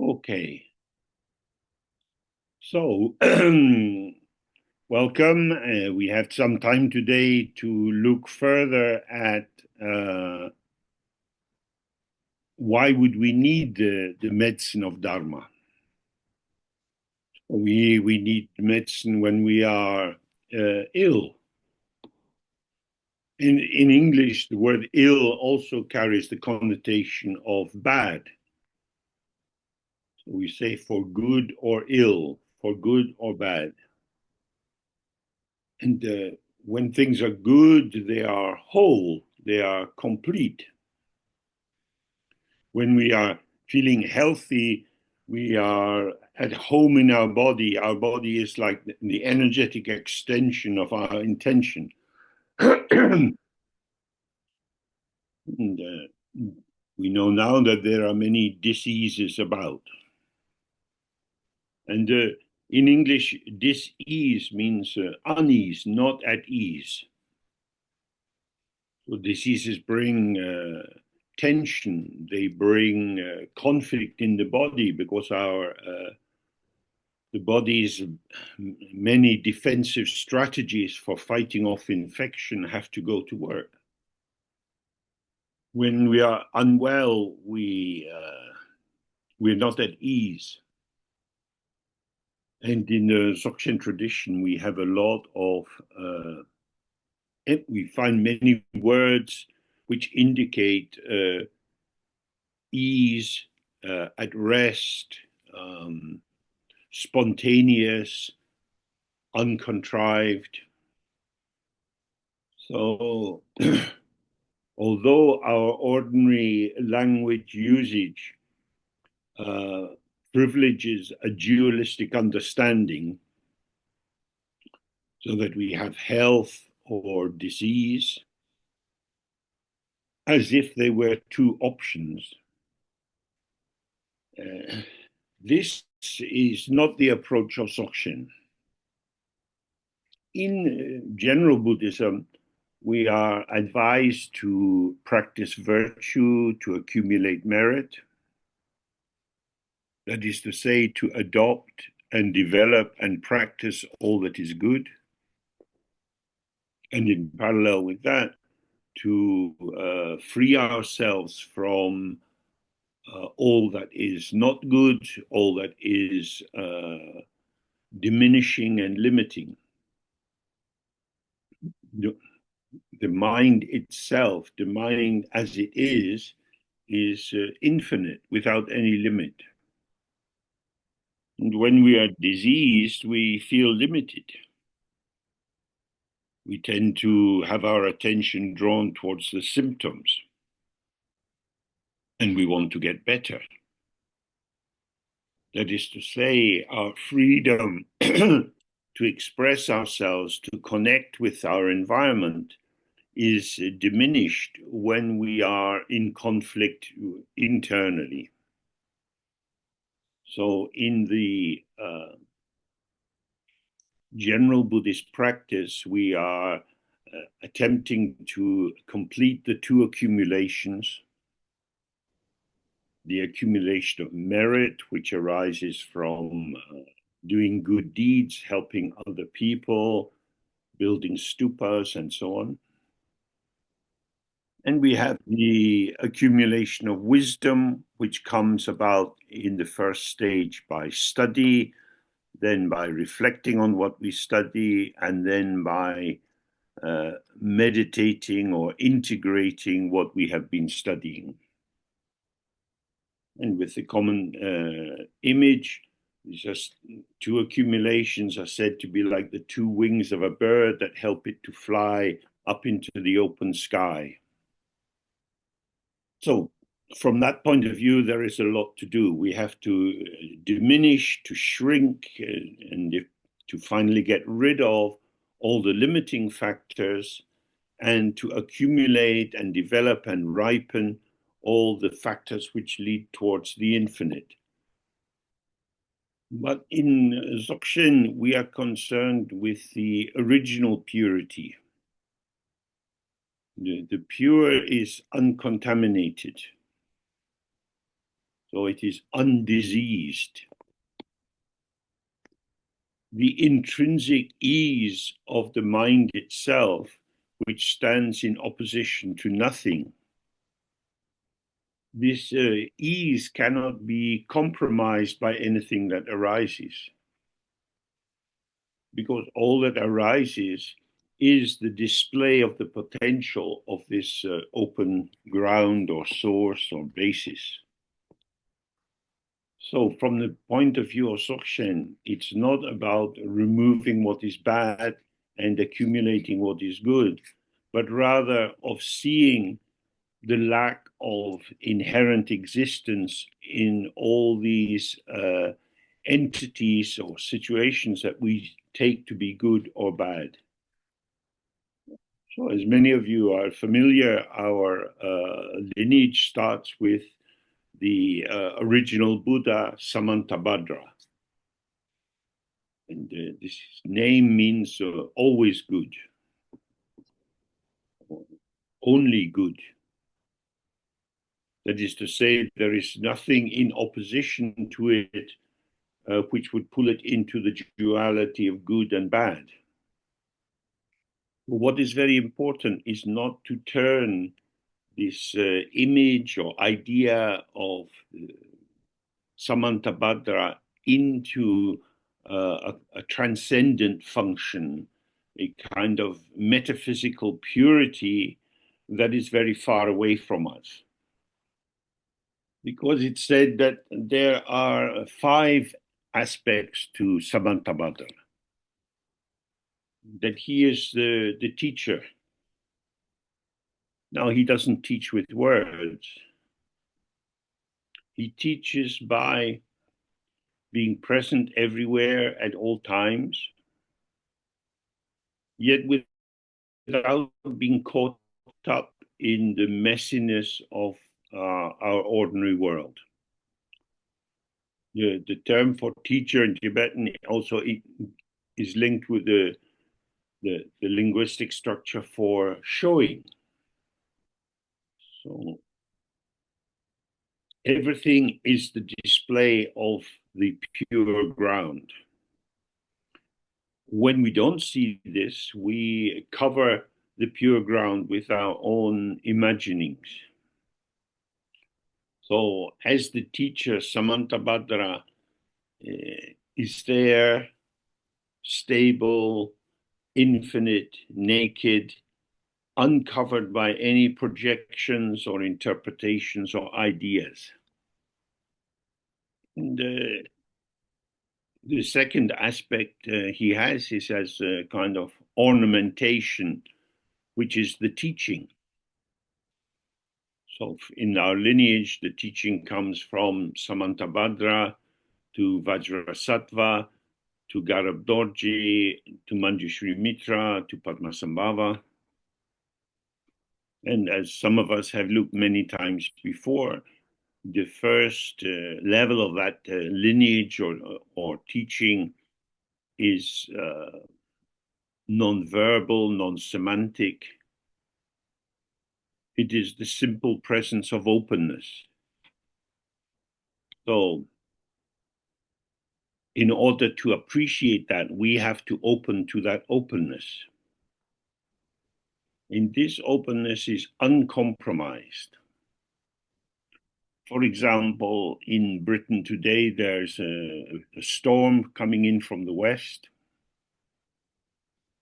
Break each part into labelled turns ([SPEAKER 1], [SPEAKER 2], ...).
[SPEAKER 1] Okay, so welcome. We have some time today to look further at why would we need the medicine of Dharma? We need medicine when we are ill. In English, the word ill also carries the connotation of bad. So we say for good or ill, for good or bad. And when things are good, they are whole, they are complete. When we are feeling healthy, we are at home in our body. Our body is like the energetic extension of our intention. And we know now that there are many diseases about. And in English, dis-ease means unease, not at ease. So diseases bring tension, they bring conflict in the body because the body's many defensive strategies for fighting off infection have to go to work. When we are unwell, we're not at ease. And in the Dzogchen tradition, we have a lot of we find many words which indicate ease, at rest, spontaneous, uncontrived. So, although our ordinary language usage privileges a dualistic understanding, so that we have health or disease, as if they were two options. This is not the approach of Dzogchen. In general Buddhism, we are advised to practice virtue, to accumulate merit. That is to say, to adopt and develop and practice all that is good. And in parallel with that, to free ourselves from all that is not good, all that is diminishing and limiting. The mind itself, the mind as it is infinite, without any limit. And when we are diseased, we feel limited. We tend to have our attention drawn towards the symptoms, and we want to get better. That is to say, our freedom to express ourselves, to connect with our environment, is diminished when we are in conflict internally. So in the general Buddhist practice, we are attempting to complete the two accumulations: the accumulation of merit, which arises from doing good deeds, helping other people, building stupas, and so on. And we have the accumulation of wisdom, which comes about in the first stage by study, then by reflecting on what we study, and then by meditating or integrating what we have been studying. And with the common image, just two accumulations are said to be like the two wings of a bird that help it to fly up into the open sky. So from that point of view, there is a lot to do. We have to diminish, to shrink, and to finally get rid of all the limiting factors, and to accumulate and develop and ripen all the factors which lead towards the infinite. But in Dzogchen, we are concerned with the original purity. The pure is uncontaminated. So it is undiseased. The intrinsic ease of the mind itself, which stands in opposition to nothing. This ease cannot be compromised by anything that arises, because all that arises is the display of the potential of this open ground or source or basis. So from the point of view of Dzogchen, it's not about removing what is bad and accumulating what is good, but rather of seeing the lack of inherent existence in all these entities or situations that we take to be good or bad. So as many of you are familiar, our lineage starts with the original Buddha, Samantabhadra. And this name means always good, only good. That is to say, there is nothing in opposition to it which would pull it into the duality of good and bad. What is very important is not to turn this image or idea of Samantabhadra into a transcendent function, a kind of metaphysical purity that is very far away from us. Because it said that there are 5 aspects to Samantabhadra. That he is the teacher. Now, he doesn't teach with words. He teaches by being present everywhere at all times, yet without being caught up in the messiness of our ordinary world. The term for teacher in Tibetan also is linked with the linguistic structure for showing. So everything is the display of the pure ground. When we don't see this, we cover the pure ground with our own imaginings. So as the teacher, Samantabhadra is there, stable, infinite, naked, uncovered by any projections or interpretations or ideas. And the second aspect he has is as a kind of ornamentation, which is the teaching. So in our lineage, the teaching comes from Samantabhadra to Vajrasattva, to Garab Dorji, to Manjushri Mitra, to Padmasambhava. And as some of us have looked many times before, the first level of that lineage or teaching is non-verbal, non-semantic. It is the simple presence of openness. So in order to appreciate that, we have to open to that openness. And this openness is uncompromised. For example, in Britain today, there's a storm coming in from the west.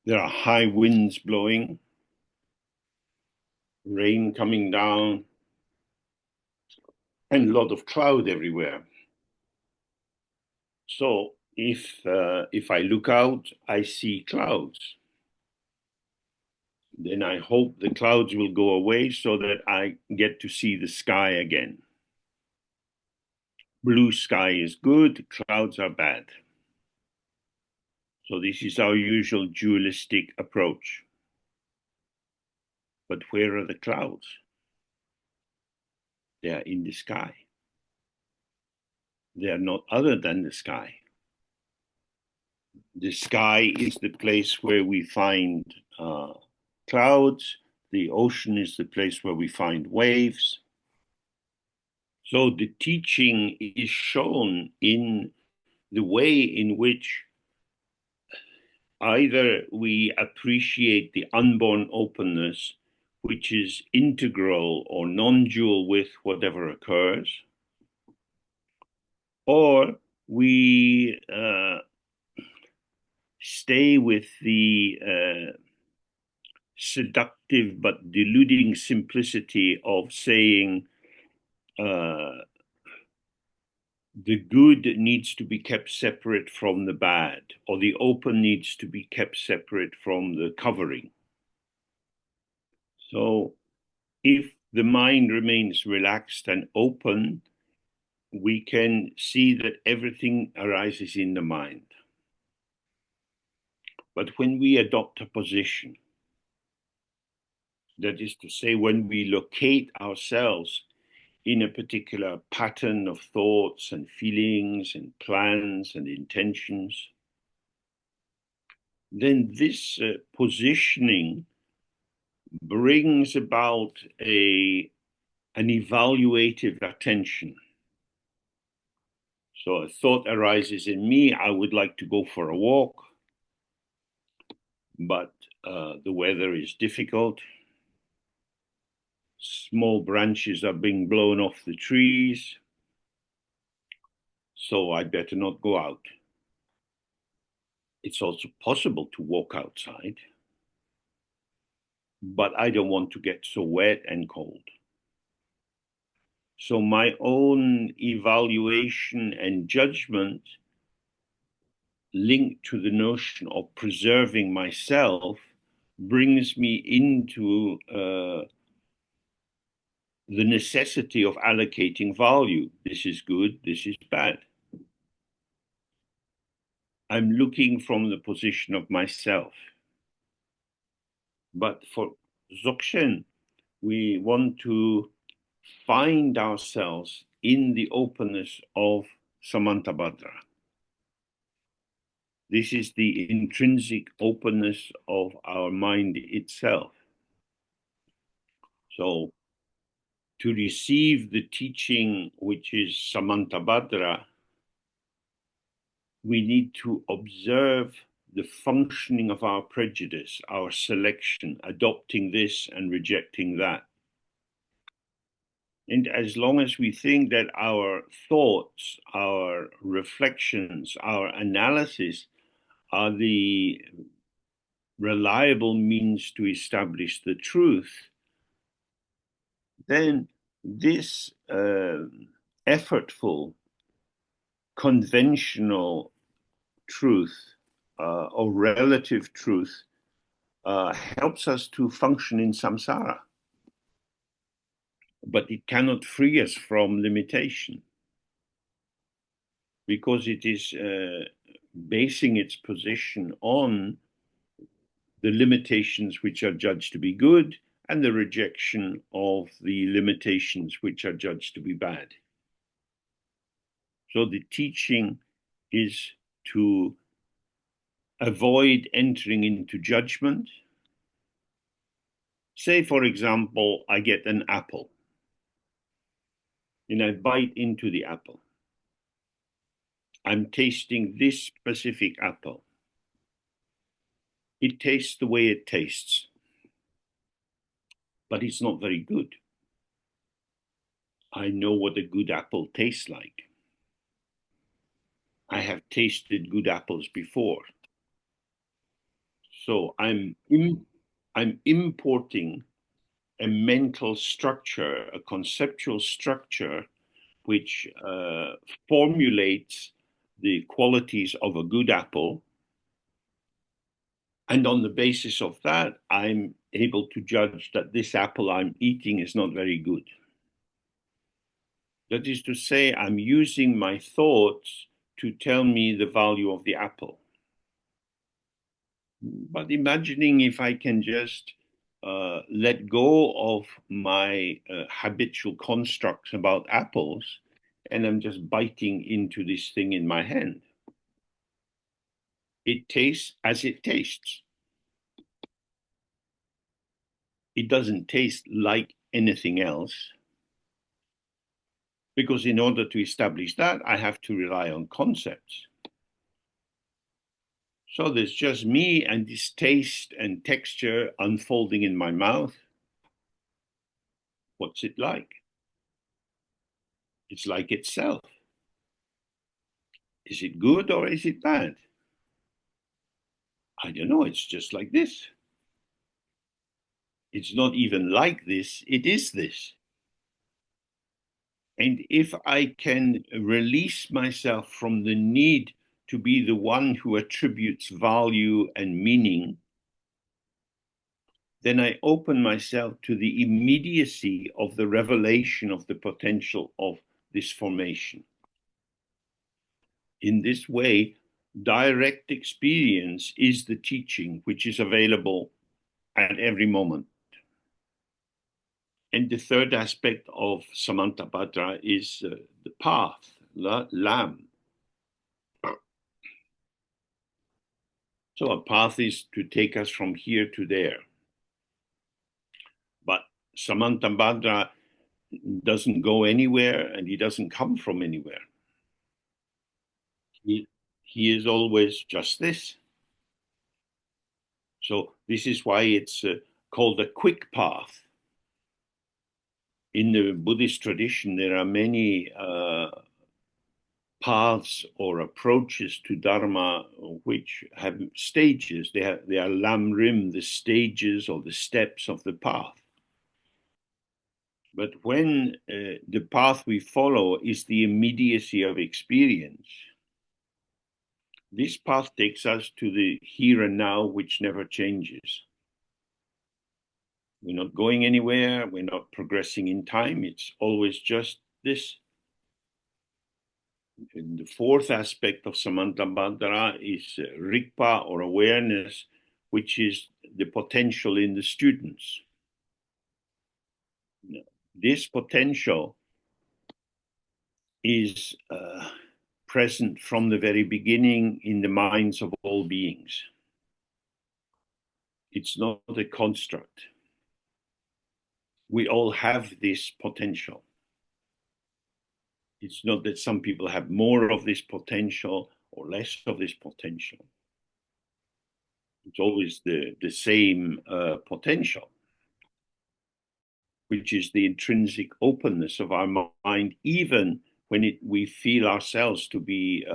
[SPEAKER 1] There are high winds blowing, rain coming down, and a lot of cloud everywhere. So if I look out, I see clouds. Then I hope the clouds will go away so that I get to see the sky again. Blue sky is good, clouds are bad. So this is our usual dualistic approach. But where are the clouds? They are in the sky. They are not other than the sky. The sky is the place where we find clouds. The ocean is the place where we find waves. So the teaching is shown in the way in which either we appreciate the unborn openness, which is integral or non-dual with whatever occurs, or we stay with the seductive but deluding simplicity of saying the good needs to be kept separate from the bad, or the open needs to be kept separate from the covering. So if the mind remains relaxed and open, we can see that everything arises in the mind. But when we adopt a position, that is to say, when we locate ourselves in a particular pattern of thoughts and feelings and plans and intentions, then this positioning brings about an evaluative attention. So a thought arises in me, I would like to go for a walk, but the weather is difficult. Small branches are being blown off the trees, so I better not go out. It's also possible to walk outside, but I don't want to get so wet and cold. So my own evaluation and judgment linked to the notion of preserving myself brings me into the necessity of allocating value. This is good, this is bad. I'm looking from the position of myself. But for Dzogchen, we want to find ourselves in the openness of Samantabhadra. This is the intrinsic openness of our mind itself. So to receive the teaching, which is Samantabhadra, we need to observe the functioning of our prejudice, our selection, adopting this and rejecting that. And as long as we think that our thoughts, our reflections, our analysis are the reliable means to establish the truth, then this effortful, conventional truth or relative truth helps us to function in samsara. But it cannot free us from limitation because it is basing its position on the limitations which are judged to be good and the rejection of the limitations which are judged to be bad. So the teaching is to avoid entering into judgment. Say, for example, I get an apple and I bite into the apple. I'm tasting this specific apple. It tastes the way it tastes, but it's not very good. I know what a good apple tastes like. I have tasted good apples before. So I'm importing a mental structure, a conceptual structure, which formulates the qualities of a good apple. And on the basis of that, I'm able to judge that this apple I'm eating is not very good. That is to say, I'm using my thoughts to tell me the value of the apple. But imagining if I can just let go of my habitual constructs about apples and I'm just biting into this thing in my hand. It tastes as it tastes. It doesn't taste like anything else. Because in order to establish that, I have to rely on concepts. So there's just me and this taste and texture unfolding in my mouth. What's it like? It's like itself. Is it good or is it bad? I don't know. It's just like this. It's not even like this. It is this. And if I can release myself from the need to be the one who attributes value and meaning, then I open myself to the immediacy of the revelation of the potential of this formation. In this way, direct experience is the teaching which is available at every moment. And the third aspect of Samantabhadra is the path, lam. So a path is to take us from here to there. But Samantabhadra doesn't go anywhere and he doesn't come from anywhere. He is always just this. So this is why it's called a quick path. In the Buddhist tradition, there are many paths or approaches to Dharma which have stages. They are lam rim, the stages or the steps of the path. But when the path we follow is the immediacy of experience, this path takes us to the here and now, which never changes. We're not going anywhere. We're not progressing in time. It's always just this. And the fourth aspect of Samantabhadra is Rigpa or awareness, which is the potential in the students. This potential is present from the very beginning in the minds of all beings. It's not a construct. We all have this potential. It's not that some people have more of this potential or less of this potential. It's always the same potential, which is the intrinsic openness of our mind, even when we feel ourselves to be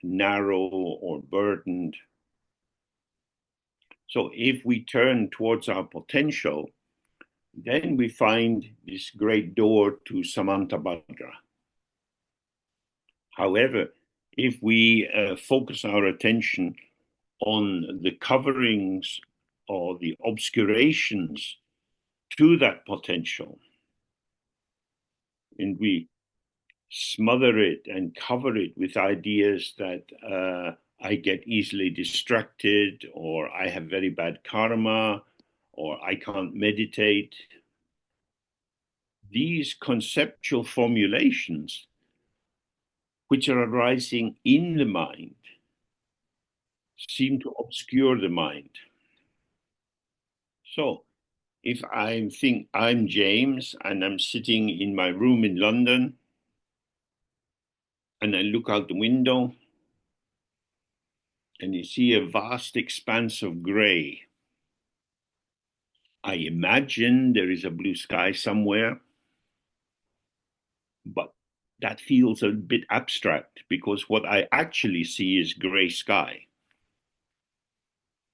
[SPEAKER 1] narrow or burdened. So if we turn towards our potential, then we find this great door to Samantabhadra. However, if we focus our attention on the coverings or the obscurations to that potential, and we smother it and cover it with ideas that I get easily distracted, or I have very bad karma, or I can't meditate. These conceptual formulations, which are arising in the mind, seem to obscure the mind. So if I think I'm James and I'm sitting in my room in London and I look out the window and you see a vast expanse of gray, I imagine there is a blue sky somewhere, but that feels a bit abstract because what I actually see is gray sky.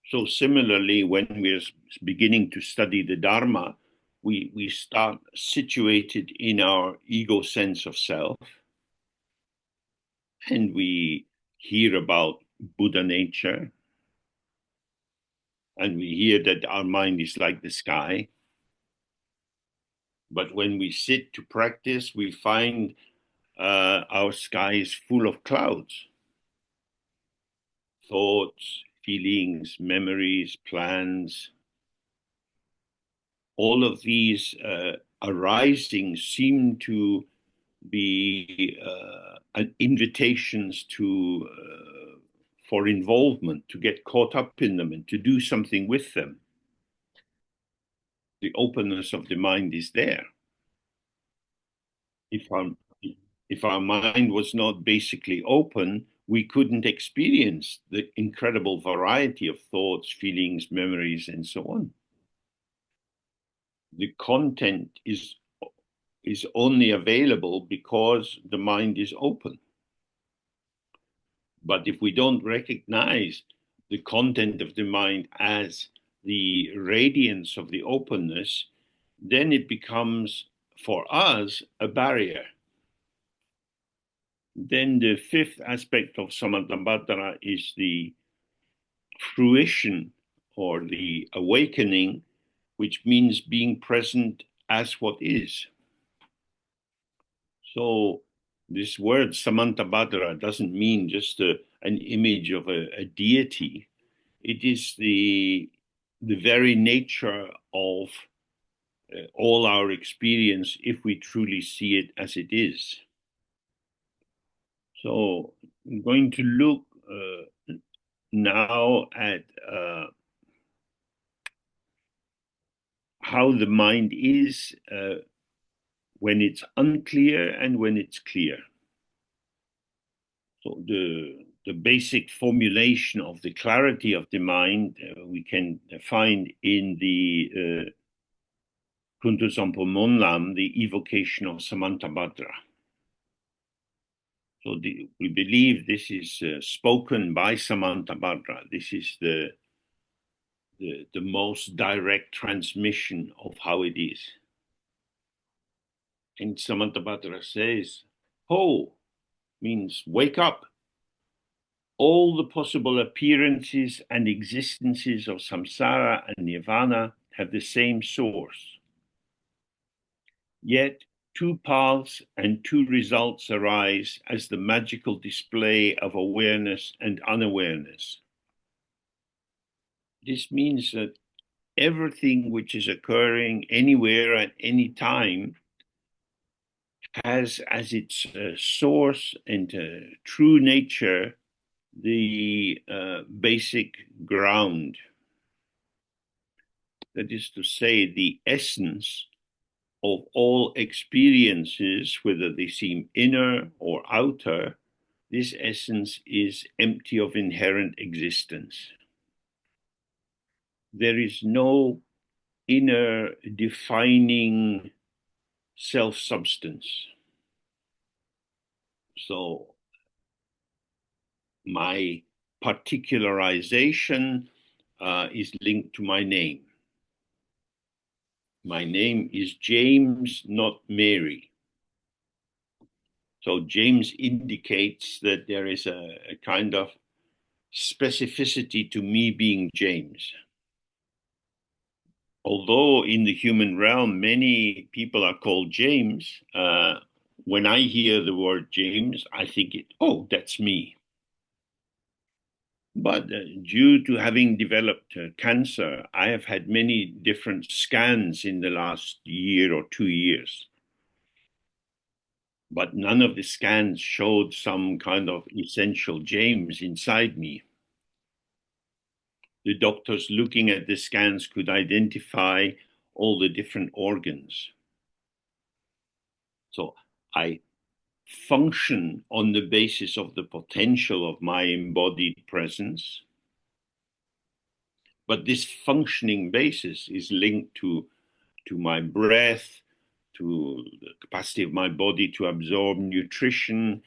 [SPEAKER 1] So similarly, when we're beginning to study the Dharma, we start situated in our ego sense of self, and we hear about Buddha nature, and we hear that our mind is like the sky. But when we sit to practice, we find our sky is full of clouds. Thoughts, feelings, memories, plans. All of these arising seem to be invitations to for involvement, to get caught up in them and to do something with them. The openness of the mind is there. If I'm if our mind was not basically open, we couldn't experience the incredible variety of thoughts, feelings, memories, and so on. The content is only available because the mind is open. But if we don't recognize the content of the mind as the radiance of the openness, then it becomes, for us, a barrier. Then the fifth aspect of Samantabhadra is the fruition or the awakening, which means being present as what is. So this word Samantabhadra doesn't mean just an image of a deity. It is the very nature of all our experience if we truly see it as it is. So I'm going to look now at how the mind is when it's unclear and when it's clear. So the basic formulation of the clarity of the mind we can find in the Kuntu Sampo Monlam, the evocation of Samantabhadra. So we believe this is spoken by Samantabhadra. This is the most direct transmission of how it is. And Samantabhadra says, Ho means wake up. All the possible appearances and existences of samsara and nirvana have the same source. Yet two paths and two results arise as the magical display of awareness and unawareness. This means that everything which is occurring anywhere at any time has as its source and true nature the basic ground. That is to say, the essence of all experiences, whether they seem inner or outer, this essence is empty of inherent existence. There is no inner defining self-substance. So my particularization is linked to my name. My name is James, not Mary. So James indicates that there is a kind of specificity to me being James. Although in the human realm, many people are called James, when I hear the word James, I think, oh, that's me. But due to having developed cancer, I have had many different scans in the last year or 2 years. But none of the scans showed some kind of essential James inside me. The doctors looking at the scans could identify all the different organs. So I function on the basis of the potential of my embodied presence. But this functioning basis is linked to my breath, to the capacity of my body to absorb nutrition,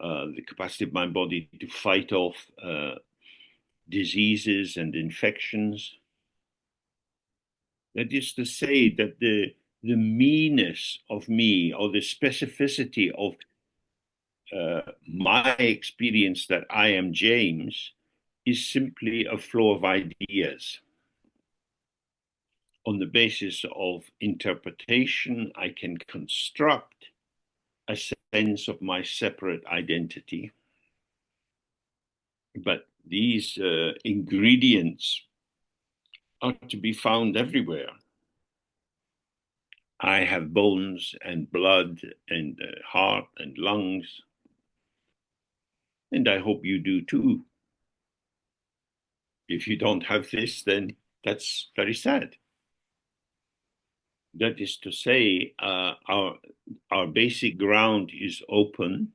[SPEAKER 1] the capacity of my body to fight off diseases and infections. That is to say that the me-ness of me, or the specificity of my experience that I am James, is simply a flow of ideas. On the basis of interpretation, I can construct a sense of my separate identity. But these ingredients are to be found everywhere. I have bones and blood and heart and lungs, and I hope you do too. If you don't have this, then that's very sad. That is to say, our basic ground is open,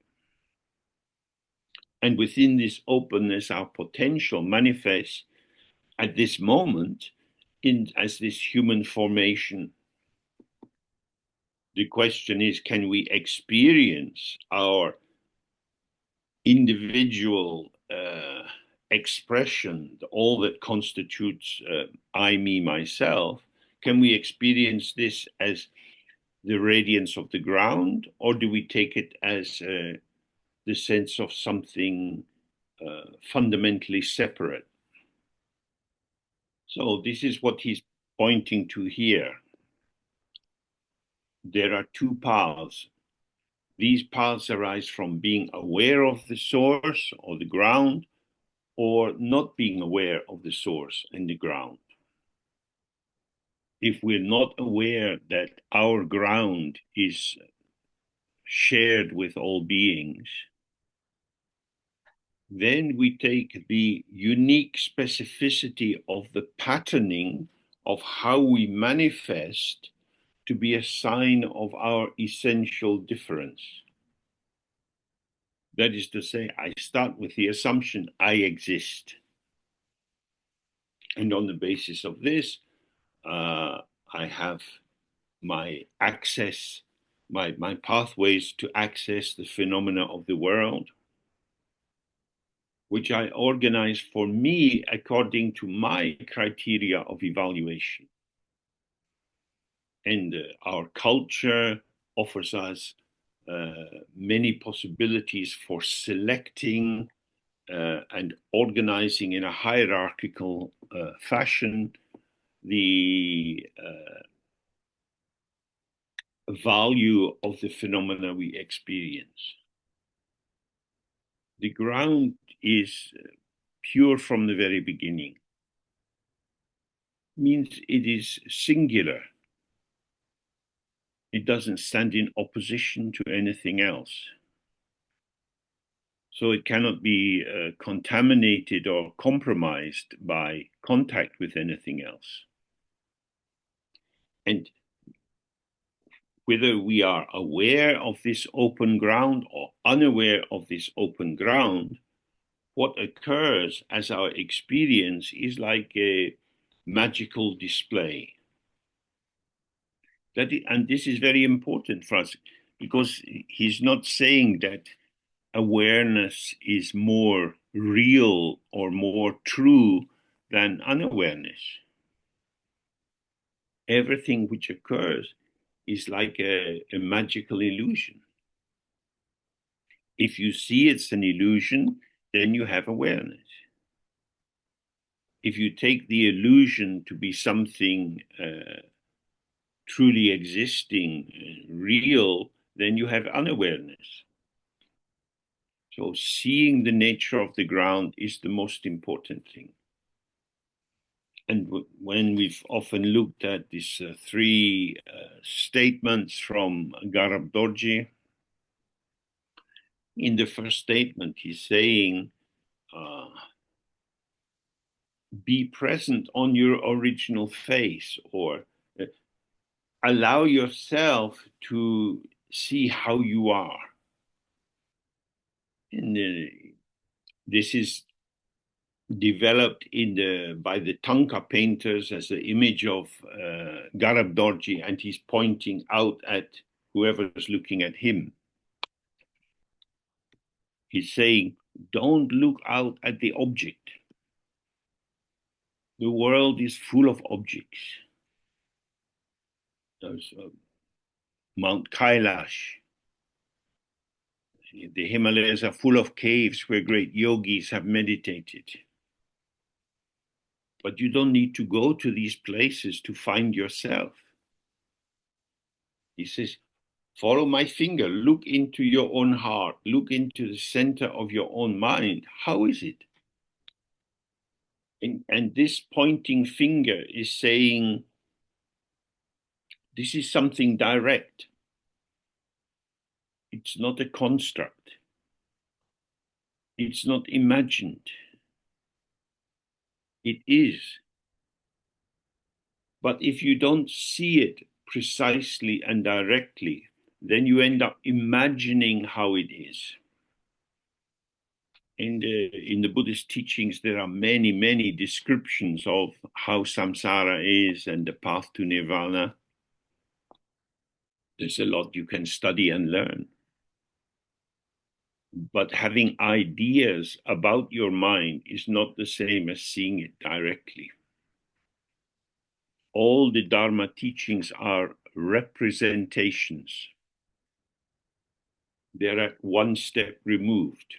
[SPEAKER 1] and within this openness, our potential manifests at this moment as this human formation. The question is, can we experience our individual expression, all that constitutes I, me, myself? Can we experience this as the radiance of the ground, or do we take it as the sense of something fundamentally separate? So this is what he's pointing to here. There are two paths. These paths arise from being aware of the source or the ground, or not being aware of the source and the ground. If we're not aware that our ground is shared with all beings, then we take the unique specificity of the patterning of how we manifest to be a sign of our essential difference. That is to say, I start with the assumption I exist. And on the basis of this, I have my access, my pathways to access the phenomena of the world, which I organize for me according to my criteria of evaluation. And our culture offers us many possibilities for selecting and organizing in a hierarchical fashion the value of the phenomena we experience. The ground is pure from the very beginning. Means it is singular. It doesn't stand in opposition to anything else. So it cannot be contaminated or compromised by contact with anything else. And whether we are aware of this open ground or unaware of this open ground, what occurs as our experience is like a magical display. And this is very important for us, because he's not saying that awareness is more real or more true than unawareness. Everything which occurs is like a magical illusion. If you see it's an illusion, then you have awareness. If you take the illusion to be something truly existing, real, then you have unawareness. So seeing the nature of the ground is the most important thing. And when we've often looked at these three statements from Garab Dorje, in the first statement, he's saying, be present on your original face, or allow yourself to see how you are. And this is developed by the Tanka painters as the image of Garab Dorje, and he's pointing out at whoever's looking at him. He's saying, don't look out at the object. The world is full of objects. There's Mount Kailash. The Himalayas are full of caves where great yogis have meditated. But you don't need to go to these places to find yourself. He says, follow my finger, look into your own heart, look into the center of your own mind. How is it? And this pointing finger is saying, this is something direct. It's not a construct. It's not imagined. It is. But if you don't see it precisely and directly, then you end up imagining how it is. In the Buddhist teachings, there are many, many descriptions of how samsara is and the path to nirvana. There's a lot you can study and learn. But having ideas about your mind is not the same as seeing it directly. All the Dharma teachings are representations. They're at one step removed.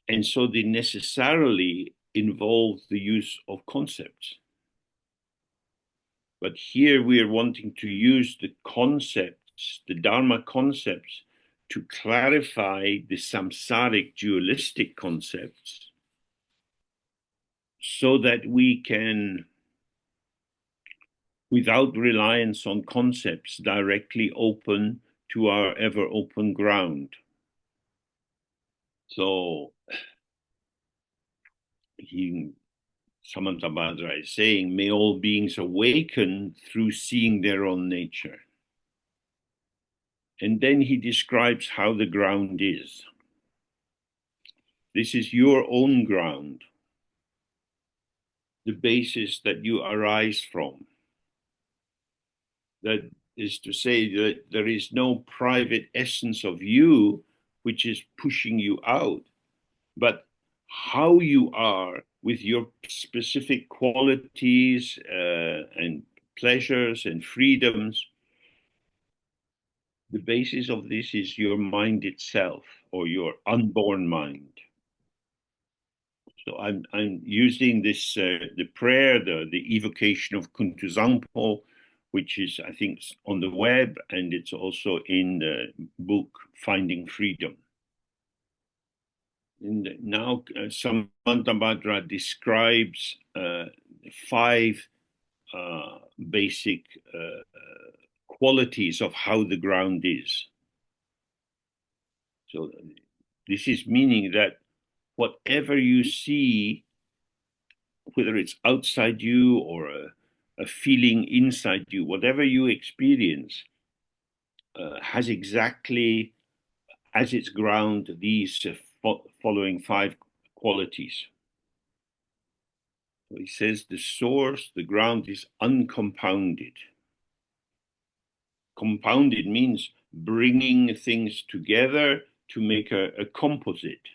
[SPEAKER 1] And so they necessarily involve the use of concepts. But here we are wanting to use the concepts, the Dharma concepts, to clarify the samsaric dualistic concepts so that we can, without reliance on concepts, directly open to our ever open ground. So Samantabhadra is saying, may all beings awaken through seeing their own nature. And then he describes how the ground is. This is your own ground, the basis that you arise from. That is to say that there is no private essence of you which is pushing you out, but how you are with your specific qualities and pleasures and freedoms. The basis of this is your mind itself, or your unborn mind. So I'm using this the prayer, the evocation of Kuntuzangpo, which is, I think, on the web, and it's also in the book Finding Freedom. And now Samantabhadra describes 5 basic qualities of how the ground is. So this is meaning that whatever you see, whether it's outside you or a feeling inside you, whatever you experience, has exactly as its ground these following 5 qualities. So he says the source, the ground is uncompounded. Compounded means bringing things together to make a composite.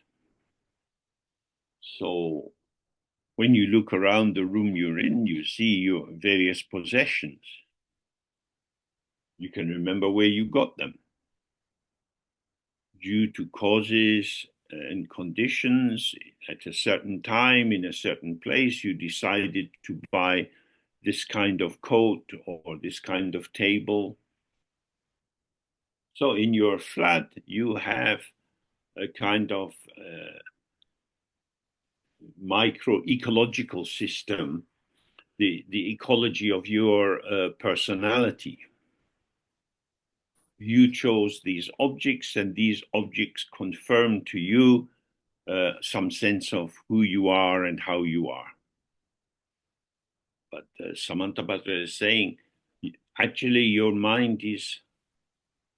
[SPEAKER 1] So when you look around the room you're in, you see your various possessions. You can remember where you got them. Due to causes and conditions, at a certain time, in a certain place, you decided to buy this kind of coat or this kind of table. So in your flat, you have a kind of micro-ecological system, the ecology of your personality. You chose these objects, and these objects confirm to you some sense of who you are and how you are. But Samantabhadra is saying, actually, your mind is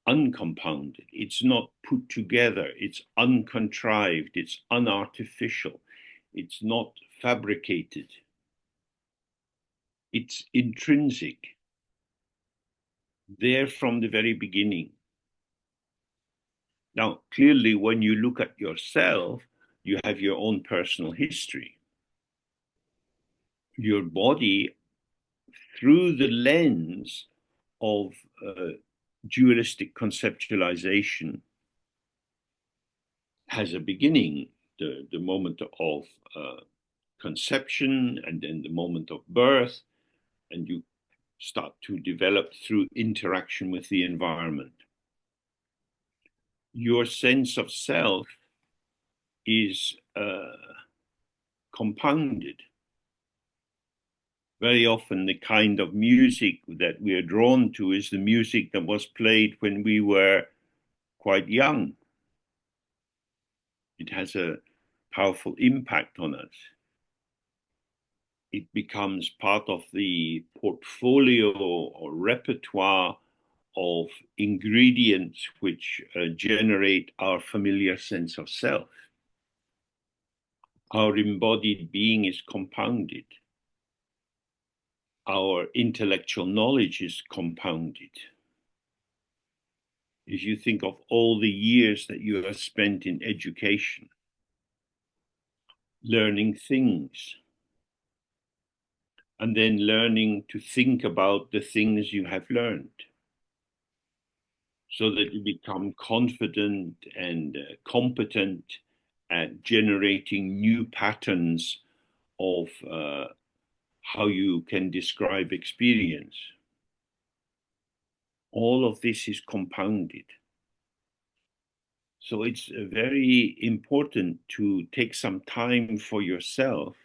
[SPEAKER 1] uncompounded. It's not put together. It's uncontrived. It's unartificial. It's not fabricated. It's intrinsic, there from the very beginning. Now, clearly, when you look at yourself, you have your own personal history. Your body, through the lens of dualistic conceptualization, has a beginning, the moment of conception, and then the moment of birth, and you start to develop through interaction with the environment. Your sense of self is compounded. Very often the kind of music that we are drawn to is the music that was played when we were quite young. It has a powerful impact on us. it becomes part of the portfolio or repertoire of ingredients which generate our familiar sense of self. Our embodied being is compounded. Our intellectual knowledge is compounded. If you think of all the years that you have spent in education, learning things, and then learning to think about the things you have learned, so that you become confident and competent at generating new patterns of how you can describe experience. All of this is compounded. So it's very important to take some time for yourself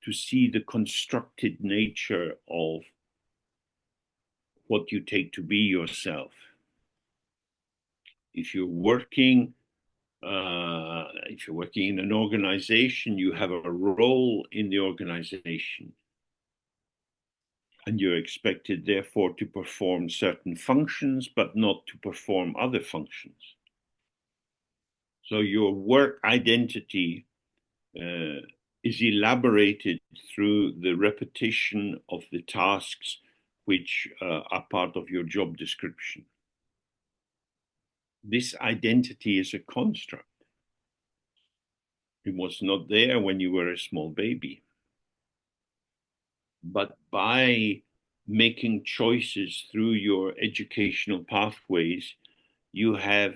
[SPEAKER 1] to see the constructed nature of what you take to be yourself. If you're working in an organization, you have a role in the organization, and you're expected, therefore, to perform certain functions, but not to perform other functions. So your work identity is elaborated through the repetition of the tasks which are part of your job description. This identity is a construct. It was not there when you were a small baby. But by making choices through your educational pathways, you have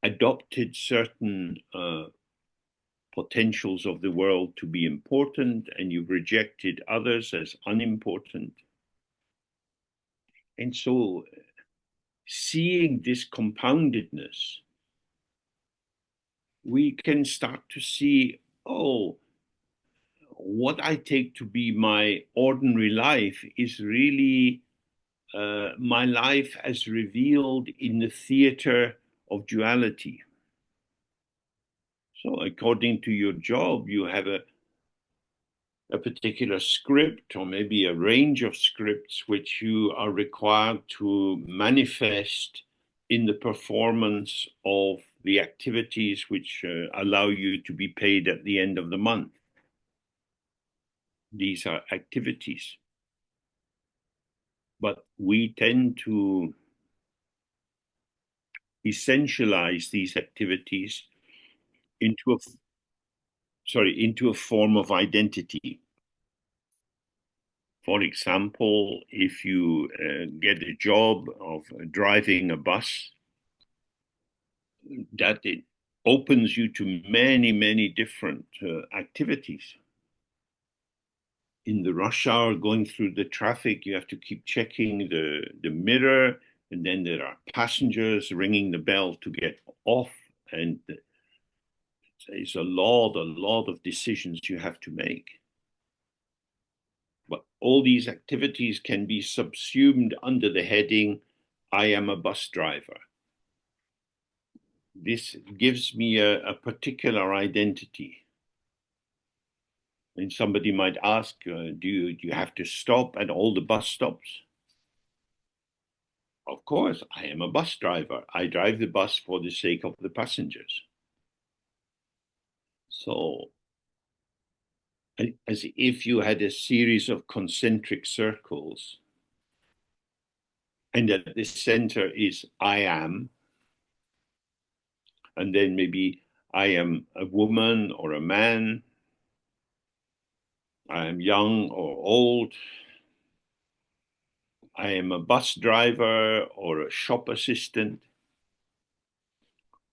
[SPEAKER 1] adopted certain potentials of the world to be important, and you've rejected others as unimportant. And so seeing this compoundedness, we can start to see, oh, what I take to be my ordinary life is really my life as revealed in the theater of duality. So according to your job, you have a particular script, or maybe a range of scripts, which you are required to manifest in the performance of the activities which allow you to be paid at the end of the month. These are activities. But we tend to essentialize these activities into a form of identity. For example, if you get a job of driving a bus, that it opens you to many, many different activities. In the rush hour, going through the traffic, you have to keep checking the mirror, and then there are passengers ringing the bell to get off, and it's a lot of decisions you have to make. But all these activities can be subsumed under the heading, I am a bus driver. This gives me a particular identity. And somebody might ask, do you have to stop at all the bus stops? Of course, I am a bus driver. I drive the bus for the sake of the passengers. So, as if you had a series of concentric circles, and at the center is I am, and then maybe I am a woman or a man, I am young or old, I am a bus driver or a shop assistant.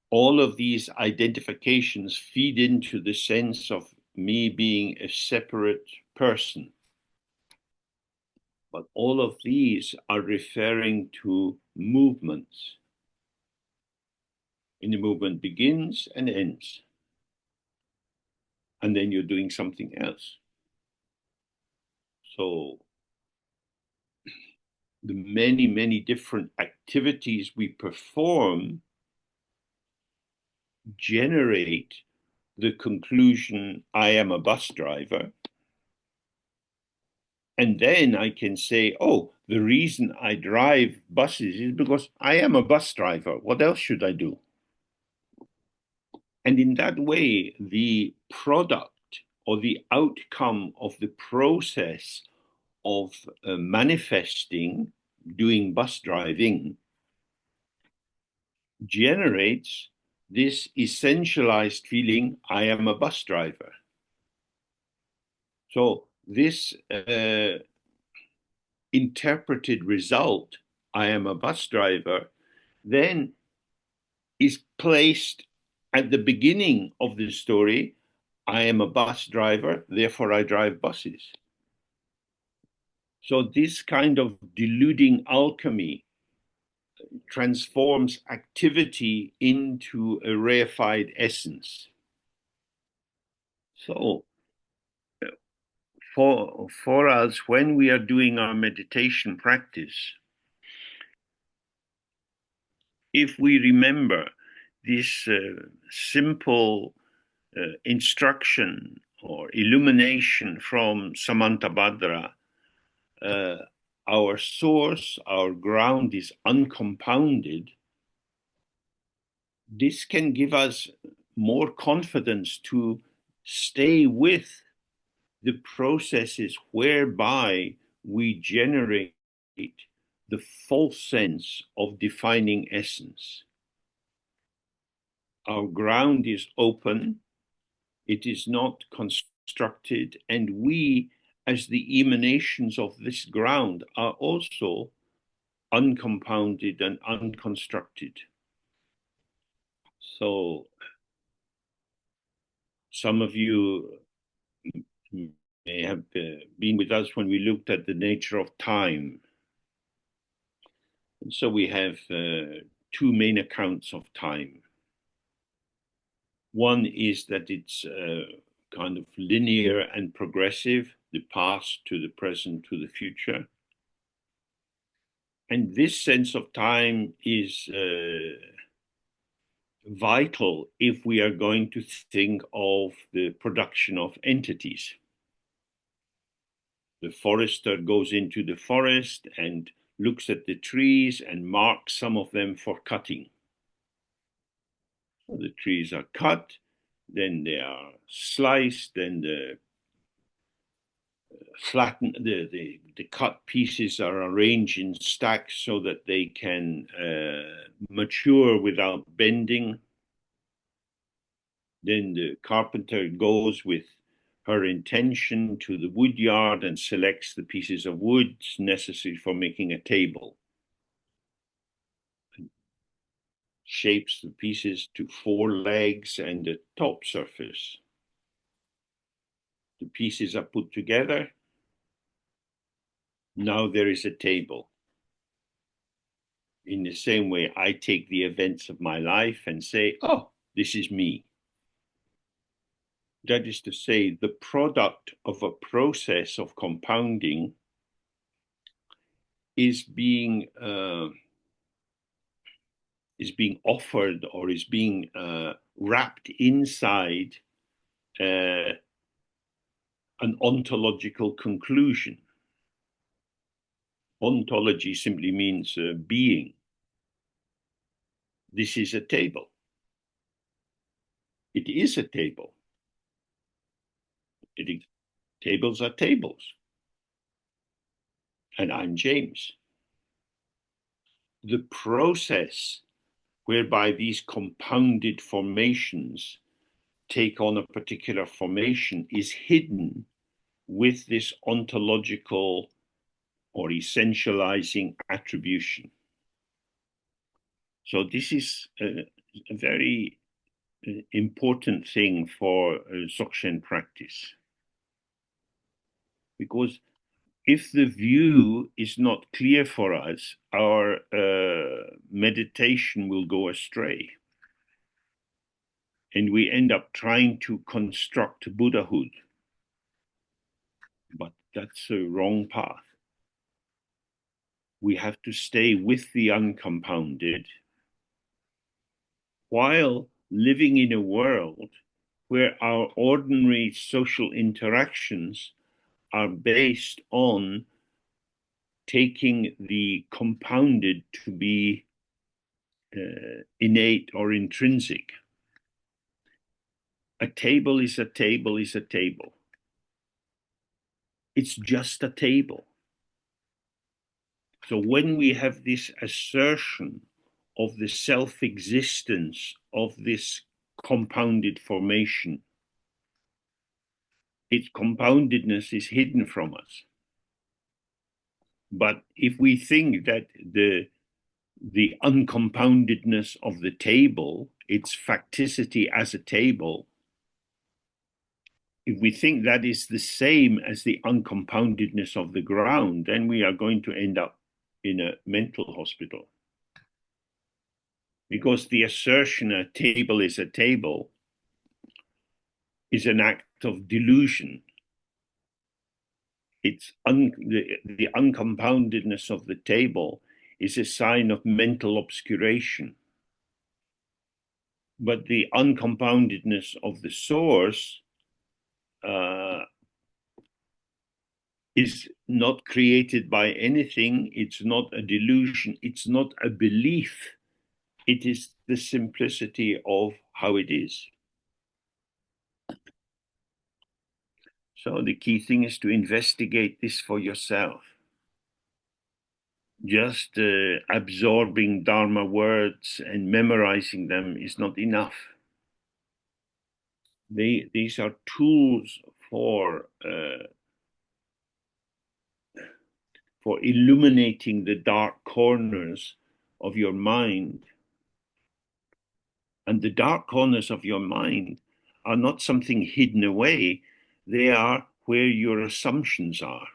[SPEAKER 1] All of these identifications feed into the sense of me being a separate person. But all of these are referring to movements. And the movement begins and ends. And then you're doing something else. So the many, many different activities we perform generate the conclusion, I am a bus driver. And then I can say, oh, the reason I drive buses is because I am a bus driver. What else should I do? And in that way, the product or the outcome of the process of manifesting, doing bus driving, generates this essentialized feeling, I am a bus driver. So this interpreted result, I am a bus driver, then is placed at the beginning of the story. I am a bus driver, therefore I drive buses. So this kind of deluding alchemy transforms activity into a reified essence. So for us, when we are doing our meditation practice, if we remember this simple instruction or illumination from Samantabhadra, our source, our ground is uncompounded, this can give us more confidence to stay with the processes whereby we generate the false sense of defining essence. Our ground is open, it is not constructed, and we, as the emanations of this ground, are also uncompounded and unconstructed. So some of you may have been with us when we looked at the nature of time. And so we have two main accounts of time. One is that it's kind of linear and progressive, the past to the present to the future. And this sense of time is vital if we are going to think of the production of entities. The forester goes into the forest and looks at the trees and marks some of them for cutting. So the trees are cut, then they are sliced, then the flattened, the cut pieces are arranged in stacks so that they can mature without bending. Then the carpenter goes with her intention to the wood yard and selects the pieces of wood necessary for making a table. And shapes the pieces to 4 legs and a top surface. The pieces are put together. Now there is a table. In the same way, I take the events of my life and say, oh, this is me. That is to say, the product of a process of compounding is being offered or is being wrapped inside an ontological conclusion. Ontology simply means being. This is a table. It is a table. Tables are tables. And I'm James. The process whereby these compounded formations take on a particular formation is hidden with this ontological or essentializing attribution. So this is a very important thing for Dzogchen practice. Because if the view is not clear for us, our meditation will go astray. And we end up trying to construct Buddhahood. But that's a wrong path. We have to stay with the uncompounded while living in a world where our ordinary social interactions are based on taking the compounded to be innate or intrinsic. A table is a table is a table. It's just a table. So when we have this assertion of the self-existence of this compounded formation, its compoundedness is hidden from us. But if we think that the uncompoundedness of the table, its facticity as a table, if we think that is the same as the uncompoundedness of the ground, then we are going to end up in a mental hospital. Because the assertion a table is a table is an act of delusion. It's the uncompoundedness of the table is a sign of mental obscuration. But the uncompoundedness of the source is not created by anything. It's not a delusion. It's not a belief. It is the simplicity of how it is. So the key thing is to investigate this for yourself. Just absorbing Dharma words and memorizing them is not enough. These are tools for illuminating the dark corners of your mind. And the dark corners of your mind are not something hidden away. They are where your assumptions are.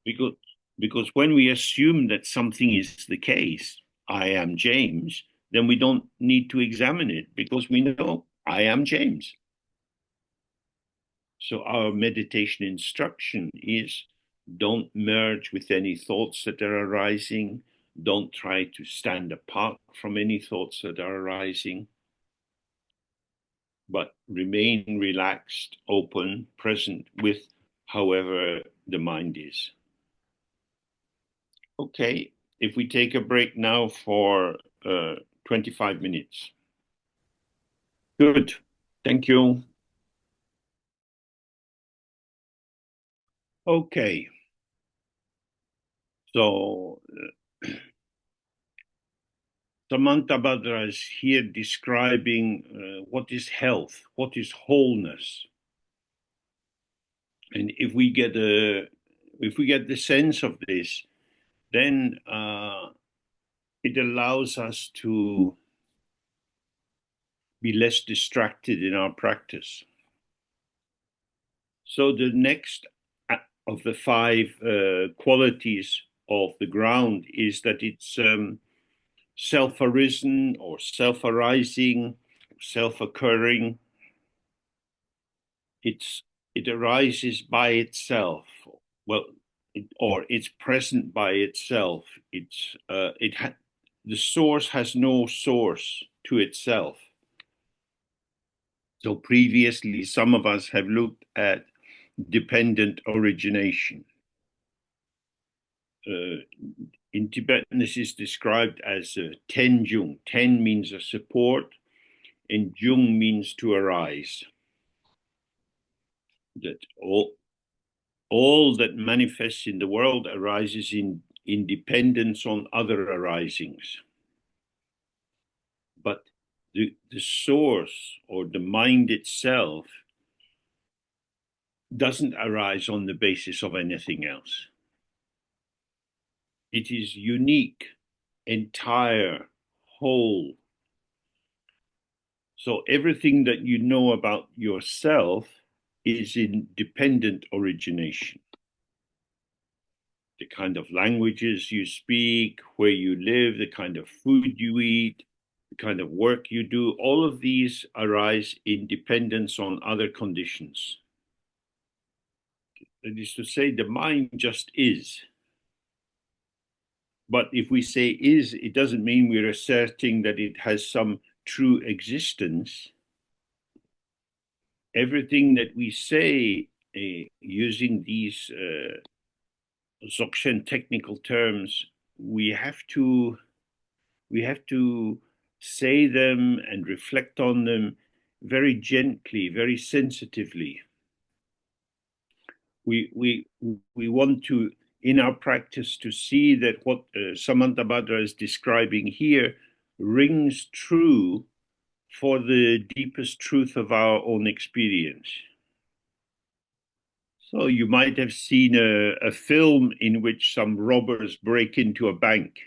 [SPEAKER 1] Because when we assume that something is the case, I am James, then we don't need to examine it because we know I am James. So our meditation instruction is don't merge with any thoughts that are arising. Don't try to stand apart from any thoughts that are arising, but remain relaxed, open, present with however the mind is. Okay, if we take a break now for 25 minutes. Good, thank you. Okay, so Samantabhadra is here describing what is health, what is wholeness. And if we get the sense of this, then it allows us to be less distracted in our practice. So the next of the five qualities of the ground is that it's self-arisen or self-arising, self-occurring. It arises by itself. Well, it's present by itself. The source has no source to itself. So previously, some of us have looked at dependent origination. In Tibetan, this is described as ten jung. Ten means a support, and jung means to arise. That all that manifests in the world arises in dependence on other arisings. But the source or the mind itself doesn't arise on the basis of anything else. It is unique, entire, whole. So everything that you know about yourself is in dependent origination. The kind of languages you speak, where you live, the kind of food you eat, the kind of work you do, all of these arise in dependence on other conditions. That is to say, the mind just is. But if we say is, it doesn't mean we're asserting that it has some true existence. everything that we say using these Dzogchen technical terms, we have to say them and reflect on them very gently, very sensitively. We want to, in our practice, to see that what Samantabhadra is describing here rings true for the deepest truth of our own experience. So you might have seen a film in which some robbers break into a bank.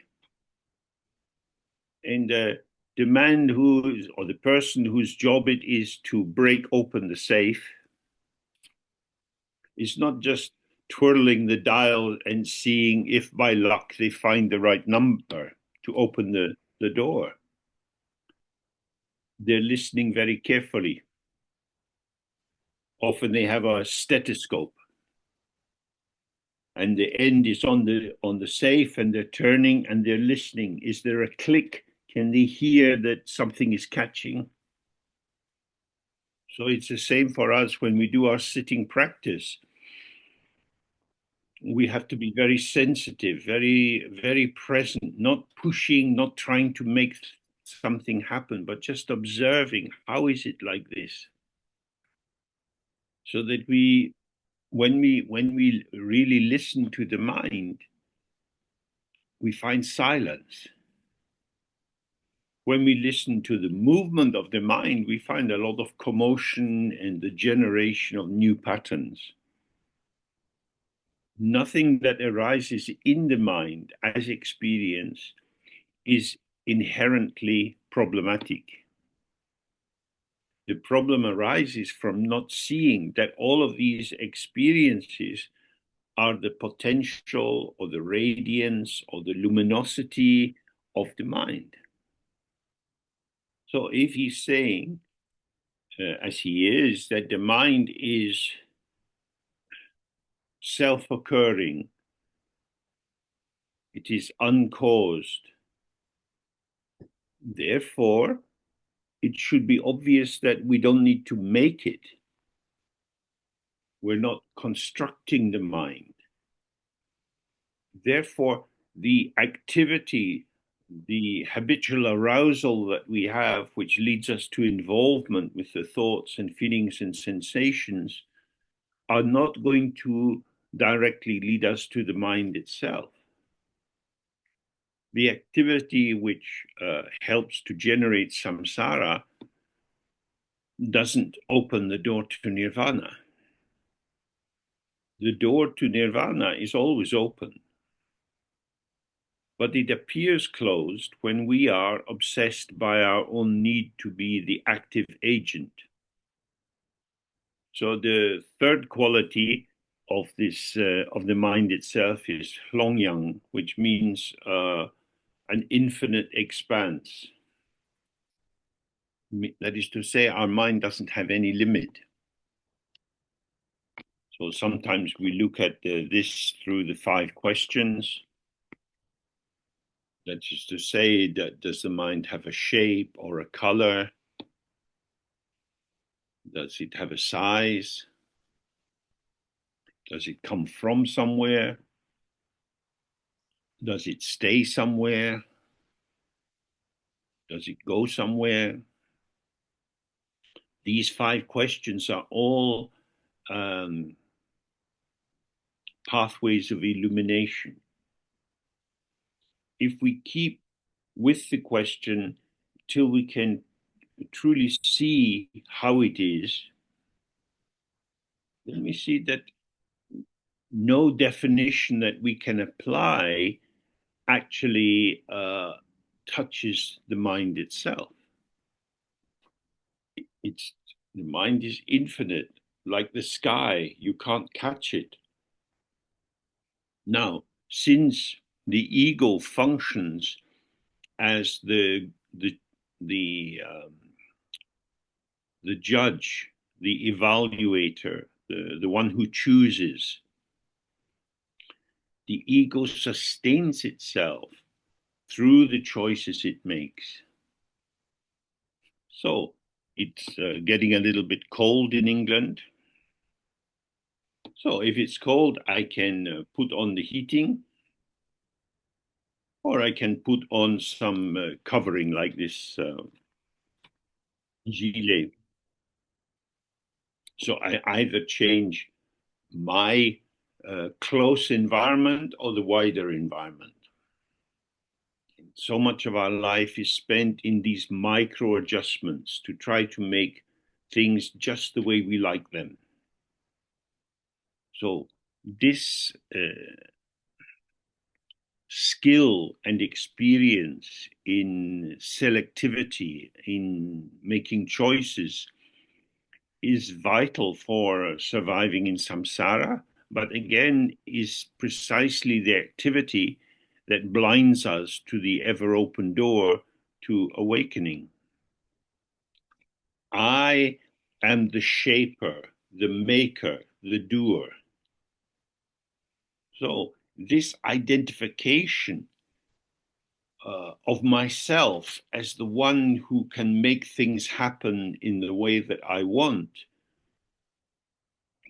[SPEAKER 1] And the man or the person whose job it is to break open the safe is not just twirling the dial and seeing if by luck they find the right number to open the door. They're listening very carefully. Often they have a stethoscope, and the end is on the safe, and they're turning and they're listening. Is there a click? Can they hear that something is catching? So it's the same for us when we do our sitting practice. We have to be very sensitive, very, very present, not pushing, not trying to make something happen, but just observing, how is it like this? So that when we really listen to the mind, we find silence. When we listen to the movement of the mind, we find a lot of commotion and the generation of new patterns. Nothing that arises in the mind as experience is inherently problematic. The problem arises from not seeing that all of these experiences are the potential or the radiance or the luminosity of the mind. So if he's saying, as he is, that the mind is self-occurring, it is uncaused, therefore, it should be obvious that we don't need to make it. We're not constructing the mind. Therefore, the activity, the habitual arousal that we have, which leads us to involvement with the thoughts and feelings and sensations, are not going to directly lead us to the mind itself. The activity which helps to generate samsara doesn't open the door to nirvana. The door to nirvana is always open, but it appears closed when we are obsessed by our own need to be the active agent. So the third quality of this of the mind itself is Hlongyang, which means an infinite expanse. That is to say, our mind doesn't have any limit. So sometimes we look at this through the 5 questions. That is to say, that does the mind have a shape or a color? Does it have a size? Does it come from somewhere? Does it stay somewhere? Does it go somewhere? These 5 questions are all pathways of illumination. If we keep with the question till we can truly see how it is, then we see that no definition that we can apply actually touches the mind itself. The mind is infinite, like the sky. You can't catch it. Now, since the ego functions as the judge, the evaluator, the one who chooses, the ego sustains itself through the choices it makes. So, It's getting a little bit cold in England. So if it's cold, I can put on the heating, or I can put on some covering like this gilet. So I either change my close environment or the wider environment. So much of our life is spent in these micro adjustments to try to make things just the way we like them. So this skill and experience in selectivity, in making choices, is vital for surviving in samsara, but again, is precisely the activity that blinds us to the ever open door to awakening. I am the shaper, the maker, the doer. So, this identification of myself as the one who can make things happen in the way that I want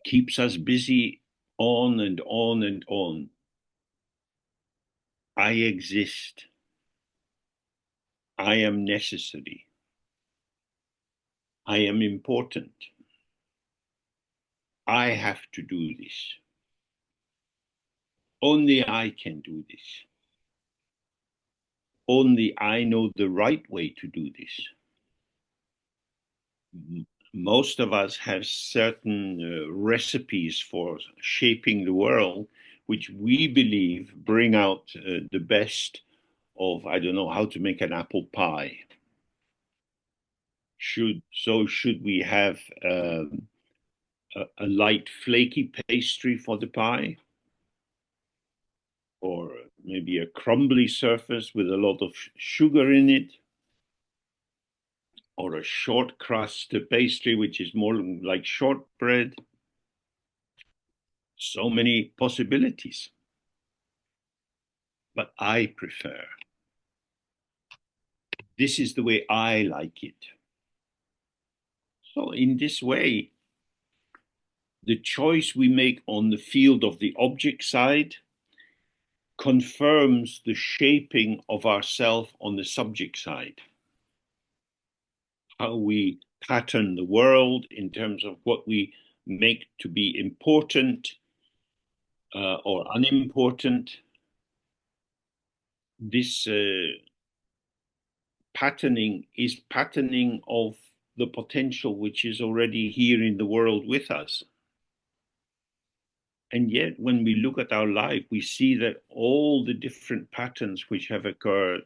[SPEAKER 1] keeps us busy on and on and on. I exist. I am necessary. I am important. I have to do this. Only I can do this. Only I know the right way to do this. Most of us have certain recipes for shaping the world, which we believe bring out the best of, I don't know, how to make an apple pie. Should we have a light flaky pastry for the pie? Or maybe a crumbly surface with a lot of sugar in it? Or a short crust pastry, which is more like shortbread? So many possibilities. But I prefer. This is the way I like it. So, in this way, the choice we make on the field of the object side confirms the shaping of ourself on the subject side. How we pattern the world in terms of what we make to be important or unimportant. This patterning is patterning of the potential which is already here in the world with us. And yet, when we look at our life, we see that all the different patterns which have occurred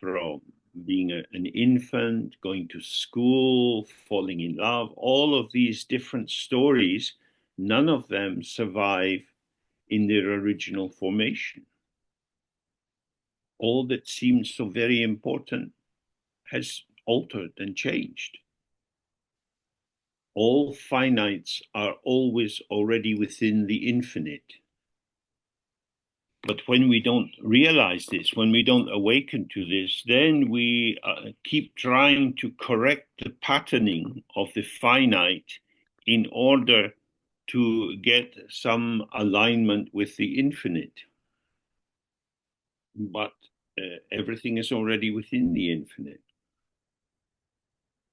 [SPEAKER 1] from being an infant, going to school, falling in love, all of these different stories, none of them survive in their original formation. All that seemed so very important has altered and changed. All finites are always already within the infinite. But when we don't realize this, when we don't awaken to this, then we keep trying to correct the patterning of the finite in order to get some alignment with the infinite. But everything is already within the infinite.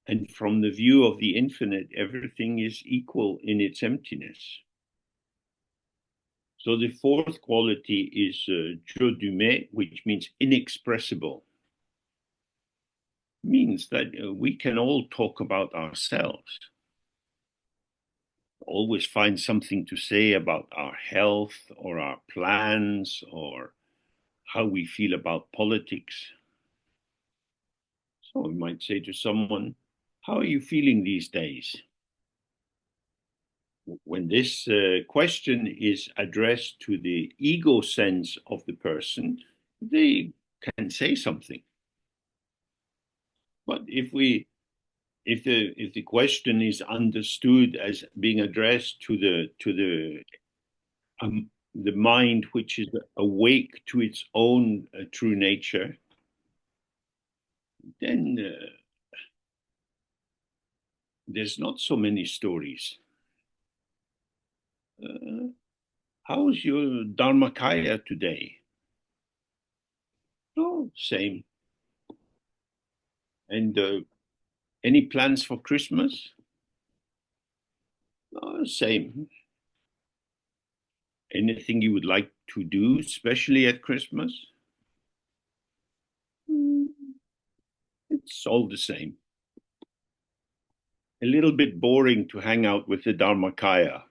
[SPEAKER 1] And from the view of the infinite, everything is equal in its emptiness. So the fourth quality is Jodumé, which means inexpressible. Means that we can all talk about ourselves, always find something to say about our health or our plans or how we feel about politics. So we might say to someone, how are you feeling these days? When this question is addressed to the ego sense of the person, they can say something. But if the question is understood as being addressed to the mind which is awake to its own true nature, then there's not so many stories. How's your Dharmakaya today? Oh, same. And any plans for Christmas? Oh, same. Anything you would like to do, especially at Christmas? It's all the same. A little bit boring to hang out with the Dharmakaya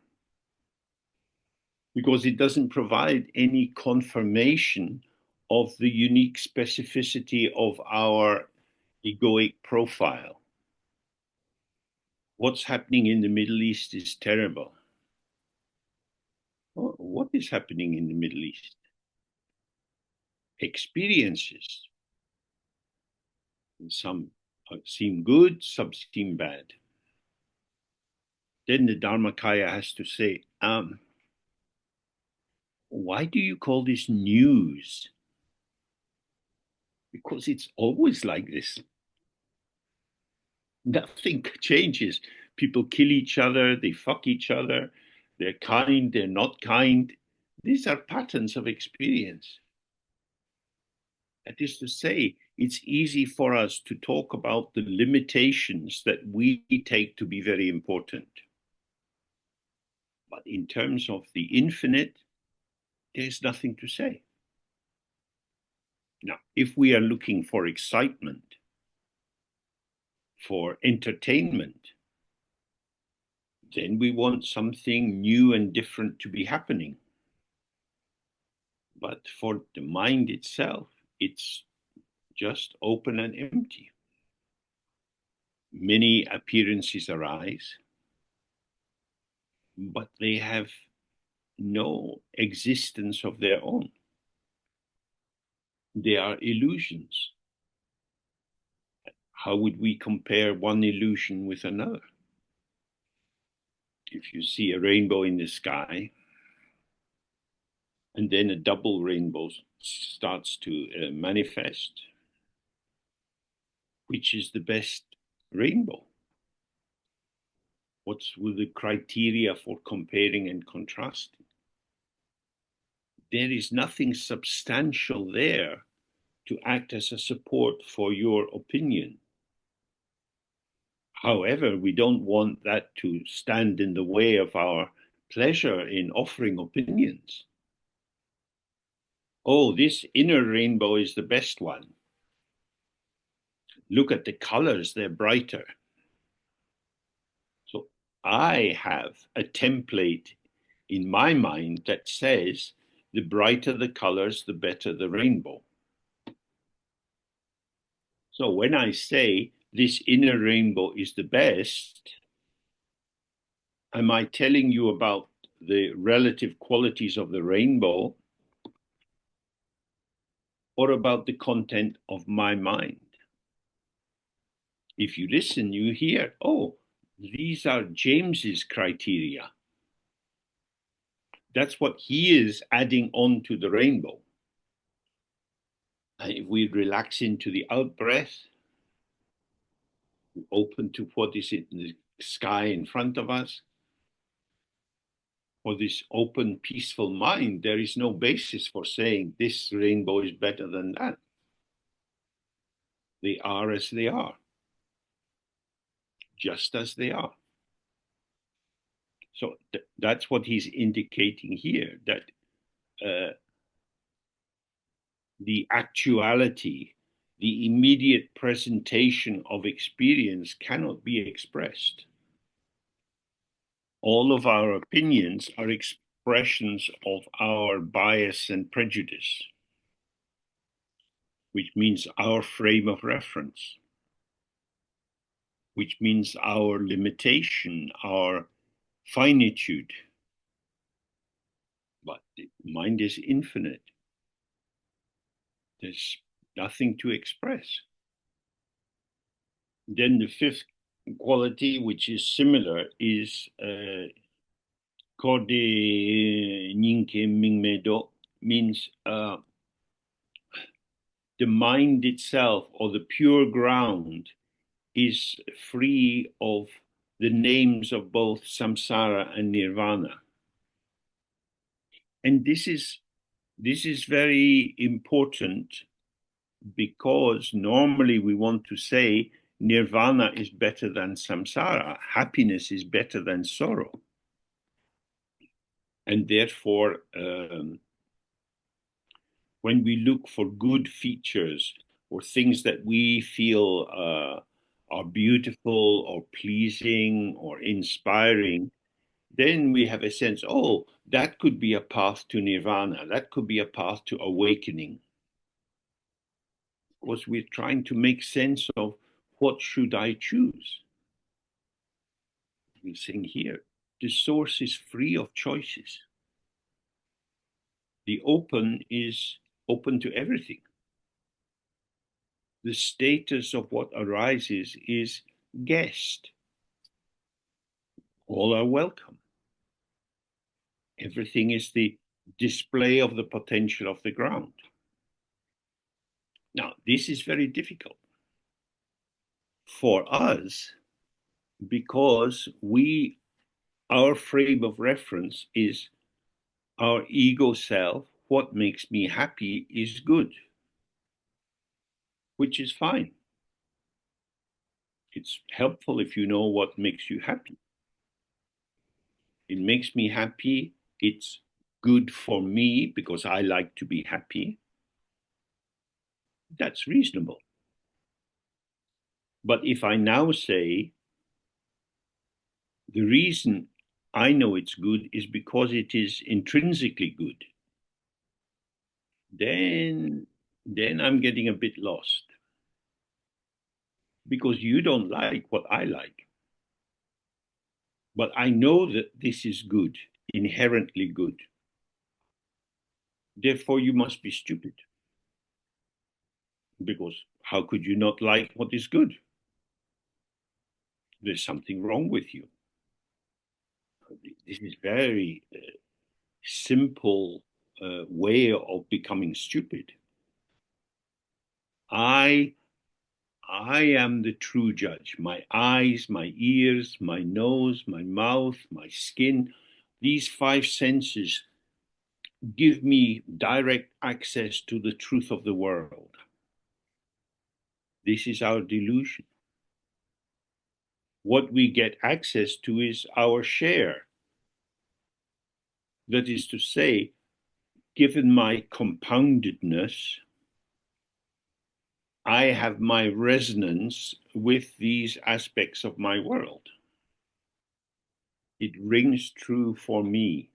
[SPEAKER 1] because it doesn't provide any confirmation of the unique specificity of our egoic profile. What's happening in the Middle East is terrible. What is happening in the Middle East? Experiences. Some seem good, some seem bad. Then the Dharmakaya has to say, why do you call this news? Because it's always like this. Nothing changes. People kill each other, they fuck each other, they're kind, they're not kind. These are patterns of experience. That is to say, it's easy for us to talk about the limitations that we take to be very important. But in terms of the infinite, there's nothing to say. Now, if we are looking for excitement, for entertainment, then we want something new and different to be happening. But for the mind itself, it's just open and empty. Many appearances arise, but they have no existence of their own. They are illusions. How would we compare one illusion with another? If you see a rainbow in the sky, and then a double rainbow starts to manifest, which is the best rainbow? What's the criteria for comparing and contrasting? There is nothing substantial there to act as a support for your opinion. However, we don't want that to stand in the way of our pleasure in offering opinions. Oh, this inner rainbow is the best one. Look at the colors, they're brighter. So I have a template in my mind that says the brighter the colors, the better the rainbow. So when I say this inner rainbow is the best, am I telling you about the relative qualities of the rainbow or about the content of my mind? If you listen, you hear, oh, these are James's criteria. That's what he is adding on to the rainbow. And if we relax into the out breath, open to what is in the sky in front of us, for this open, peaceful mind, there is no basis for saying this rainbow is better than that. They are as they are, just as they are. So that's what he's indicating here, that the actuality, the immediate presentation of experience cannot be expressed. All of our opinions are expressions of our bias and prejudice, which means our frame of reference, which means our limitation, our finitude. But the mind is infinite. There's nothing to express. Then the fifth quality, which is similar, is Korde Nyinke Mingmedo, means the mind itself, or the pure ground, is free of the names of both samsara and nirvana. And this is very important, because normally we want to say nirvana is better than samsara, happiness is better than sorrow. And therefore, when we look for good features or things that we feel are beautiful or pleasing or inspiring, then we have a sense, oh, that could be a path to nirvana, that could be a path to awakening. Of course, we're trying to make sense of what should I choose. We're saying here, the source is free of choices. The open is open to everything. The status of what arises is guest. All are welcome. Everything is the display of the potential of the ground. Now, this is very difficult for us, because our frame of reference is our ego self. What makes me happy is good, which is fine. It's helpful if you know what makes you happy. It makes me happy. It's good for me because I like to be happy. That's reasonable. But if I now say, the reason I know it's good is because it is intrinsically good, then I'm getting a bit lost, because you don't like what I like. But I know that this is good, inherently good. Therefore, you must be stupid, because how could you not like what is good? There's something wrong with you. This is very simple way of becoming stupid. I am the true judge. My eyes, my ears, my nose, my mouth, my skin, these five senses give me direct access to the truth of the world. This is our delusion. What we get access to is our share. That is to say, given my compoundedness, I have my resonance with these aspects of my world. It rings true for me.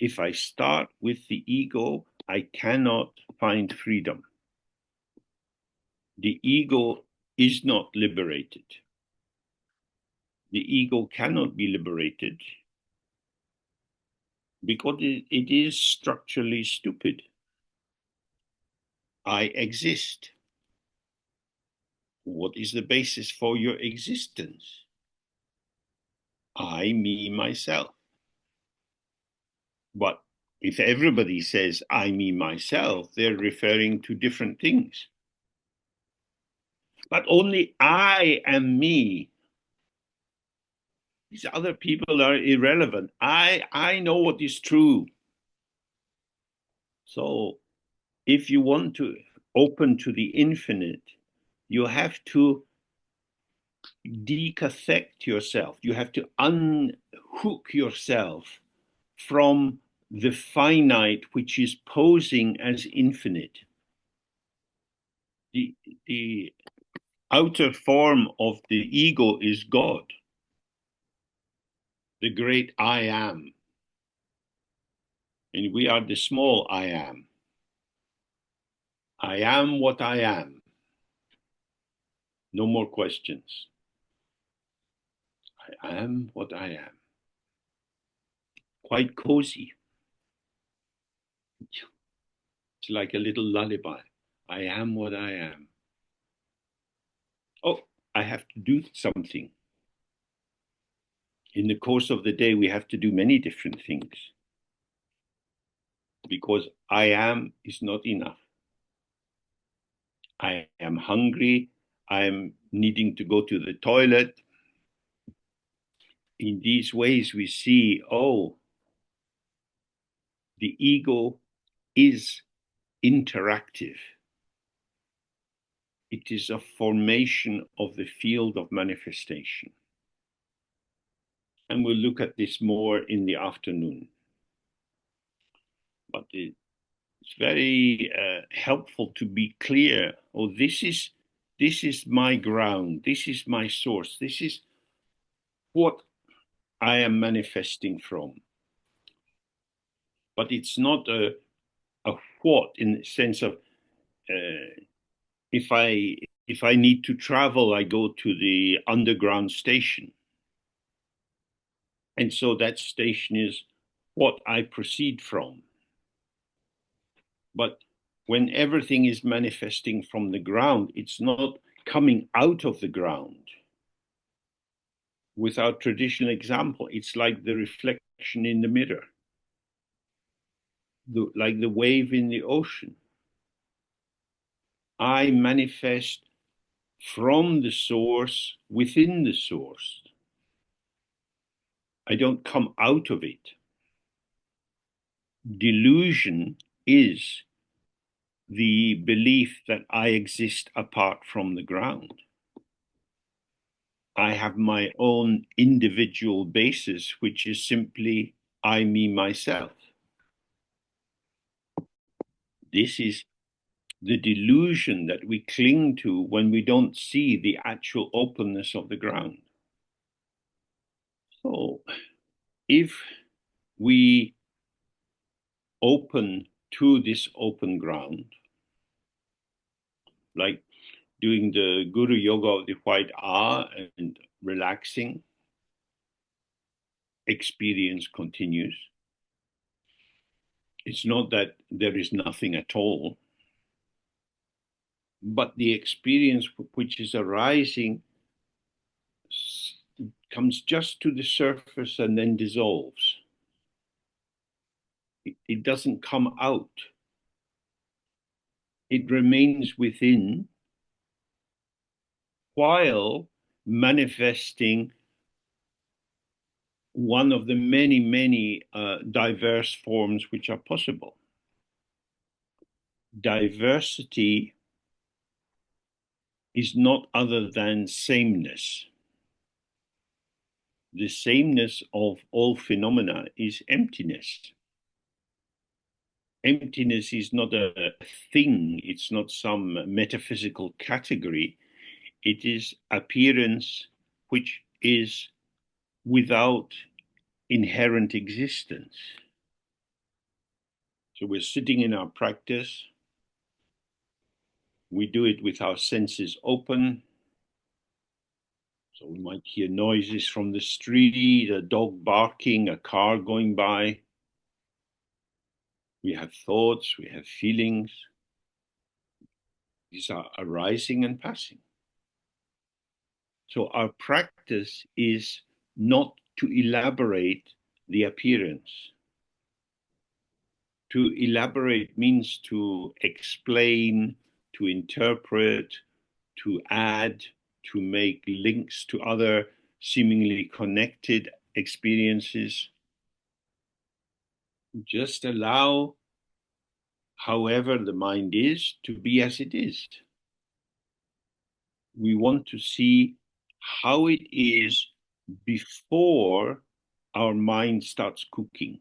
[SPEAKER 1] If I start with the ego, I cannot find freedom. The ego is not liberated. The ego cannot be liberated because it is structurally stupid. I exist. What is the basis for your existence? I, me, myself. But if everybody says I, me, myself, they're referring to different things. But only I am me. These other people are irrelevant. I know what is true. So if you want to open to the infinite, you have to decathect yourself. You have to unhook yourself from the finite, which is posing as infinite. The outer form of the ego is God, the great I am. And we are the small I am. I am what I am. No more questions. I am what I am. Quite cozy. It's like a little lullaby. I am what I am. Oh, I have to do something. In the course of the day, we have to do many different things, because I am is not enough. I am hungry. I am needing to go to the toilet. In these ways, we see, oh, the ego is interactive. It is a formation of the field of manifestation. And we'll look at this more in the afternoon. But it's very helpful to be clear. Oh, this is my ground. This is my source. This is what I am manifesting from. But it's not a what in the sense of if I need to travel, I go to the underground station. And so that station is what I proceed from. But when everything is manifesting from the ground, it's not coming out of the ground. With our traditional example, it's like the reflection in the mirror, like the wave in the ocean. I manifest from the source within the source. I don't come out of it. Delusion is the belief that I exist apart from the ground. I have my own individual basis, which is simply I, me, myself. This is the delusion that we cling to when we don't see the actual openness of the ground. So if we open to this open ground, like doing the Guru Yoga of the White R and relaxing, experience continues. It's not that there is nothing at all, but the experience which is arising comes just to the surface and then dissolves. It doesn't come out. It remains within while manifesting one of the many, many diverse forms which are possible. Diversity is not other than sameness. The sameness of all phenomena is emptiness. Emptiness is not a thing, it's not some metaphysical category. It is appearance which is without inherent existence. So we're sitting in our practice. We do it with our senses open. So we might hear noises from the street, a dog barking, a car going by. We have thoughts, we have feelings. These are arising and passing. So our practice is not to elaborate the appearance. To elaborate means to explain, to interpret, to add, to make links to other seemingly connected experiences. Just allow, however the mind is, to be as it is. We want to see how it is before our mind starts cooking,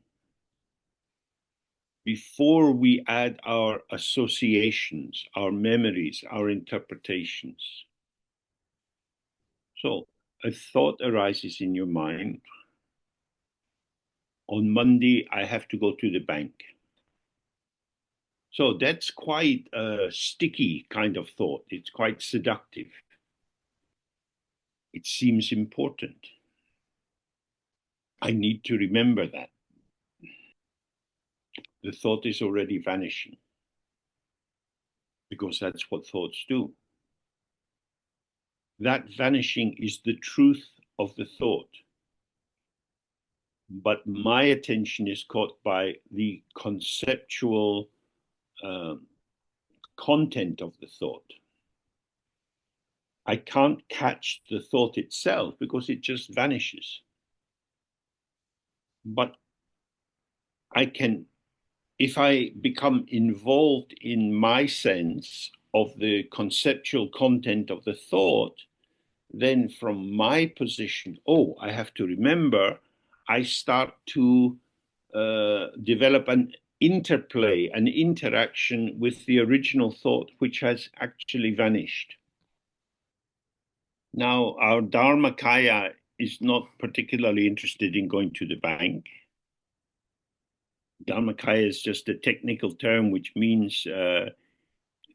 [SPEAKER 1] before we add our associations, our memories, our interpretations. So a thought arises in your mind. On Monday, I have to go to the bank. So that's quite a sticky kind of thought. It's quite seductive. It seems important. I need to remember that. The thought is already vanishing because that's what thoughts do. That vanishing is the truth of the thought. But my attention is caught by the conceptual content of the thought. I can't catch the thought itself because it just vanishes. But I can, if I become involved in my sense of the conceptual content of the thought, then from my position, oh, I have to remember, I start to develop an interplay, an interaction with the original thought, which has actually vanished. Now, our Dharmakaya is not particularly interested in going to the bank. Dharmakaya is just a technical term which means the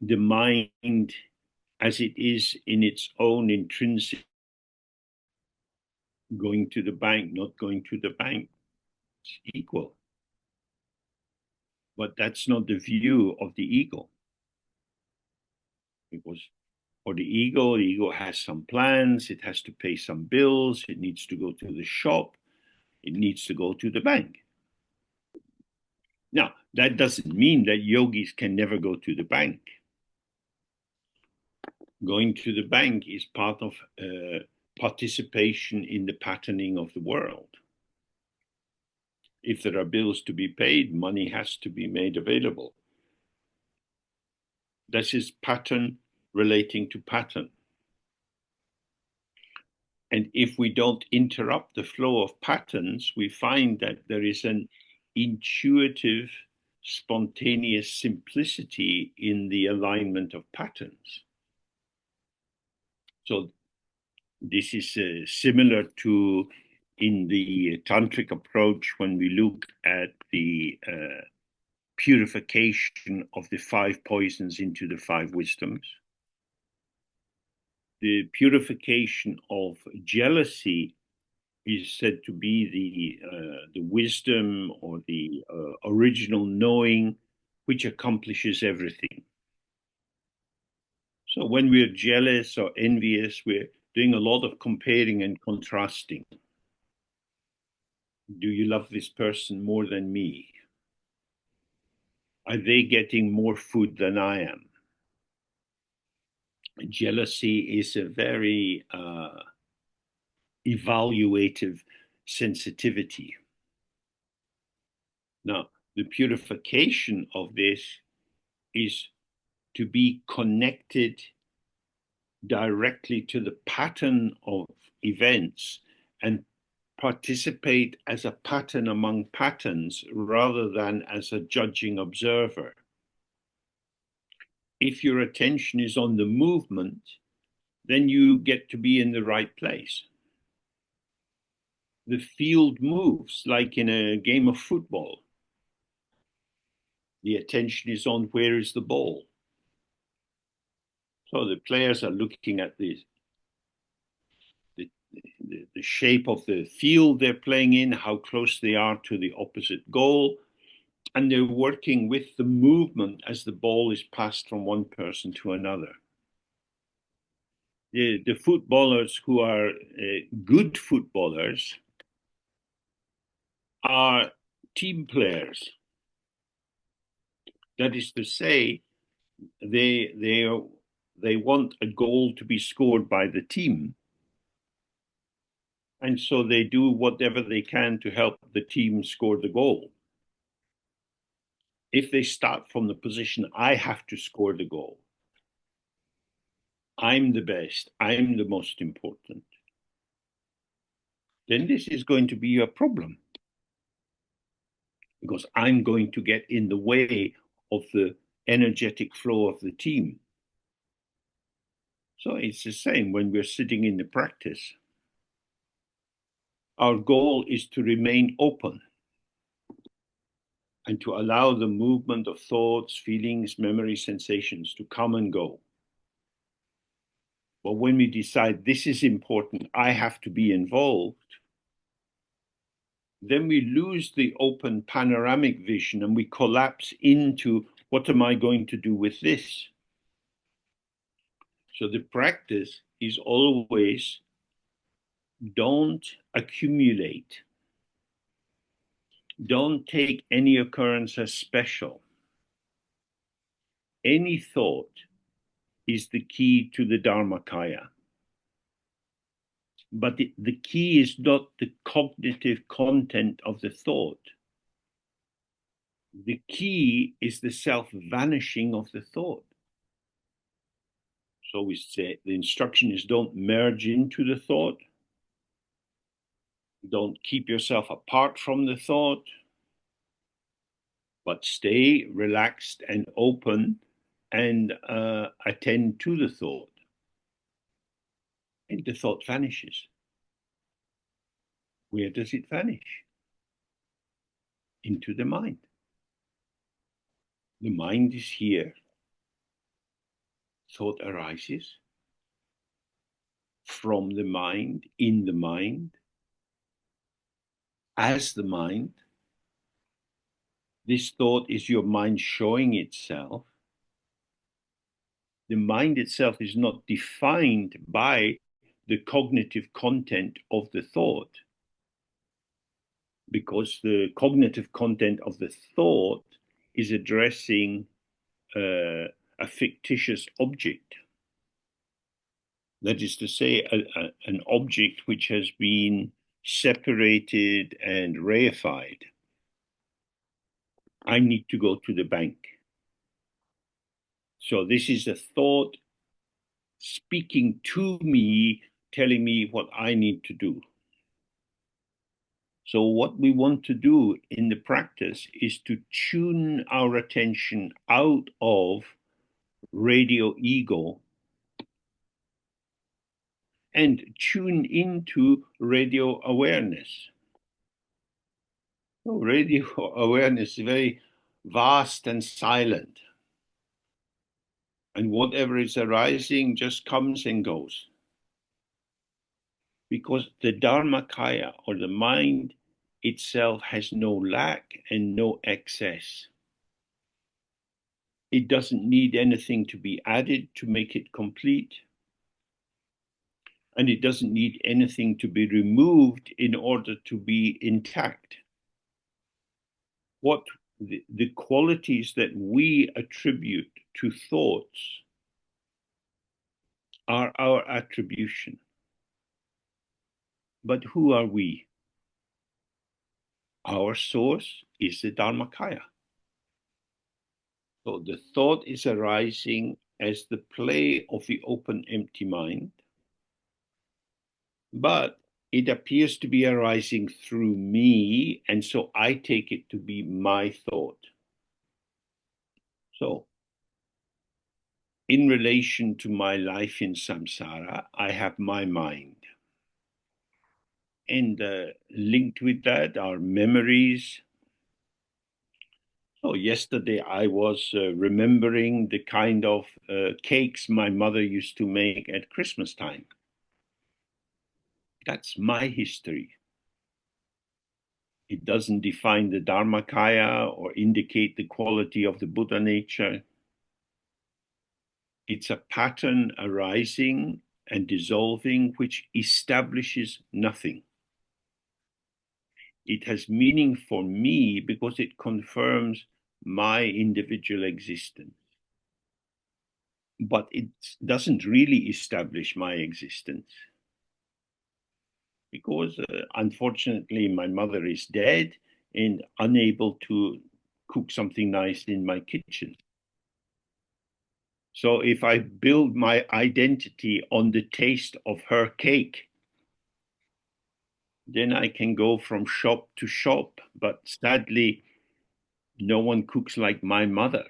[SPEAKER 1] mind as it is in its own intrinsic, going to the bank, not going to the bank, it's equal. But that's not the view of the ego. Because for the ego has some plans, it has to pay some bills, it needs to go to the shop, it needs to go to the bank. Now, that doesn't mean that yogis can never go to the bank. Going to the bank is part of participation in the patterning of the world. If there are bills to be paid, money has to be made available. This is pattern relating to pattern. And if we don't interrupt the flow of patterns, we find that there is an intuitive, spontaneous simplicity in the alignment of patterns. So this is similar to in the tantric approach when we look at the purification of the 5 poisons into the 5 wisdoms. The purification of jealousy is said to be the wisdom or the original knowing which accomplishes everything. So when we're jealous or envious, we're doing a lot of comparing and contrasting. Do you love this person more than me? Are they getting more food than I am? Jealousy is a very evaluative sensitivity. Now, the purification of this is to be connected directly to the pattern of events and participate as a pattern among patterns rather than as a judging observer. If your attention is on the movement, then you get to be in the right place. The field moves like in a game of football. The attention is on where is the ball. So the players are looking at the shape of the field they're playing in, how close they are to the opposite goal, and they're working with the movement as the ball is passed from one person to another. The footballers who are good footballers are team players. That is to say, they want a goal to be scored by the team, and so they do whatever they can to help the team score the goal. If they start from the position, I have to score the goal, I'm the best, I'm the most important, then this is going to be a problem because I'm going to get in the way of the energetic flow of the team. So it's the same when we're sitting in the practice. Our goal is to remain open and to allow the movement of thoughts, feelings, memories, sensations to come and go. But when we decide this is important, I have to be involved, then we lose the open panoramic vision and we collapse into what am I going to do with this? So the practice is always don't accumulate. Don't take any occurrence as special. Any thought is the key to the Dharmakaya. But the key is not the cognitive content of the thought. The key is the self-vanishing of the thought. So we say the instruction is don't merge into the thought. Don't keep yourself apart from the thought, but stay relaxed and open and attend to the thought. And the thought vanishes. Where does it vanish? Into the mind. The mind is here. Thought arises from the mind, in the mind, as the mind. This thought is your mind showing itself. The mind itself is not defined by the cognitive content of the thought, because the cognitive content of the thought is addressing a fictitious object. That is to say, an object which has been separated and reified. I need to go to the bank. So this is a thought speaking to me, telling me what I need to do. So what we want to do in the practice is to tune our attention out of radio ego and tune into radio awareness. So radio awareness is very vast and silent. And whatever is arising just comes and goes. Because the Dharmakaya, or the mind itself, has no lack and no excess. It doesn't need anything to be added to make it complete. And it doesn't need anything to be removed in order to be intact. What the qualities that we attribute to thoughts are our attribution. But who are we? Our source is the Dharmakaya. So the thought is arising as the play of the open, empty mind, but it appears to be arising through me, and so I take it to be my thought. So, in relation to my life in samsara, I have my mind. And linked with that are memories. So yesterday I was remembering the kind of cakes my mother used to make at Christmas time. That's my history. It doesn't define the Dharmakaya or indicate the quality of the Buddha nature. It's a pattern arising and dissolving which establishes nothing. It has meaning for me because it confirms my individual existence. But it doesn't really establish my existence. Because unfortunately my mother is dead and unable to cook something nice in my kitchen. So if I build my identity on the taste of her cake, then I can go from shop to shop, but sadly, no one cooks like my mother.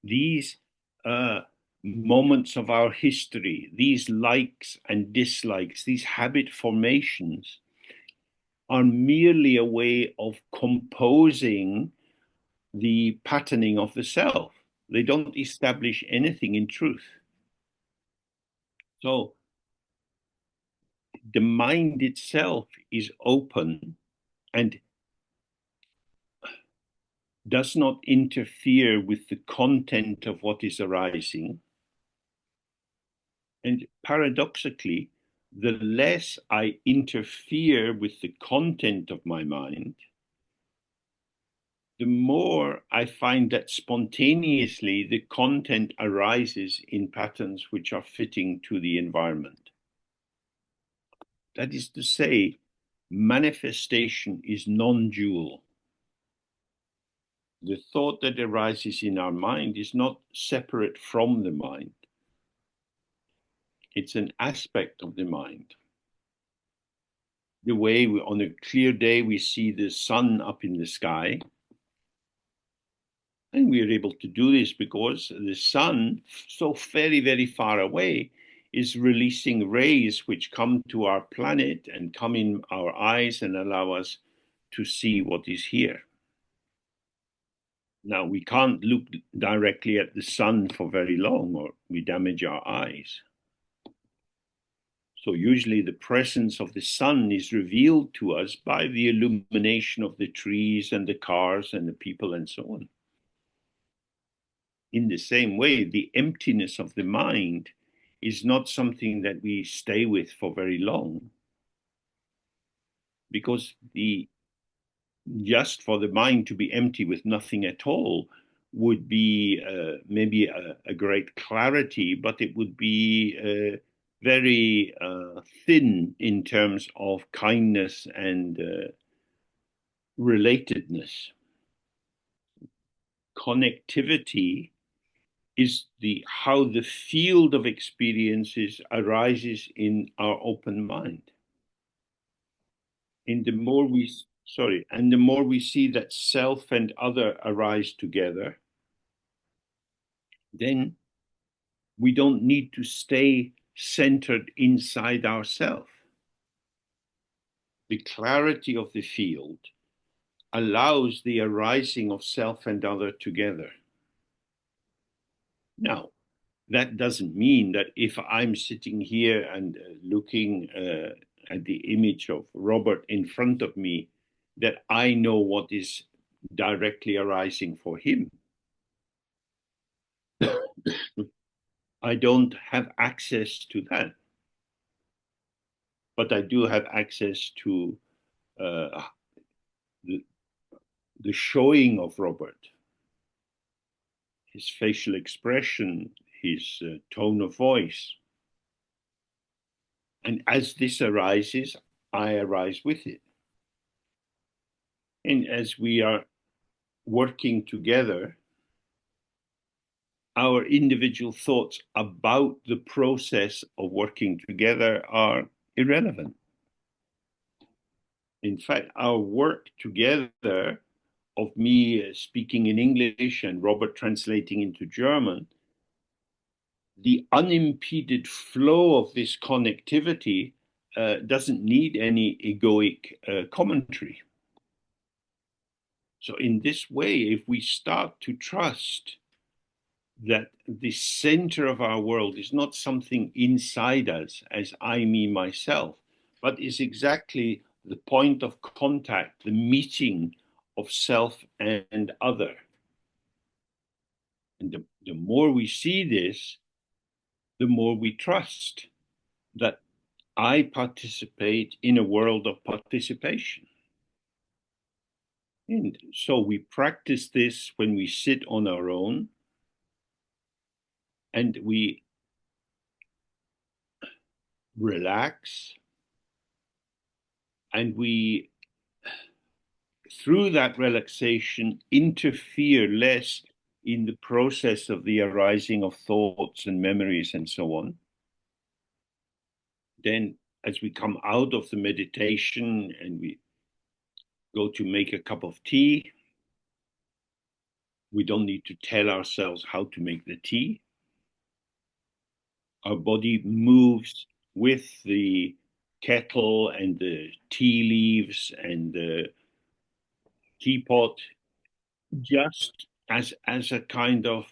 [SPEAKER 1] These moments of our history, these likes and dislikes, these habit formations are merely a way of composing the patterning of the self. They don't establish anything in truth. So the mind itself is open and does not interfere with the content of what is arising. And paradoxically, the less I interfere with the content of my mind, the more I find that spontaneously the content arises in patterns which are fitting to the environment. That is to say, manifestation is non-dual. The thought that arises in our mind is not separate from the mind. It's an aspect of the mind. The way on a clear day we see the sun up in the sky, and we are able to do this because the sun, so very, very far away, is releasing rays which come to our planet and come in our eyes and allow us to see what is here. Now, we can't look directly at the sun for very long or we damage our eyes. So usually the presence of the sun is revealed to us by the illumination of the trees and the cars and the people and so on. In the same way, the emptiness of the mind is not something that we stay with for very long, because just for the mind to be empty with nothing at all would be maybe a great clarity, but it would be very thin in terms of kindness and relatedness. Connectivity is how the field of experiences arises in our open mind. And the more we see that self and other arise together, then we don't need to stay centered inside ourselves. The clarity of the field allows the arising of self and other together. Now, that doesn't mean that if I'm sitting here and looking at the image of Robert in front of me, that I know what is directly arising for him. I don't have access to that. But I do have access to the showing of Robert, his facial expression, his tone of voice. And as this arises, I arise with it. And as we are working together, our individual thoughts about the process of working together are irrelevant. In fact, our work together of me speaking in English and Robert translating into German, the unimpeded flow of this connectivity doesn't need any egoic commentary. So in this way, if we start to trust that the center of our world is not something inside us as I, me, myself, but is exactly the point of contact, the meeting of self and other. And the more we see this, the more we trust that I participate in a world of participation. And so we practice this when we sit on our own and we relax and we, through that relaxation, interfere less in the process of the arising of thoughts and memories and so on. Then as we come out of the meditation and we go to make a cup of tea, we don't need to tell ourselves how to make the tea. Our body moves with the kettle and the tea leaves and the teapot just as a kind of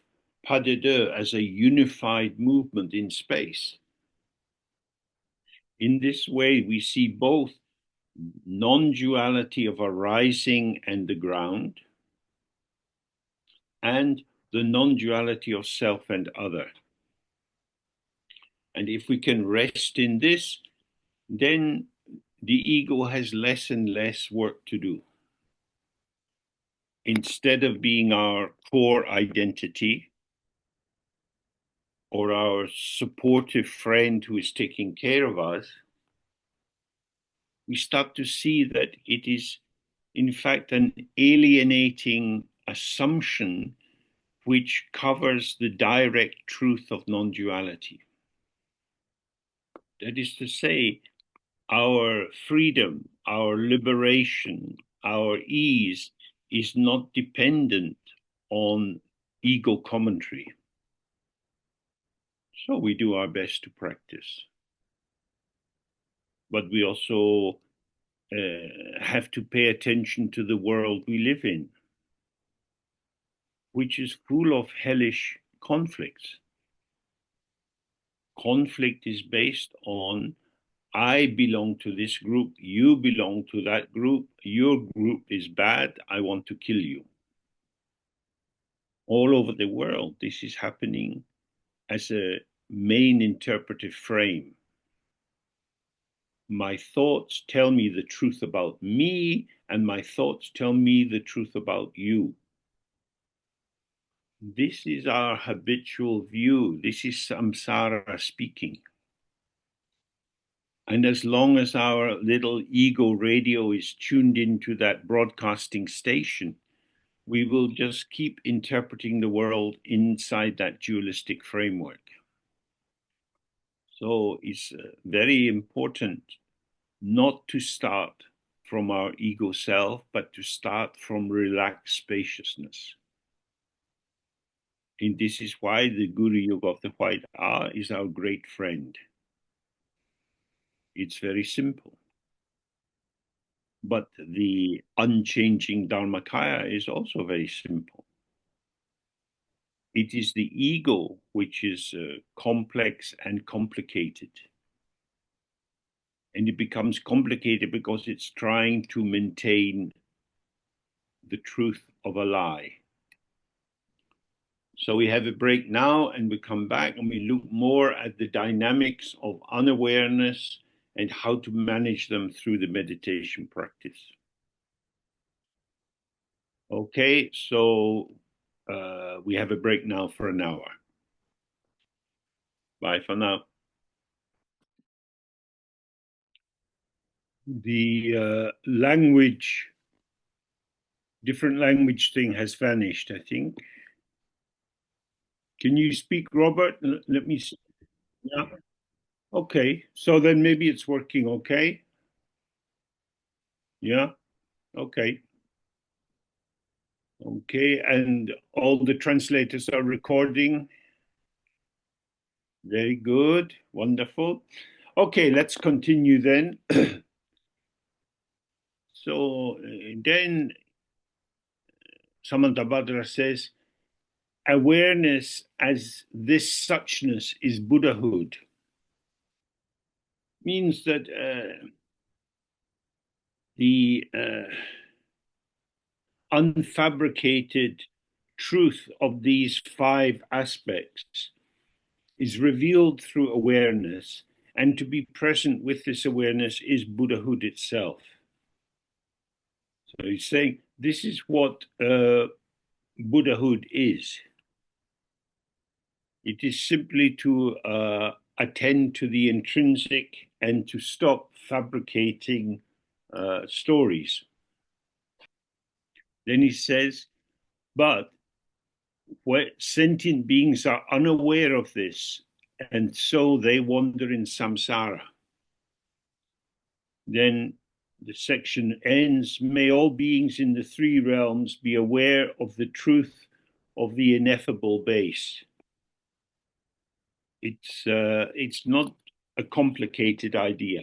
[SPEAKER 1] pas de deux, as a unified movement in space. In this way, we see both non-duality of arising and the ground, and the non-duality of self and other. And if we can rest in this, then the ego has less and less work to do. Instead of being our core identity or our supportive friend who is taking care of us, we start to see that it is, in fact, an alienating assumption which covers the direct truth of non-duality. That is to say, our freedom, our liberation, our ease is not dependent on ego commentary. So we do our best to practice. But we also have to pay attention to the world we live in, which is full of hellish conflicts. Conflict is based on I belong to this group, you belong to that group, your group is bad, I want to kill you. All over the world, this is happening as a main interpretive frame. My thoughts tell me the truth about me, and my thoughts tell me the truth about you. This is our habitual view. This is samsara speaking. And as long as our little ego radio is tuned into that broadcasting station, we will just keep interpreting the world inside that dualistic framework. So it's very important not to start from our ego self, but to start from relaxed spaciousness. And this is why the Guru Yoga of the White Hour is our great friend. It's very simple. But the unchanging Dharmakaya is also very simple. It is the ego which is complex and complicated. And it becomes complicated because it's trying to maintain the truth of a lie. So we have a break now and we come back and we look more at the dynamics of unawareness and how to manage them through the meditation practice. Okay, so we have a break now for an hour. Bye for now. The different language thing has vanished, I think. Can you speak, Robert? Let me see. Yeah. Okay, so then maybe it's working okay. Yeah, okay. Okay, and all the translators are recording. Very good, wonderful. Okay, let's continue then. So then Samantabhadra says, awareness as this suchness is Buddhahood. Means that the unfabricated truth of these five aspects is revealed through awareness, and to be present with this awareness is Buddhahood itself. So he's saying this is what Buddhahood is. It is simply to attend to the intrinsic and to stop fabricating stories. Then he says, but where sentient beings are unaware of this, and so they wander in samsara. Then the section ends, may all beings in the three realms be aware of the truth of the ineffable base. It's not a complicated idea.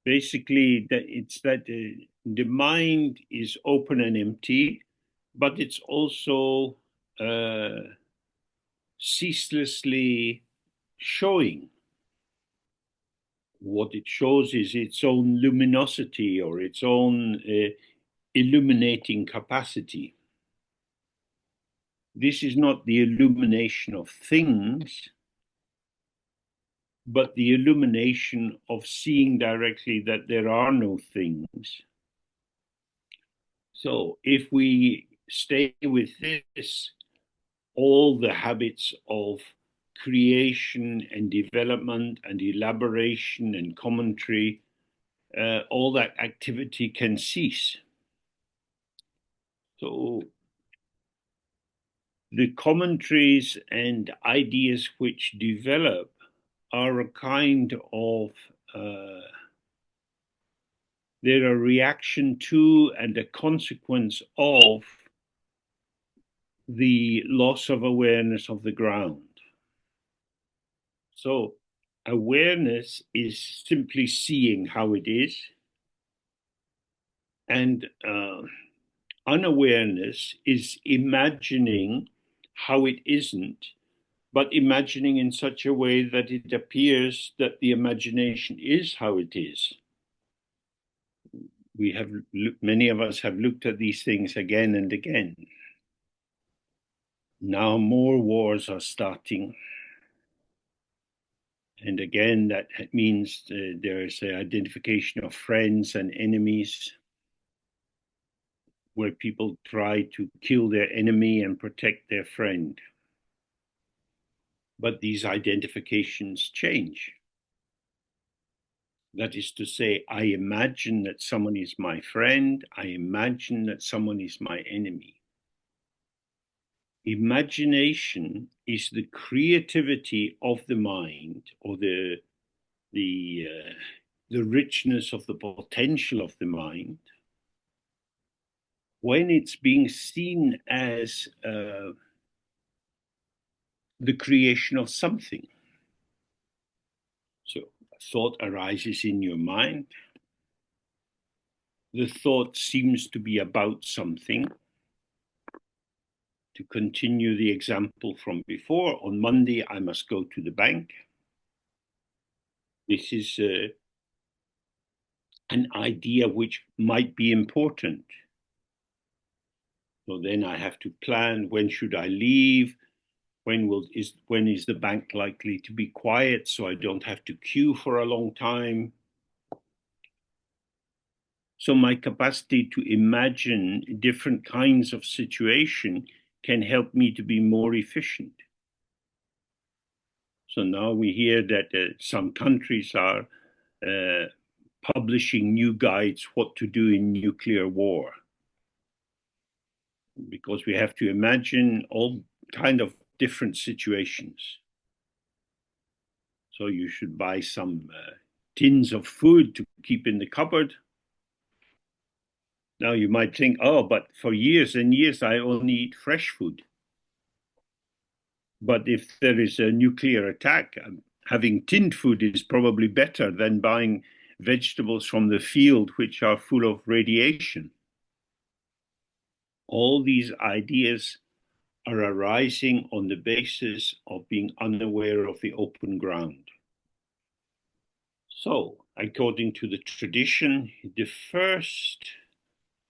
[SPEAKER 1] Basically, it's that the mind is open and empty, but it's also ceaselessly showing. What it shows is its own luminosity or its own illuminating capacity. This is not the illumination of things, but the illumination of seeing directly that there are no things. So if we stay with this, all the habits of creation and development and elaboration and commentary all that activity can cease. So the commentaries and ideas which develop are a kind of they're a reaction to and a consequence of the loss of awareness of the ground. So awareness is simply seeing how it is, and unawareness is imagining how it isn't, but imagining in such a way that it appears that the imagination is how it is. Many of us have looked at these things again and again. Now more wars are starting. And again, that means there is an identification of friends and enemies, where people try to kill their enemy and protect their friend. But these identifications change. That is to say, I imagine that someone is my friend. I imagine that someone is my enemy. Imagination is the creativity of the mind, or the richness of the potential of the mind, when it's being seen as the creation of something. So a thought arises in your mind. The thought seems to be about something. To continue the example from before, on Monday I must go to the bank. This is an idea which might be important. So then I have to plan, when should I leave? When is the bank likely to be quiet so I don't have to queue for a long time? So my capacity to imagine different kinds of situation can help me to be more efficient. So now we hear that some countries are publishing new guides what to do in nuclear war, because we have to imagine all kind of different situations. So you should buy some tins of food to keep in the cupboard. Now you might think, oh, but for years and years I only eat fresh food. But if there is a nuclear attack, having tinned food is probably better than buying vegetables from the field which are full of radiation. All these ideas are arising on the basis of being unaware of the open ground. So, according to the tradition, the first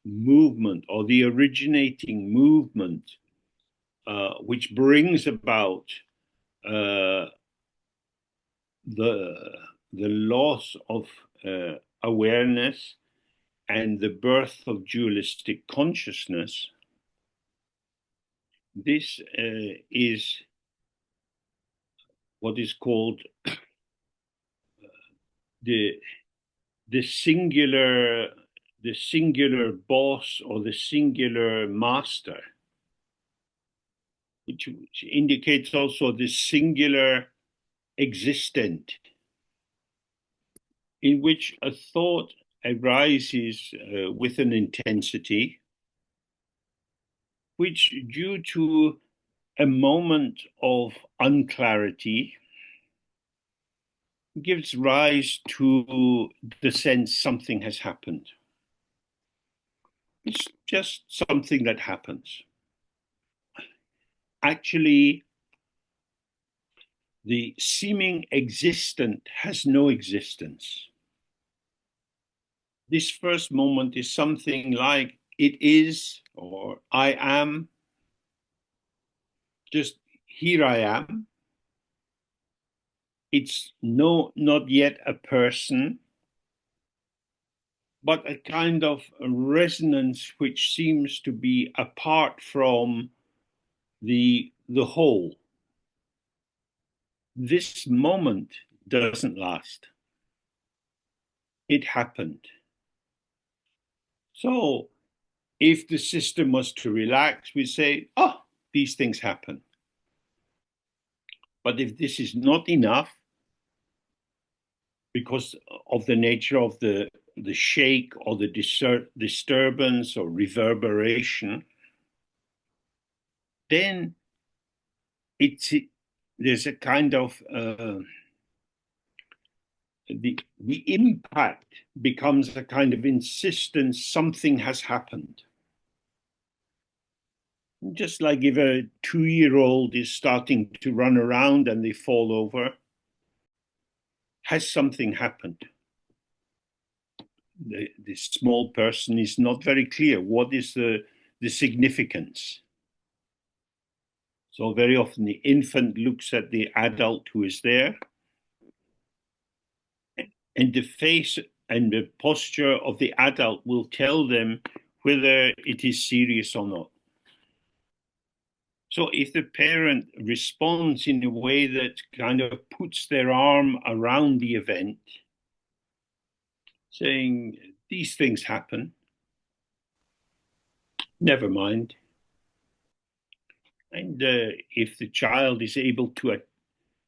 [SPEAKER 1] movement, or the originating movement, which brings about the loss of awareness and the birth of dualistic consciousness, this is what is called the singular boss, or the singular master, which indicates also the singular existent, in which a thought arises with an intensity which, due to a moment of unclarity, gives rise to the sense something has happened. It's just something that happens. Actually, the seeming existent has no existence. This first moment is something like it is, or I am, just here I am. It's not yet a person, but a kind of resonance which seems to be apart from the whole. This moment doesn't last. it happened. So if the system was to relax, we say, oh, these things happen. But if this is not enough, because of the nature of the shake or the disturbance or reverberation, then there's a kind of the impact becomes a kind of insistence something has happened. Just like if a 2-year-old is starting to run around and they fall over, has something happened? The small person is not very clear. What is the significance? So very often the infant looks at the adult who is there, and the face and the posture of the adult will tell them whether it is serious or not. So if the parent responds in a way that kind of puts their arm around the event, saying, these things happen, never mind. And if the child is able to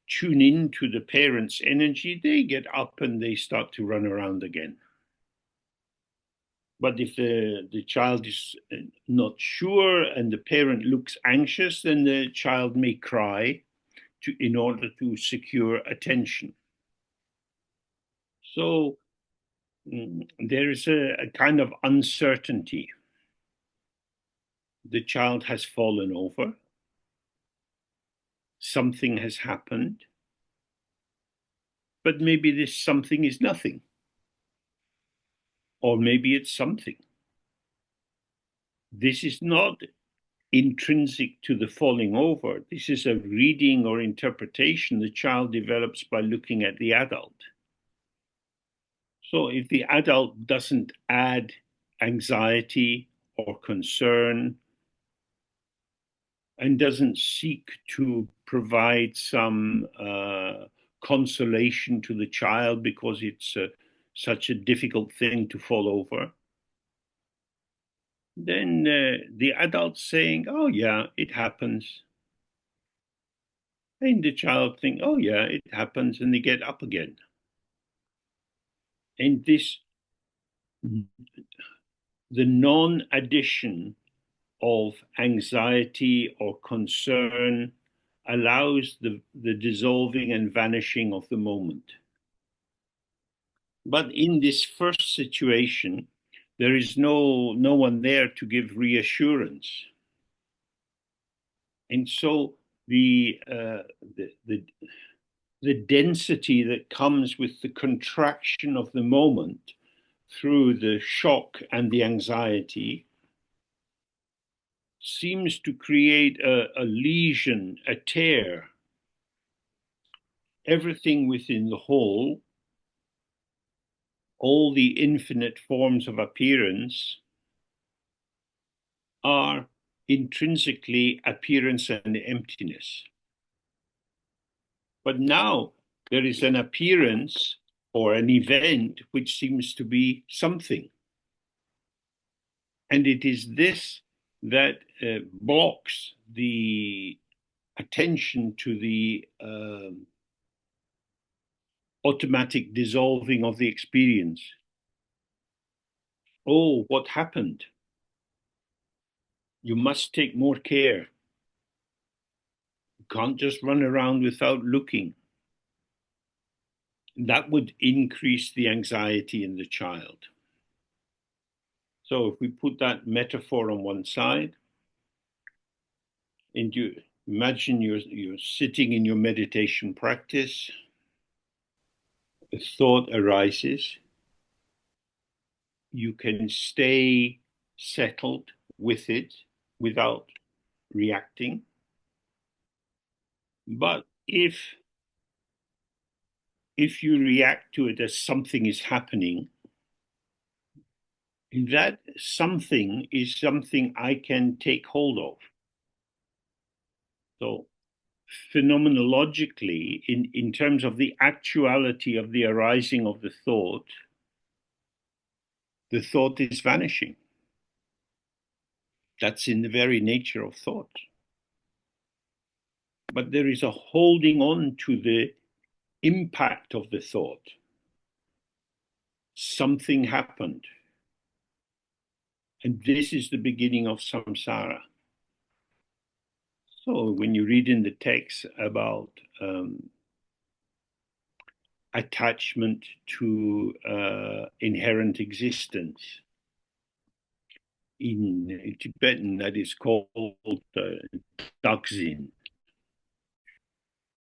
[SPEAKER 1] tune into the parent's energy, they get up and they start to run around again. But if the child is not sure and the parent looks anxious, then the child may cry in order to secure attention. So there is a kind of uncertainty. The child has fallen over. Something has happened. But maybe this something is nothing. Or maybe it's something. This is not intrinsic to the falling over. This is a reading or interpretation the child develops by looking at the adult. So if the adult doesn't add anxiety or concern and doesn't seek to provide some consolation to the child because it's such a difficult thing to fall over, then the adult's saying, oh yeah, it happens. And the child think, oh yeah, it happens, and they get up again. And this, the non-addition of anxiety or concern allows the dissolving and vanishing of the moment. But in this first situation, there is no one there to give reassurance. And so the density that comes with the contraction of the moment through the shock and the anxiety seems to create a lesion, a tear. Everything within the whole, all the infinite forms of appearance, are intrinsically appearance and emptiness. But now there is an appearance or an event which seems to be something. And it is this that blocks the attention to the automatic dissolving of the experience. Oh, what happened? You must take more care. You can't just run around without looking. That would increase the anxiety in the child. So if we put that metaphor on one side, and you imagine you're sitting in your meditation practice, a thought arises, you can stay settled with it without reacting. But if you react to it as something is happening, that something is something I can take hold of. So phenomenologically, in terms of the actuality of the arising of the thought, the thought is vanishing. That's in the very nature of thought. But there is a holding on to the impact of the thought. Something happened. And this is the beginning of samsara. So when you read in the text about attachment to inherent existence, in Tibetan that is called Dzogchen.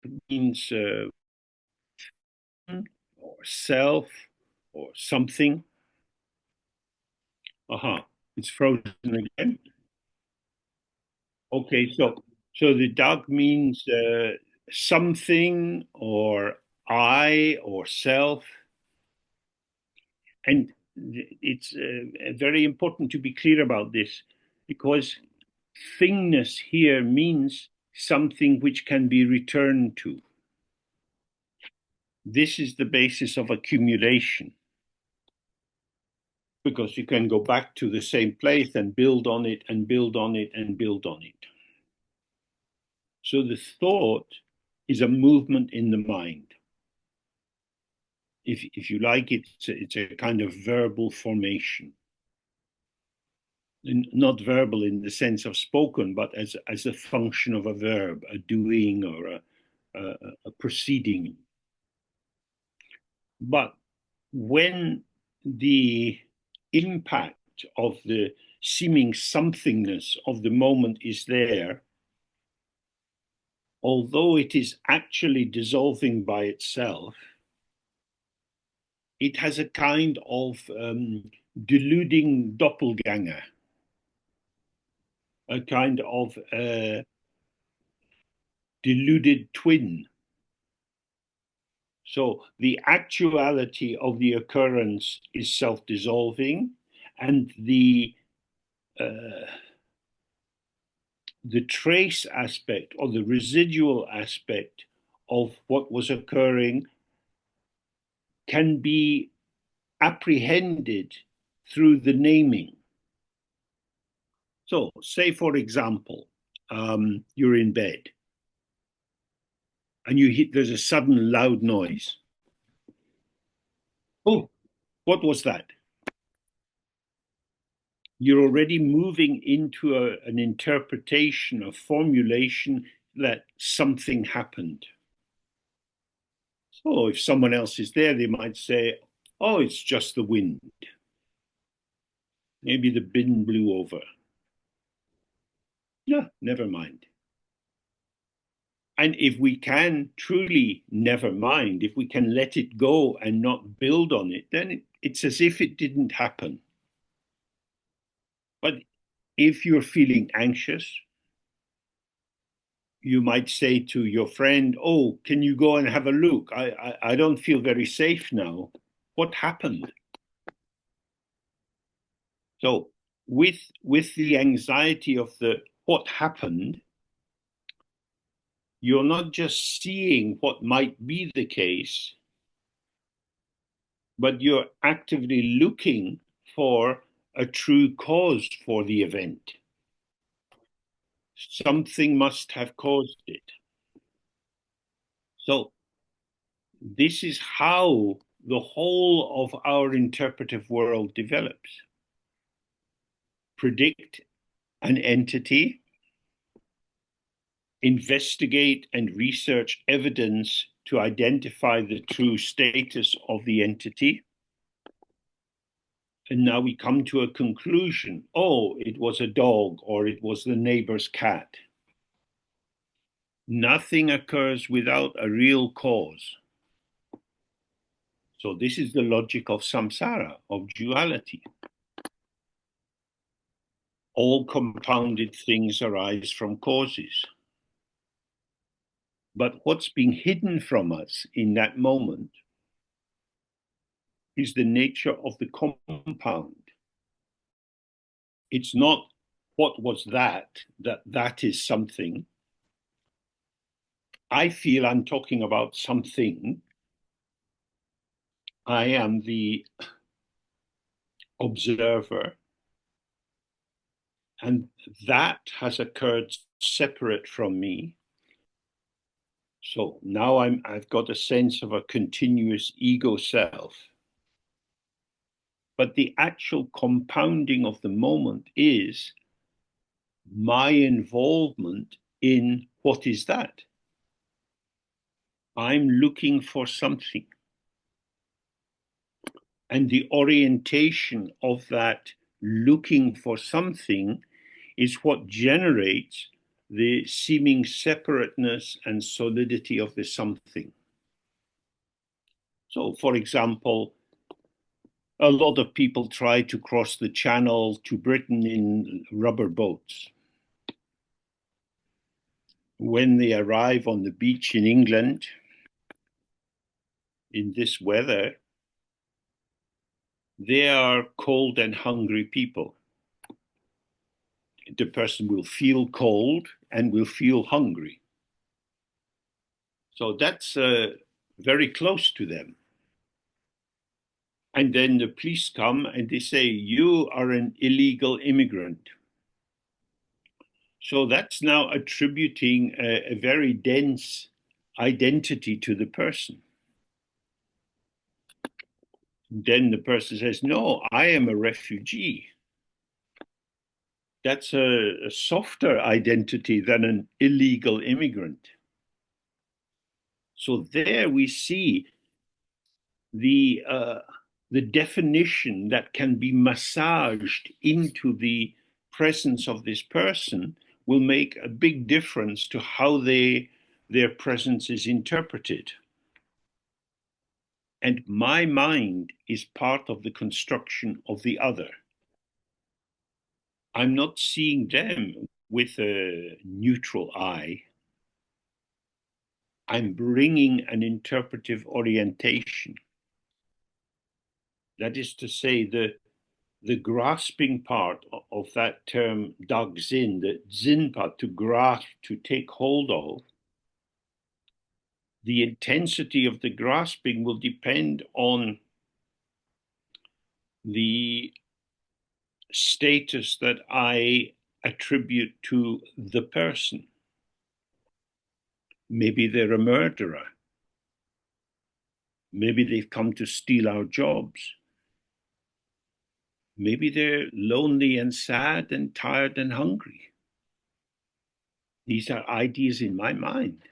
[SPEAKER 1] It means or self or something. Aha, it's frozen again. Okay, so the Dog means something or I or self. And it's very important to be clear about this, because thingness here means something which can be returned to. This is the basis of accumulation, because you can go back to the same place and build on it and build on it and build on it. So the thought is a movement in the mind. If you like, it's a kind of verbal formation. Not verbal in the sense of spoken, but as a function of a verb, a doing or a proceeding. But when the impact of the seeming somethingness of the moment is there, although it is actually dissolving by itself, it has a kind of deluding doppelganger, a kind of deluded twin. So the actuality of the occurrence is self-dissolving, and the trace aspect or the residual aspect of what was occurring can be apprehended through the naming. So, say for example, you're in bed and there's a sudden loud noise. Oh, what was that? You're already moving into an interpretation, a formulation that something happened. So if someone else is there, they might say, oh, it's just the wind. Maybe the wind blew over. Yeah, never mind. And if we can truly never mind, if we can let it go and not build on it, then it's as if it didn't happen. But if you're feeling anxious, you might say to your friend, oh, can you go and have a look? I don't feel very safe now. What happened? So with the anxiety of the what happened, you're not just seeing what might be the case, but you're actively looking for a true cause for the event. Something must have caused it. So this is how the whole of our interpretive world develops. Predict an entity, investigate and research evidence to identify the true status of the entity. And now we come to a conclusion. Oh, it was a dog, or it was the neighbor's cat. Nothing occurs without a real cause. So this is the logic of samsara, of duality. All compounded things arise from causes. But what's being hidden from us in that moment is the nature of the compound. It's not what was that is something. I feel I'm talking about something. I am the observer, and that has occurred separate from me. So now I've got a sense of a continuous ego self. But the actual compounding of the moment is my involvement in what is that? I'm looking for something. And the orientation of that looking for something is what generates the seeming separateness and solidity of the something. So, for example, a lot of people try to cross the channel to Britain in rubber boats. When they arrive on the beach in England, in this weather, they are cold and hungry people. The person will feel cold and will feel hungry. So that's very close to them. And then the police come and they say, you are an illegal immigrant. So that's now attributing a very dense identity to the person. Then the person says, no, I am a refugee. That's a softer identity than an illegal immigrant. So there we see the definition that can be massaged into the presence of this person will make a big difference to how their presence is interpreted. And my mind is part of the construction of the other. I'm not seeing them with a neutral eye. I'm bringing an interpretive orientation. That is to say, the grasping part of that term, dag zin, the zin part, to grasp, to take hold of, the intensity of the grasping will depend on the status that I attribute to the person. Maybe they're a murderer. Maybe they've come to steal our jobs. Maybe they're lonely and sad and tired and hungry. These are ideas in my mind.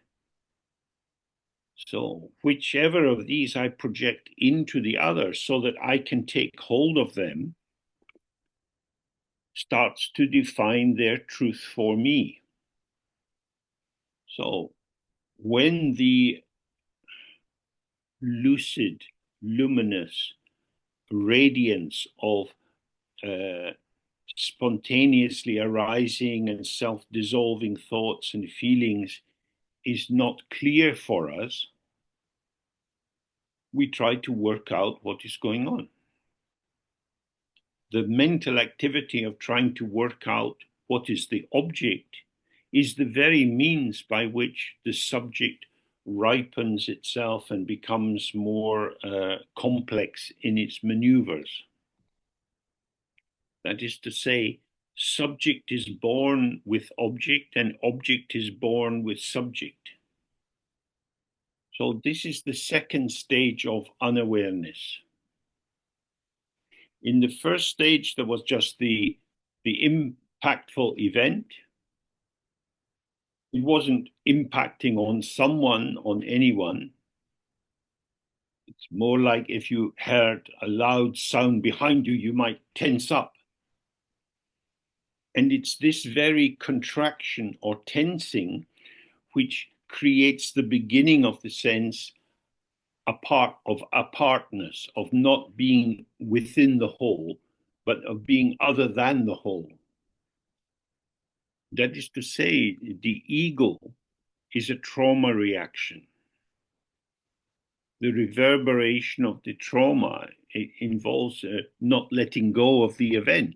[SPEAKER 1] So whichever of these I project into the other so that I can take hold of them starts to define their truth for me. So when the lucid, luminous radiance of spontaneously arising and self-dissolving thoughts and feelings is not clear for us, we try to work out what is going on. The mental activity of trying to work out what is the object is the very means by which the subject ripens itself and becomes more complex in its maneuvers. That is to say, subject is born with object and object is born with subject. So this is the second stage of unawareness. In the first stage, there was just the impactful event. It wasn't impacting on someone, on anyone. It's more like if you heard a loud sound behind you, you might tense up. And it's this very contraction or tensing which creates the beginning of the sense of apartness, of not being within the whole, but of being other than the whole. That is to say, the ego is a trauma reaction. The reverberation of the trauma involves not letting go of the event.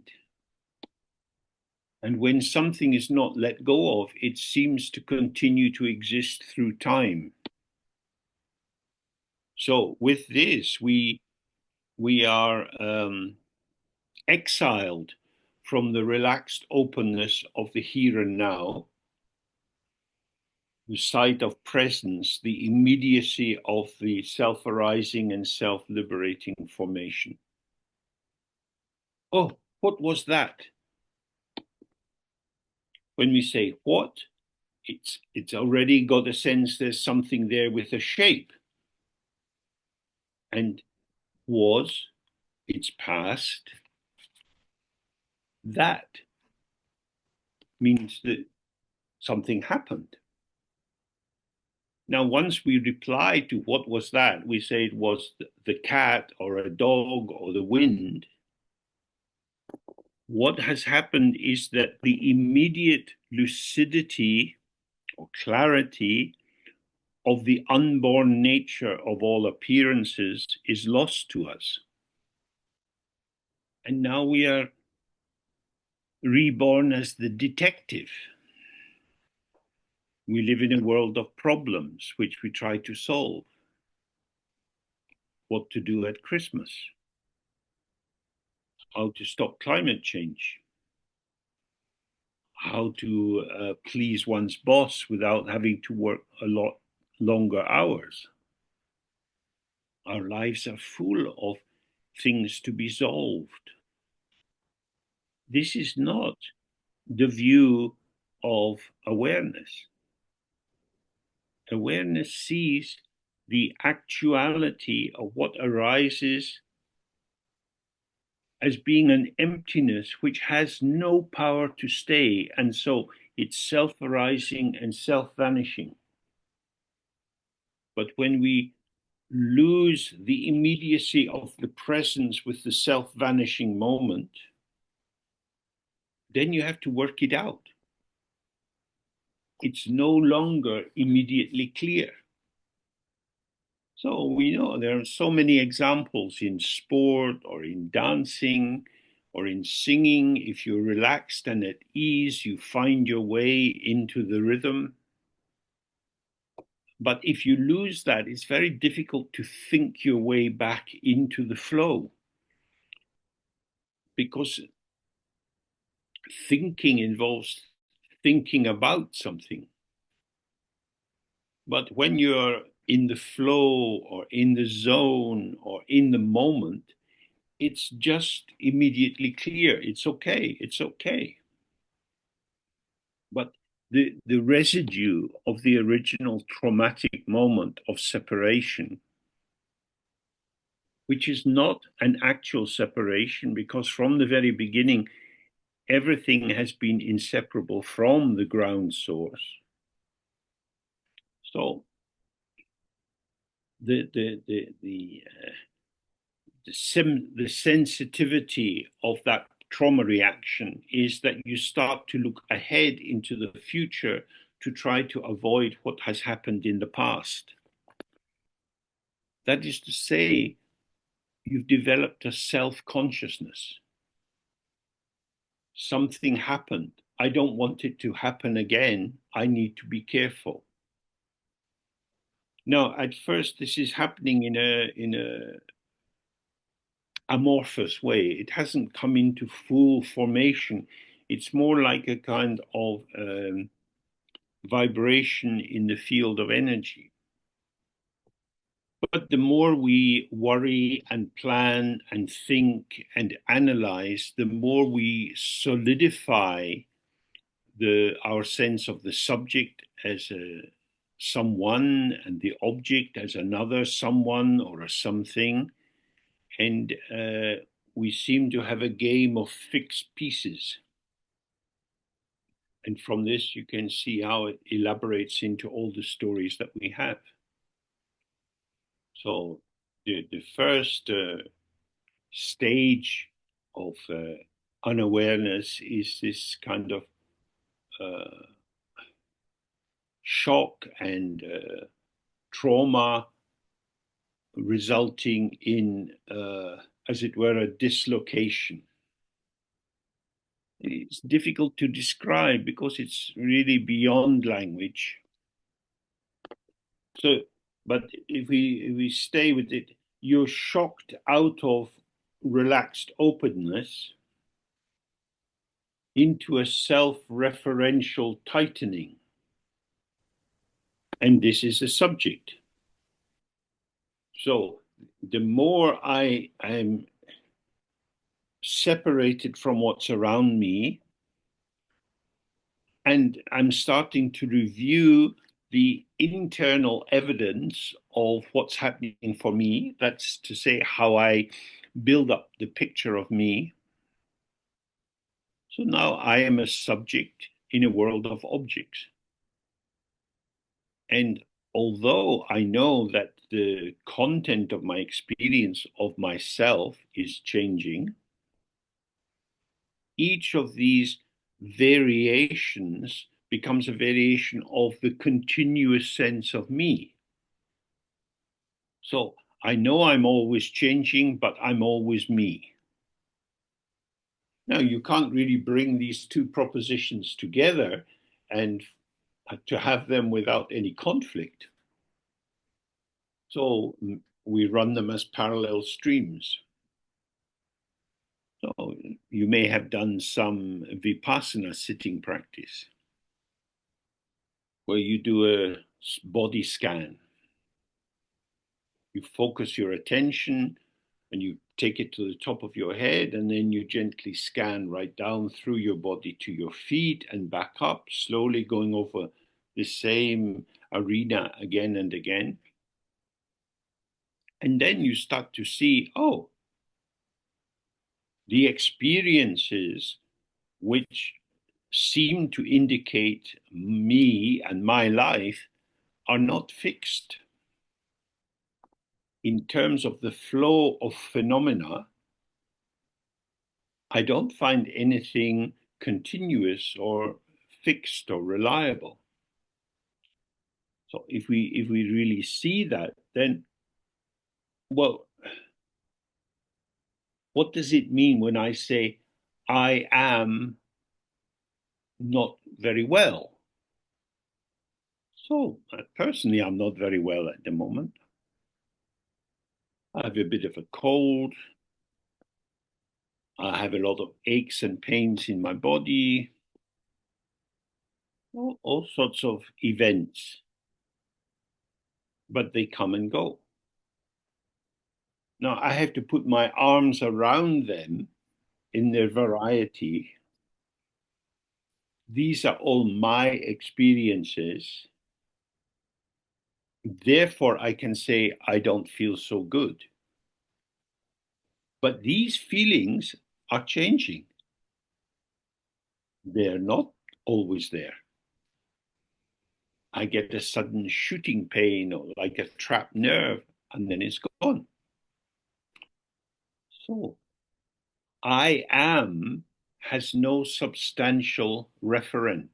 [SPEAKER 1] And when something is not let go of, it seems to continue to exist through time. So with this, we are exiled from the relaxed openness of the here and now, the sight of presence, the immediacy of the self-arising and self-liberating formation. Oh, what was that? When we say what, it's already got a sense there's something there with a shape. And was, it's past. That means that something happened. Now, once we reply to what was that, we say it was the cat or a dog or the wind. What has happened is that the immediate lucidity or clarity of the unborn nature of all appearances is lost to us. And now we are reborn as the detective. We live in a world of problems which we try to solve. What to do at Christmas? How to stop climate change? How to please one's boss without having to work a lot longer hours? Our lives are full of things to be solved. This is not the view of awareness. Awareness sees the actuality of what arises as being an emptiness which has no power to stay, and so it's self-arising and self-vanishing. But when we lose the immediacy of the presence with the self-vanishing moment, then you have to work it out. It's no longer immediately clear. So we know there are so many examples in sport or in dancing or in singing. If you're relaxed and at ease, you find your way into the rhythm. But if you lose that, it's very difficult to think your way back into the flow, because thinking involves thinking about something. But when you're in the flow or in the zone or in the moment, it's just immediately clear. It's okay. It's okay. But the residue of the original traumatic moment of separation, which is not an actual separation, because from the very beginning, everything has been inseparable from the ground source. So the sensitivity of that trauma reaction is that you start to look ahead into the future to try to avoid what has happened in the past. That is to say, you've developed a self-consciousness. Something happened. I don't want it to happen again. I need to be careful. Now, at first, this is happening in a amorphous way. It hasn't come into full formation. It's more like a kind of vibration in the field of energy. But the more we worry and plan and think and analyze, the more we solidify our sense of the subject as a someone and the object as another someone or a something. And we seem to have a game of fixed pieces. And from this, you can see how it elaborates into all the stories that we have. So the first stage of unawareness is this kind of shock and trauma resulting in, as it were, a dislocation. It's difficult to describe because it's really beyond language. So, but if we stay with it, you're shocked out of relaxed openness, into a self-referential tightening. And this is a subject. So the more I am separated from what's around me, and I'm starting to review the internal evidence of what's happening for me, that's to say, how I build up the picture of me. So now I am a subject in a world of objects. And although I know that the content of my experience of myself is changing, each of these variations becomes a variation of the continuous sense of me. So I know I'm always changing, but I'm always me. Now, you can't really bring these two propositions together and to have them without any conflict. So we run them as parallel streams. So you may have done some vipassana sitting practice where you do a body scan. You focus your attention and you take it to the top of your head, and then you gently scan right down through your body to your feet and back up, slowly going over the same arena again and again. And then you start to see, oh, the experiences which seem to indicate me and my life are not fixed. In terms of the flow of phenomena, I don't find anything continuous or fixed or reliable. So if we really see that, then, well, what does it mean when I say I am not very well? So personally, I'm not very well at the moment. I have a bit of a cold. I have a lot of aches and pains in my body, all sorts of events, but they come and go. Now I have to put my arms around them in their variety. These are all my experiences. Therefore, I can say I don't feel so good. But these feelings are changing. They're not always there. I get a sudden shooting pain or like a trapped nerve, and then it's gone. So I am has no substantial referent.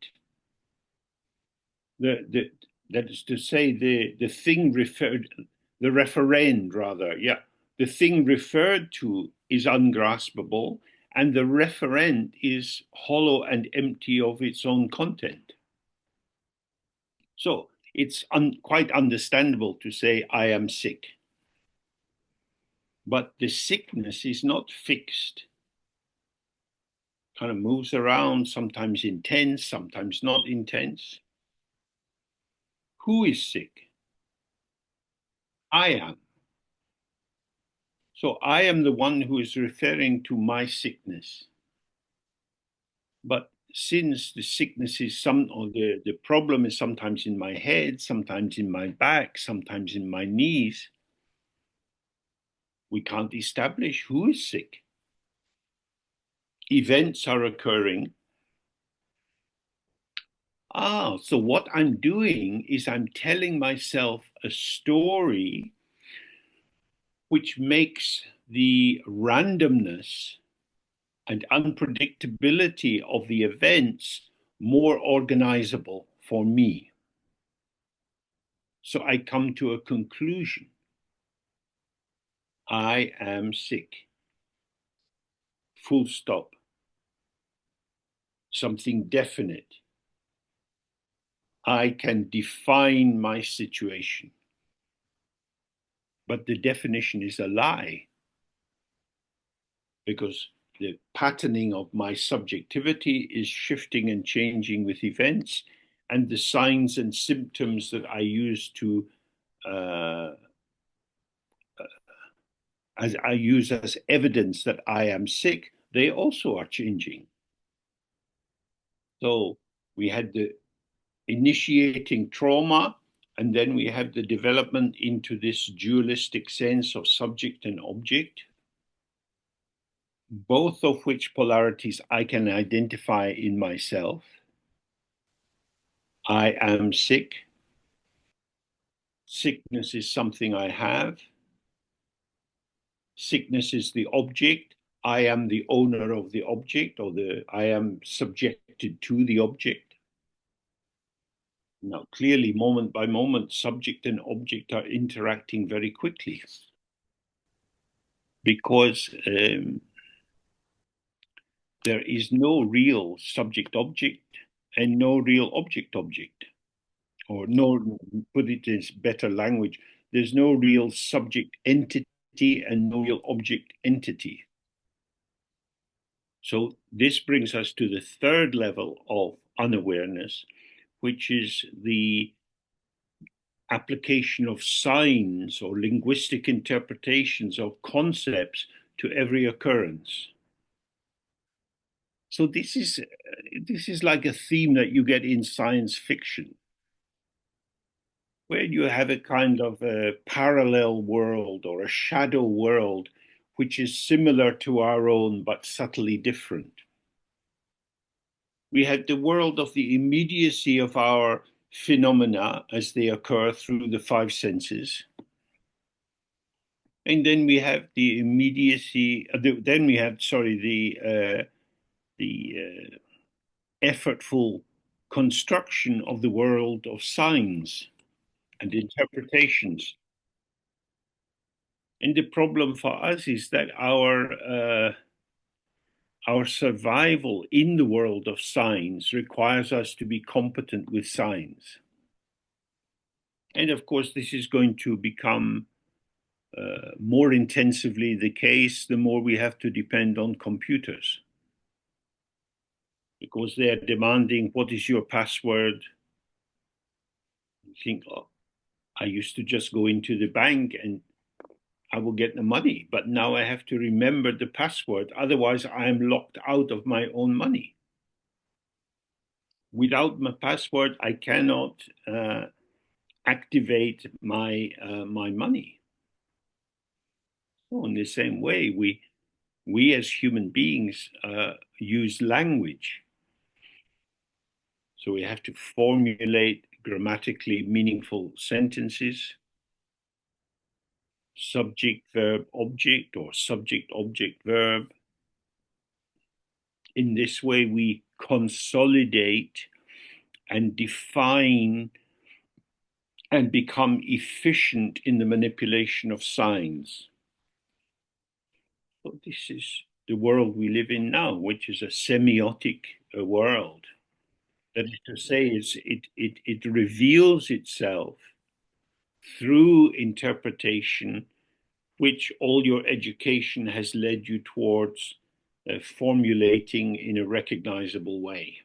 [SPEAKER 1] That is to say, the thing referred, the referend rather, yeah, the thing referred to is ungraspable, and the referent is hollow and empty of its own content. So it's quite understandable to say, I am sick. But the sickness is not fixed. Kind of moves around, sometimes intense, sometimes not intense. Who is sick? I am. So I am the one who is referring to my sickness. But since the sickness is or the problem is sometimes in my head, sometimes in my back, sometimes in my knees, we can't establish who is sick. Events are occurring. So what I'm doing is I'm telling myself a story which makes the randomness and unpredictability of the events more organizable for me. So I come to a conclusion. I am sick. Full stop. Something definite. I can define my situation. But the definition is a lie, because the patterning of my subjectivity is shifting and changing with events, and the signs and symptoms that I use to as evidence that I am sick, they also are changing. So we had the initiating trauma, and then we have the development into this dualistic sense of subject and object, both of which polarities I can identify in myself. I am sick. Sickness is something I have. Sickness is the object. I am the owner of the object, or I am subjected to the object. Now, clearly, moment by moment, subject and object are interacting very quickly because there is no real subject-object and no real object-object. Or no, put it in better language, there's no real subject entity and no real object entity. So this brings us to the third level of unawareness, which is the application of signs or linguistic interpretations of concepts to every occurrence. So this is like a theme that you get in science fiction, where you have a kind of a parallel world or a shadow world which is similar to our own but subtly different. We have the world of the immediacy of our phenomena as they occur through the five senses. And then we have the immediacy, then we have, the effortful construction of the world of signs and interpretations. And the problem for us is that our survival in the world of signs requires us to be competent with signs. And of course, this is going to become more intensively the case the more we have to depend on computers, because they are demanding, what is your password? You think, oh, I used to just go into the bank and I will get the money, but now I have to remember the password. Otherwise, I am locked out of my own money. Without my password, I cannot activate my money. So in the same way, we as human beings use language. So we have to formulate grammatically meaningful sentences, subject, verb, object, or subject, object, verb. In this way, we consolidate and define and become efficient in the manipulation of signs. So this is the world we live in now, which is a semiotic world. That is to say, it reveals itself through interpretation, which all your education has led you towards formulating in a recognizable way.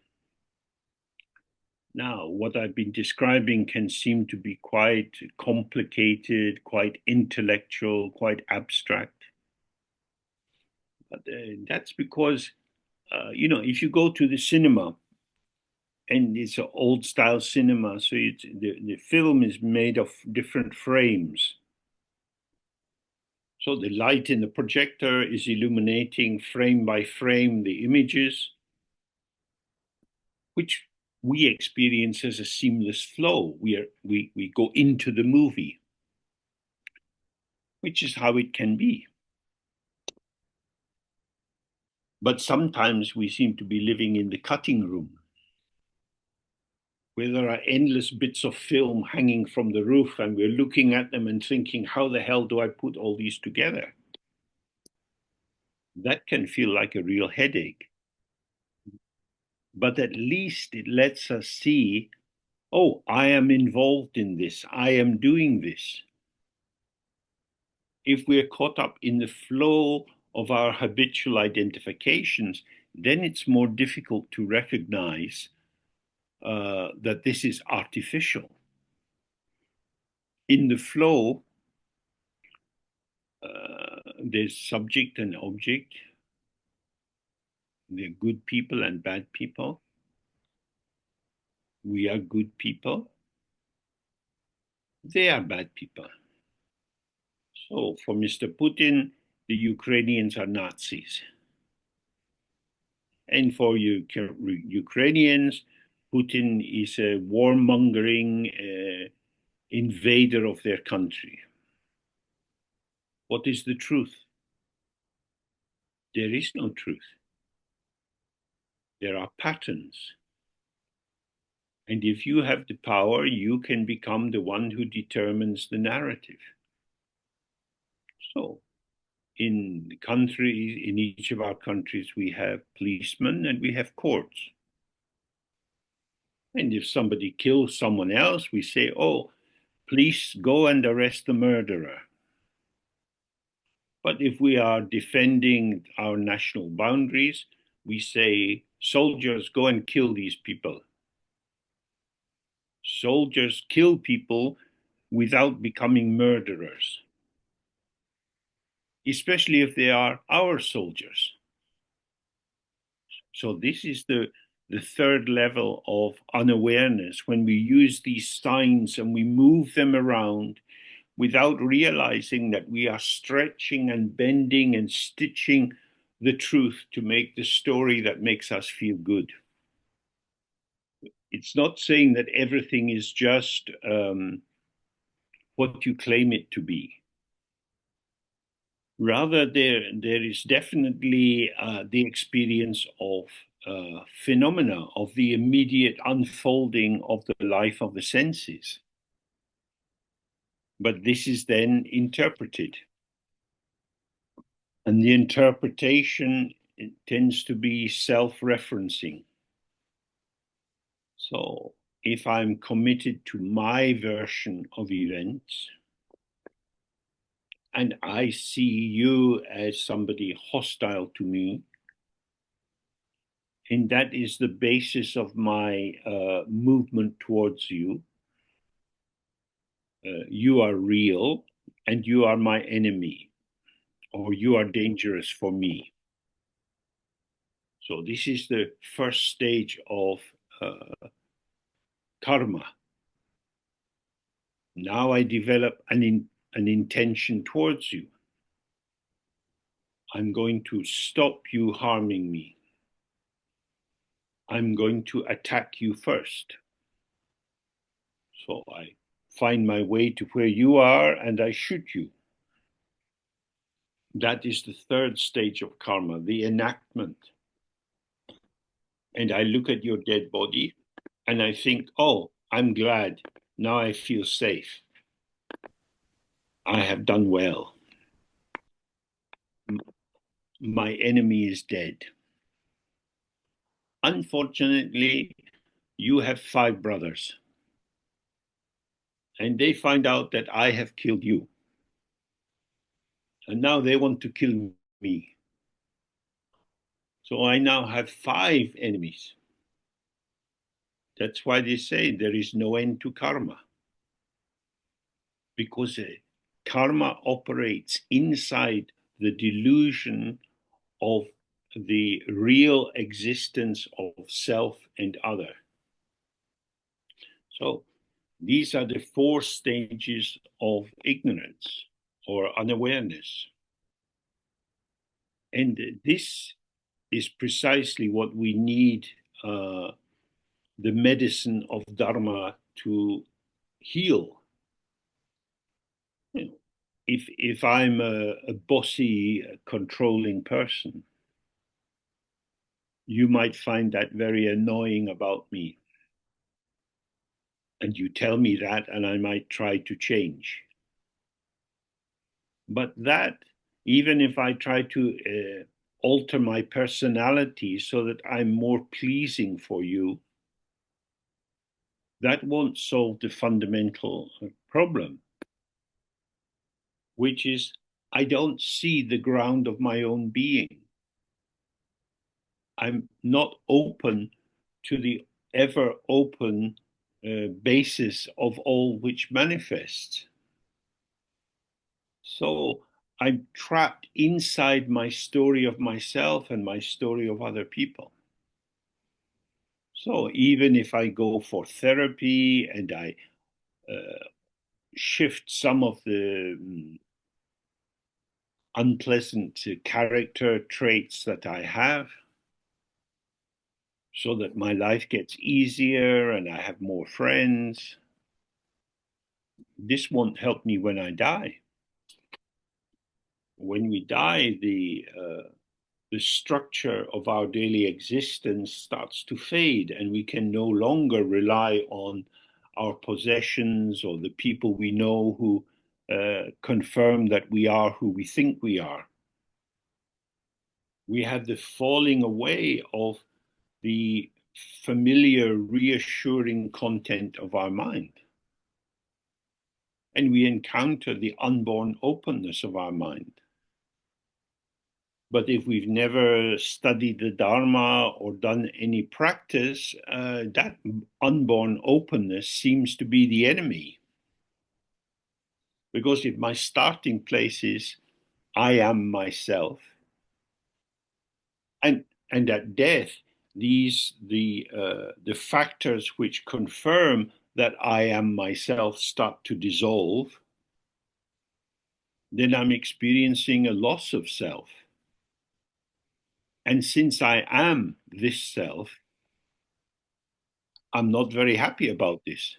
[SPEAKER 1] Now, what I've been describing can seem to be quite complicated, quite intellectual, quite abstract. But that's because, if you go to the cinema, and it's an old style cinema, so the film is made of different frames. So the light in the projector is illuminating frame by frame the images, which we experience as a seamless flow. We go into the movie, which is how it can be. But sometimes we seem to be living in the cutting room, where there are endless bits of film hanging from the roof, and we're looking at them and thinking, how the hell do I put all these together? That can feel like a real headache. But at least it lets us see, oh, I am involved in this. I am doing this. If we're caught up in the flow of our habitual identifications, then it's more difficult to recognize that this is artificial. In the flow, there's subject and object. There are good people and bad people. We are good people. They are bad people. So for Mr. Putin, the Ukrainians are Nazis. And for Ukrainians, Putin is a warmongering invader of their country. What is the truth? There is no truth. There are patterns. And if you have the power, you can become the one who determines the narrative. So in the country, in each of our countries, we have policemen and we have courts. And if somebody kills someone else, we say, oh, police, go and arrest the murderer. But if we are defending our national boundaries, we say, soldiers, go and kill these people. Soldiers kill people without becoming murderers, especially if they are our soldiers. So this is the third level of unawareness, when we use these signs and we move them around without realizing that we are stretching and bending and stitching the truth to make the story that makes us feel good. It's not saying that everything is just what you claim it to be. Rather, there is definitely the experience of phenomena, of the immediate unfolding of the life of the senses. But this is then interpreted. And the interpretation tends to be self-referencing. So if I'm committed to my version of events, and I see you as somebody hostile to me, and that is the basis of my movement towards you, you are real and you are my enemy, or you are dangerous for me. So this is the first stage of karma. Now I develop an intention towards you. I'm going to stop you harming me. I'm going to attack you first. So I find my way to where you are and I shoot you. That is the third stage of karma, the enactment. And I look at your dead body and I think, oh, I'm glad. Now I feel safe. I have done well. My enemy is dead. Unfortunately, you have 5 brothers. And they find out that I have killed you. And now they want to kill me. So I now have 5 enemies. That's why they say there is no end to karma. Because karma operates inside the delusion of the real existence of self and other. So these are the 4 stages of ignorance or unawareness. And this is precisely what we need the medicine of Dharma to heal. You know, if I'm a bossy, controlling person, you might find that very annoying about me. And you tell me that, and I might try to change. But that, even if I try to alter my personality so that I'm more pleasing for you, that won't solve the fundamental problem, which is I don't see the ground of my own being. I'm not open to the ever open basis of all which manifests. So I'm trapped inside my story of myself and my story of other people. So even if I go for therapy and I shift some of the unpleasant character traits that I have so that my life gets easier and I have more friends, this won't help me when I die. When we die, the structure of our daily existence starts to fade, and we can no longer rely on our possessions or the people we know who confirm that we are who we think we are. We have the falling away of the familiar, reassuring content of our mind. And we encounter the unborn openness of our mind. But if we've never studied the Dharma or done any practice, that unborn openness seems to be the enemy. Because if my starting place is, I am myself, and at death, the factors which confirm that I am myself start to dissolve, then I'm experiencing a loss of self. And since I am this self, I'm not very happy about this.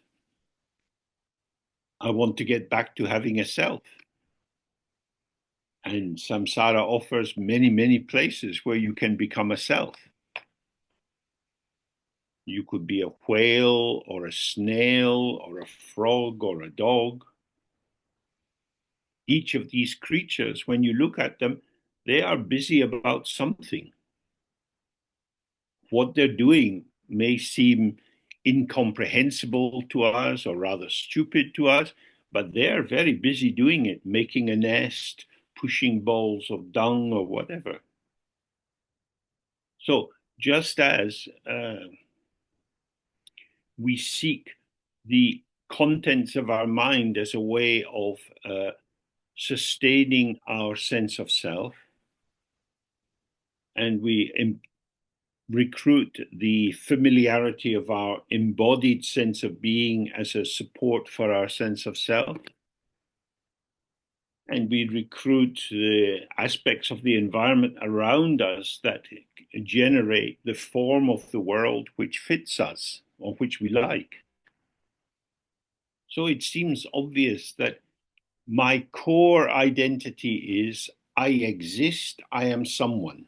[SPEAKER 1] I want to get back to having a self. And samsara offers many, many places where you can become a self. You could be a whale or a snail or a frog or a dog. Each of these creatures, when you look at them, they are busy about something. What they're doing may seem incomprehensible to us or rather stupid to us, but they're very busy doing it, making a nest, pushing balls of dung or whatever. So just as we seek the contents of our mind as a way of sustaining our sense of self, and we recruit the familiarity of our embodied sense of being as a support for our sense of self, and we recruit the aspects of the environment around us that generate the form of the world which fits us or which we like. So it seems obvious that my core identity is I exist, I am someone.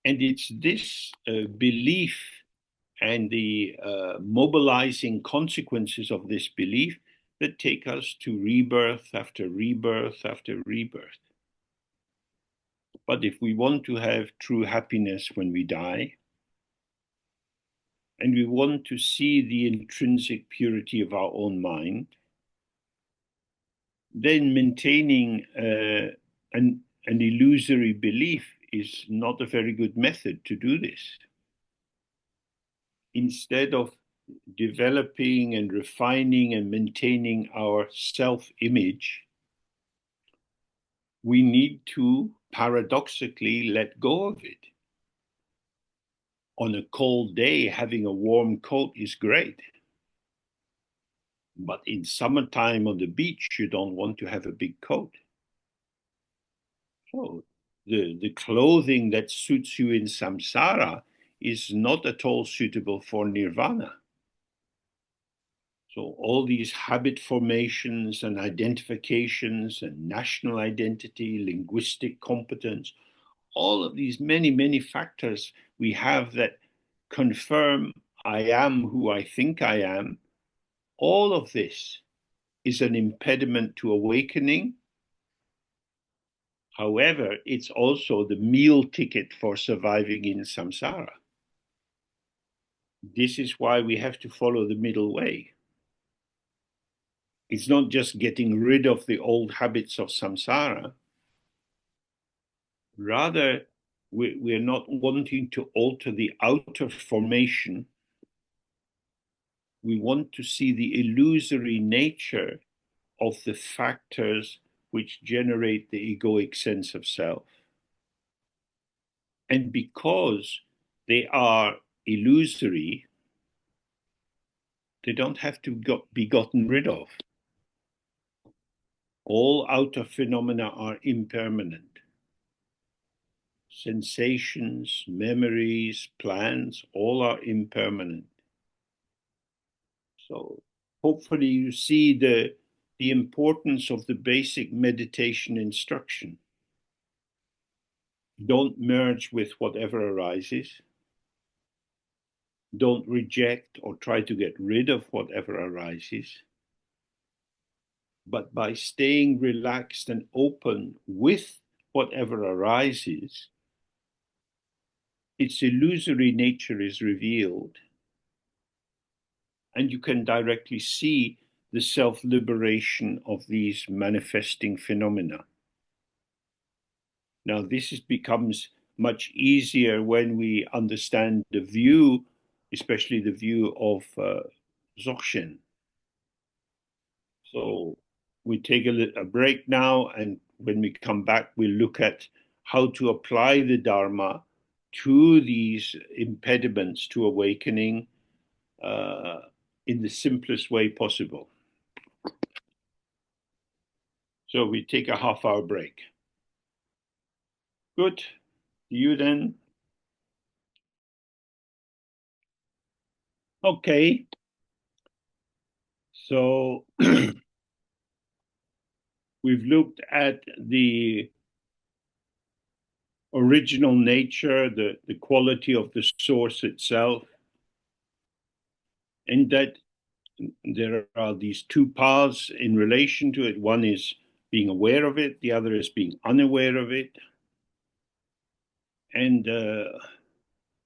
[SPEAKER 1] And it's this belief and the mobilizing consequences of this belief that take us to rebirth after rebirth after rebirth. But if we want to have true happiness when we die, and we want to see the intrinsic purity of our own mind, then maintaining an illusory belief is not a very good method to do this. Instead of developing and refining and maintaining our self-image, we need to paradoxically let go of it. On a cold day, having a warm coat is great. But in summertime on the beach, you don't want to have a big coat. So the clothing that suits you in samsara is not at all suitable for nirvana. So all these habit formations and identifications and national identity, linguistic competence, all of these many, many factors we have that confirm I am who I think I am, all of this is an impediment to awakening. However, it's also the meal ticket for surviving in samsara. This is why we have to follow the middle way. It's not just getting rid of the old habits of samsara. Rather, we're not wanting to alter the outer formation. We want to see the illusory nature of the factors which generate the egoic sense of self. And because they are illusory, they don't have to be gotten rid of. All outer phenomena are impermanent. Sensations, memories, plans, all are impermanent. So hopefully you see the importance of the basic meditation instruction. Don't merge with whatever arises. Don't reject or try to get rid of whatever arises. But by staying relaxed and open with whatever arises, its illusory nature is revealed, and you can directly see the self-liberation of these manifesting phenomena. Now, this becomes much easier when we understand the view, especially the view of Dzogchen. So we take a break now, and when we come back, we'll look at how to apply the Dharma to these impediments to awakening in the simplest way possible. So we take a half-hour break. Good. See you then. Okay. So we've looked at the original nature, the quality of the source itself, and that there are these two paths in relation to it. One is being aware of it, the other is being unaware of it. And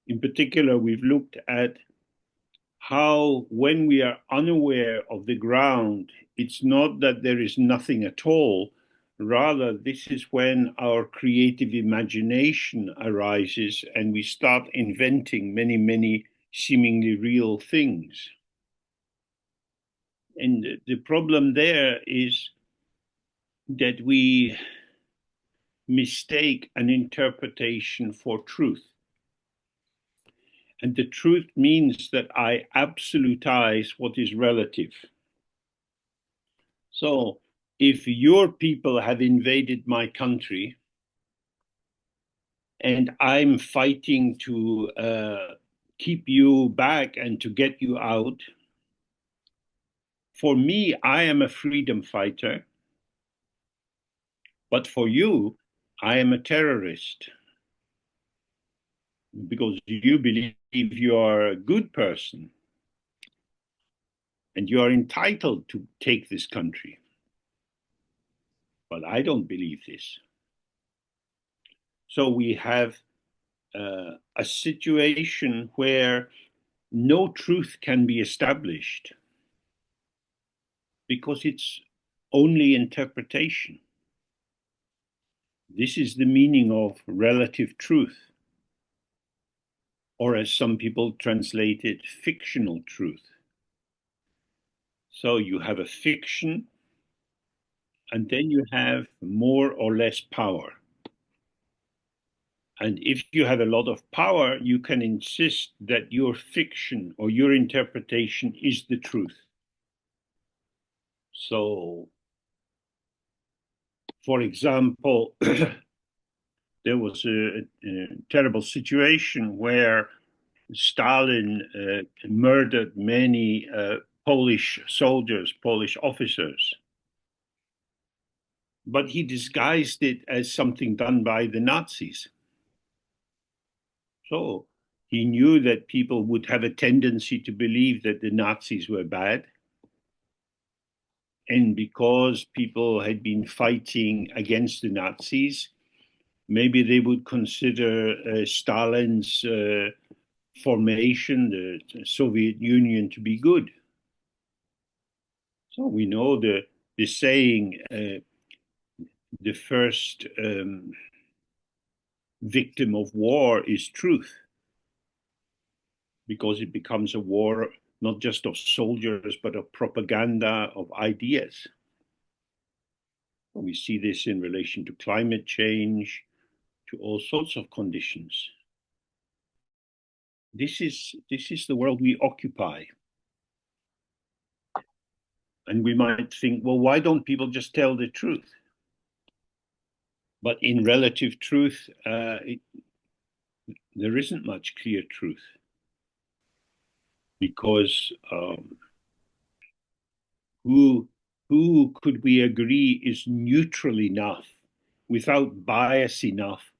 [SPEAKER 1] in particular, we've looked at how when we are unaware of the ground, it's not that there is nothing at all. Rather, this is when our creative imagination arises and we start inventing many, many seemingly real things. And the problem there is that we mistake an interpretation for truth. And the truth means that I absolutize what is relative. So if your people have invaded my country and I'm fighting to keep you back and to get you out, for me, I am a freedom fighter. But for you, I am a terrorist. Because you believe you are a good person and you are entitled to take this country. But I don't believe this. So we have a situation where no truth can be established because it's only interpretation. This is the meaning of relative truth, or as some people translate it, fictional truth. So you have a fiction, and then you have more or less power. And if you have a lot of power, you can insist that your fiction or your interpretation is the truth. So, for example, there was a terrible situation where Stalin murdered many Polish soldiers, Polish officers. But he disguised it as something done by the Nazis. So he knew that people would have a tendency to believe that the Nazis were bad. And because people had been fighting against the Nazis, maybe they would consider Stalin's formation, the Soviet Union, to be good. So we know the saying, the first victim of war is truth, because it becomes a war not just of soldiers, but of propaganda, of ideas. We see this in relation to climate change, to all sorts of conditions. This is the world we occupy. And we might think, well, why don't people just tell the truth? But in relative truth, there isn't much clear truth, because who could we agree is neutral enough, without bias enough,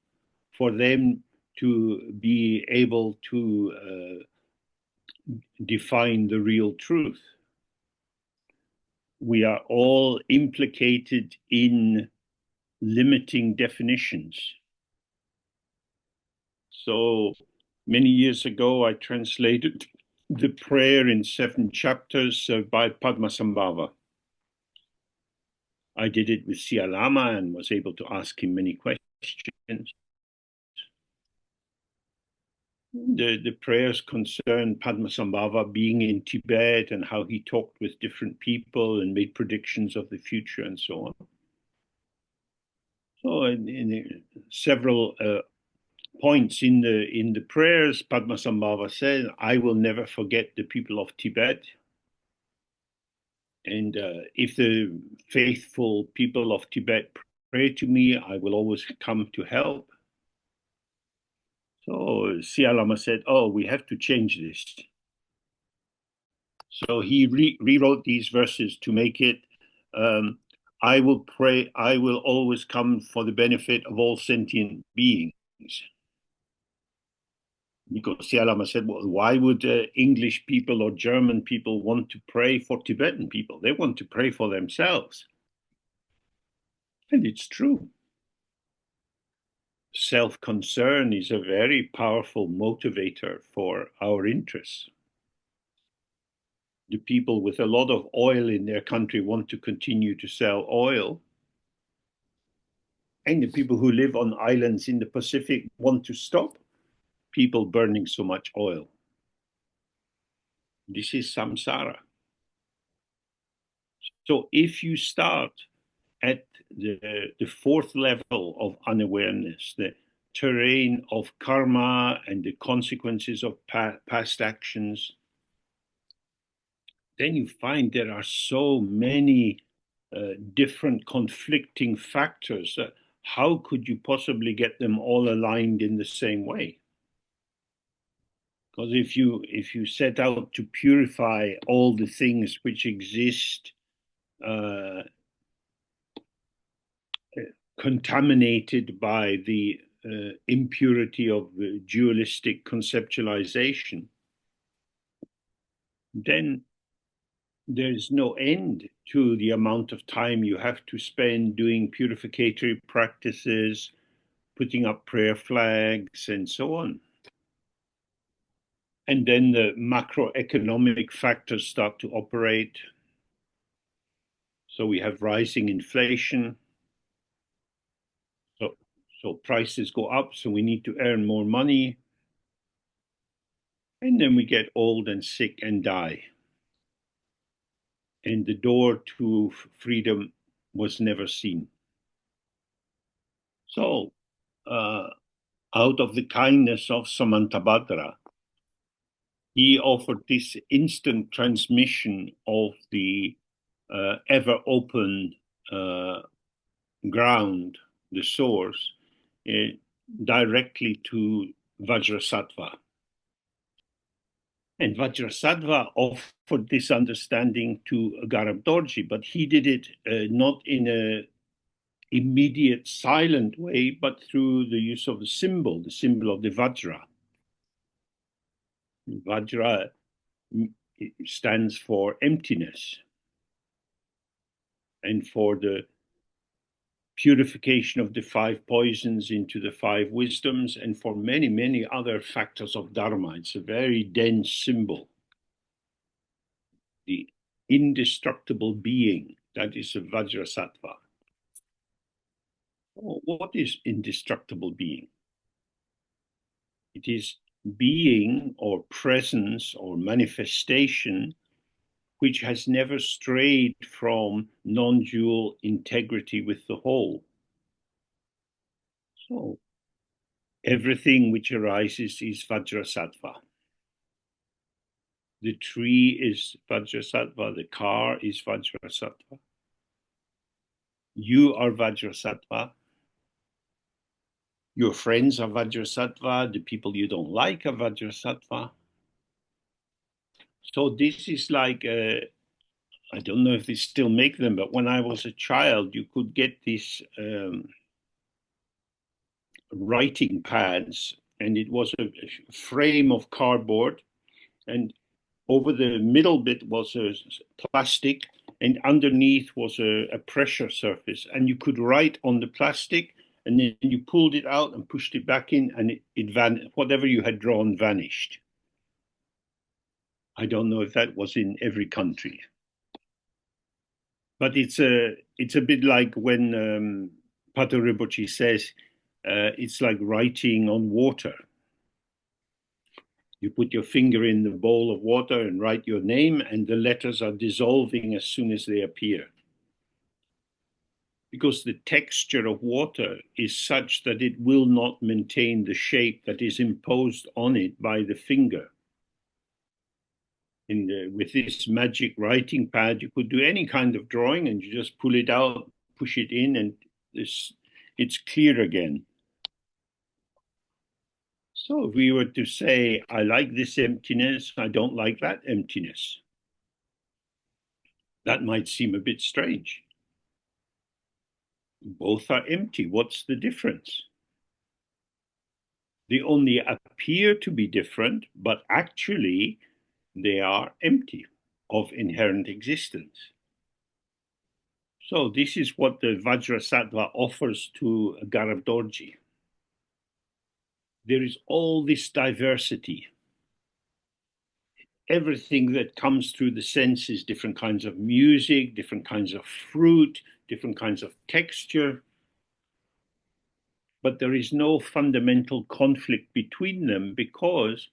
[SPEAKER 1] for them to be able to define the real truth? We are all implicated in limiting definitions. So many years ago, I translated the prayer in 7 chapters by Padmasambhava. I did it with Siya Lama and was able to ask him many questions. The prayers concern Padmasambhava being in Tibet and how he talked with different people and made predictions of the future and so on. So in several points in the prayers, Padmasambhava said, "I will never forget the people of Tibet. And if the faithful people of Tibet pray to me, I will always come to help." So Siya Lama said, "Oh, we have to change this." So he rewrote these verses to make it, "I will pray, I will always come for the benefit of all sentient beings." Because Siya Lama said, well, why would English people or German people want to pray for Tibetan people? They want to pray for themselves. And it's true. Self-concern is a very powerful motivator for our interests. The people with a lot of oil in their country want to continue to sell oil. And the people who live on islands in the Pacific want to stop people burning so much oil. This is samsara. So if you start at the fourth level of unawareness, the terrain of karma and the consequences of past actions, then you find there are so many different conflicting factors. How could you possibly get them all aligned in the same way? Because if you set out to purify all the things which exist contaminated by the impurity of the dualistic conceptualization, then there is no end to the amount of time you have to spend doing purificatory practices, putting up prayer flags, and so on. And then the macroeconomic factors start to operate. So we have rising inflation. So prices go up, so we need to earn more money. And then we get old and sick and die. And the door to freedom was never seen. So, out of the kindness of Samantabhadra, he offered this instant transmission of the ever open ground, the source, directly to Vajrasattva. And Vajrasattva offered this understanding to Garab Dorji, but he did it not in an immediate silent way, but through the use of the symbol of the Vajra. Vajra stands for emptiness and for the purification of the 5 poisons into the 5 wisdoms, and for many, many other factors of Dharma. It's a very dense symbol. The indestructible being. That is a Vajrasattva. What is indestructible being? It is being or presence or manifestation which has never strayed from non-dual integrity with the whole. So everything which arises is Vajrasattva. The tree is Vajrasattva, the car is Vajrasattva. You are Vajrasattva. Your friends are Vajrasattva, the people you don't like are Vajrasattva. So this is like, I don't know if they still make them, but when I was a child, you could get these writing pads, and it was a frame of cardboard, and over the middle bit was a plastic, and underneath was a pressure surface, and you could write on the plastic, and then you pulled it out and pushed it back in, and whatever you had drawn vanished. I don't know if that was in every country, but it's a bit like when Pater Rinpoche says it's like writing on water. You put your finger in the bowl of water and write your name, and the letters are dissolving as soon as they appear. Because the texture of water is such that it will not maintain the shape that is imposed on it by the finger. With this magic writing pad, you could do any kind of drawing, and you just pull it out, push it in, and it's clear again. So if we were to say, I like this emptiness, I don't like that emptiness, that might seem a bit strange. Both are empty. What's the difference? They only appear to be different, but actually they are empty of inherent existence. So this is what the Vajrasattva offers to Garab Dorji. There is all this diversity. Everything that comes through the senses, different kinds of music, different kinds of fruit, different kinds of texture. But there is no fundamental conflict between them because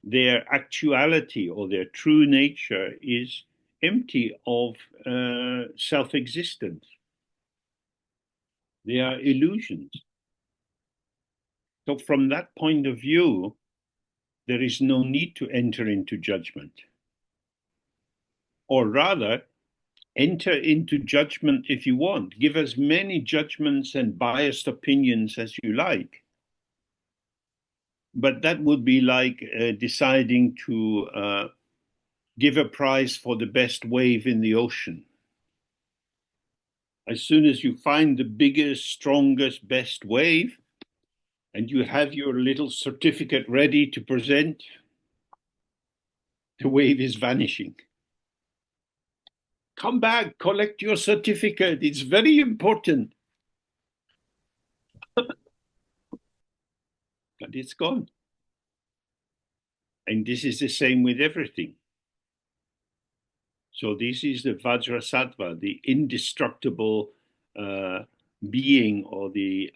[SPEAKER 1] their actuality or their true nature is empty of self-existence. They are illusions. So from that point of view, there is no need to enter into judgment. Or rather, enter into judgment if you want. Give as many judgments and biased opinions as you like. But that would be like deciding to give a prize for the best wave in the ocean. As soon as you find the biggest, strongest, best wave, and you have your little certificate ready to present, the wave is vanishing. Come back, collect your certificate. It's very important. But it's gone. And this is the same with everything. So this is the Vajrasattva, the indestructible being, or the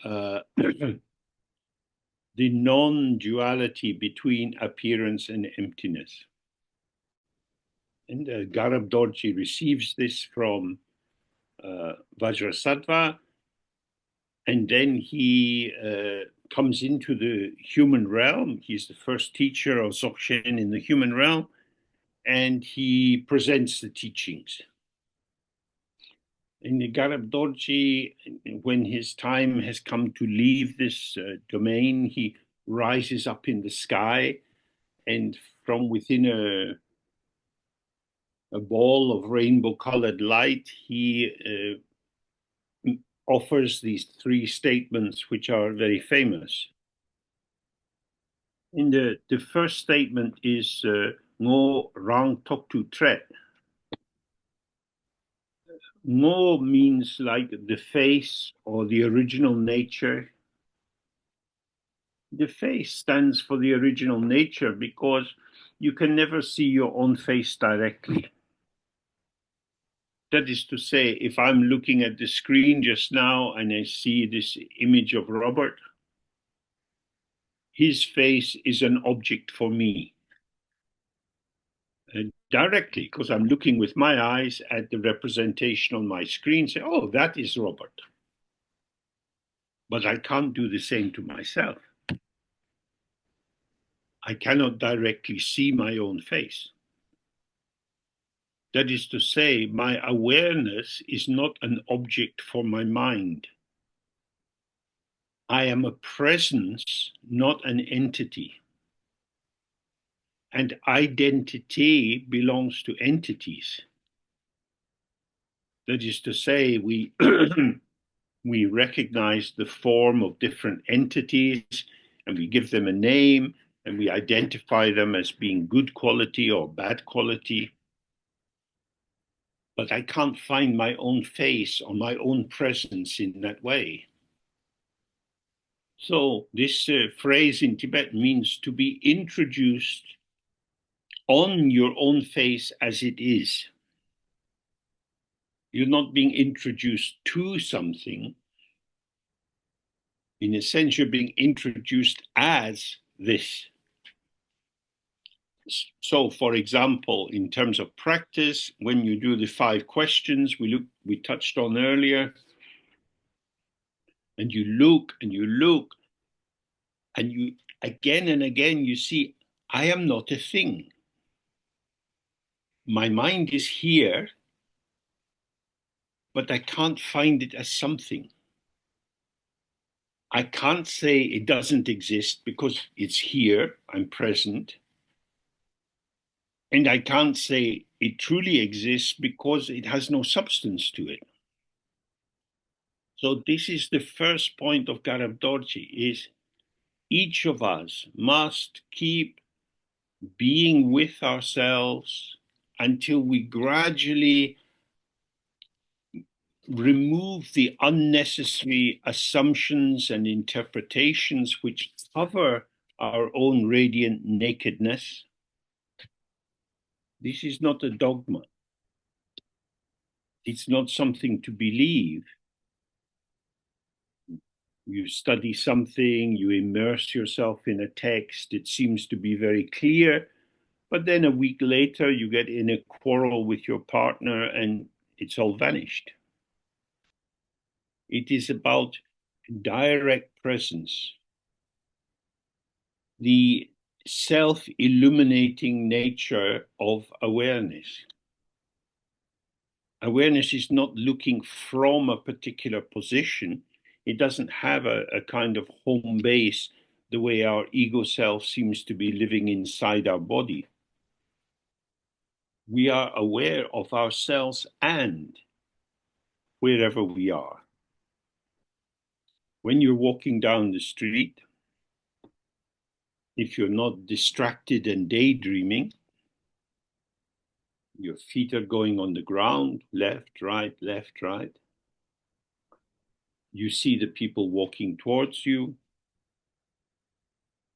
[SPEAKER 1] the non-duality between appearance and emptiness. And Garab Dorji receives this from Vajrasattva, and then he comes into the human realm. He's the first teacher of Dzogchen in the human realm, and he presents the teachings. And Garab Dorji, when his time has come to leave this domain, he rises up in the sky, and from within a ball of rainbow-colored light, he offers these three statements, which are very famous. And the first statement is Ngo Rang Tok Tu Tret. Ngo means like the face or the original nature. The face stands for the original nature because you can never see your own face directly. That is to say, if I'm looking at the screen just now and I see this image of Robert, his face is an object for me. Directly, because I'm looking with my eyes at the representation on my screen, say, oh, that is Robert. But I can't do the same to myself. I cannot directly see my own face. That is to say, my awareness is not an object for my mind. I am a presence, not an entity. And identity belongs to entities. That is to say, we we recognize the form of different entities and we give them a name and we identify them as being good quality or bad quality. But I can't find my own face or my own presence in that way. So this phrase in Tibet means to be introduced on your own face as it is. You're not being introduced to something. In a sense, you're being introduced as this. So, for example, in terms of practice, when you do the 5 questions we touched on earlier, and you look and you look, and you again and again you see, I am not a thing. My mind is here, but I can't find it as something. I can't say it doesn't exist because it's here, I'm present. And I can't say it truly exists because it has no substance to it. So this is the first point of Garab Dorji, is each of us must keep being with ourselves until we gradually remove the unnecessary assumptions and interpretations which cover our own radiant nakedness. This is not a dogma. It's not something to believe. You study something, you immerse yourself in a text, it seems to be very clear, but then a week later you get in a quarrel with your partner and it's all vanished. It is about direct presence, the self-illuminating nature of awareness. Awareness is not looking from a particular position. It doesn't have a kind of home base the way our ego self seems to be living inside our body. We are aware of ourselves and wherever we are. When you're walking down the street, if you're not distracted and daydreaming, your feet are going on the ground, left, right, left, right. You see the people walking towards you.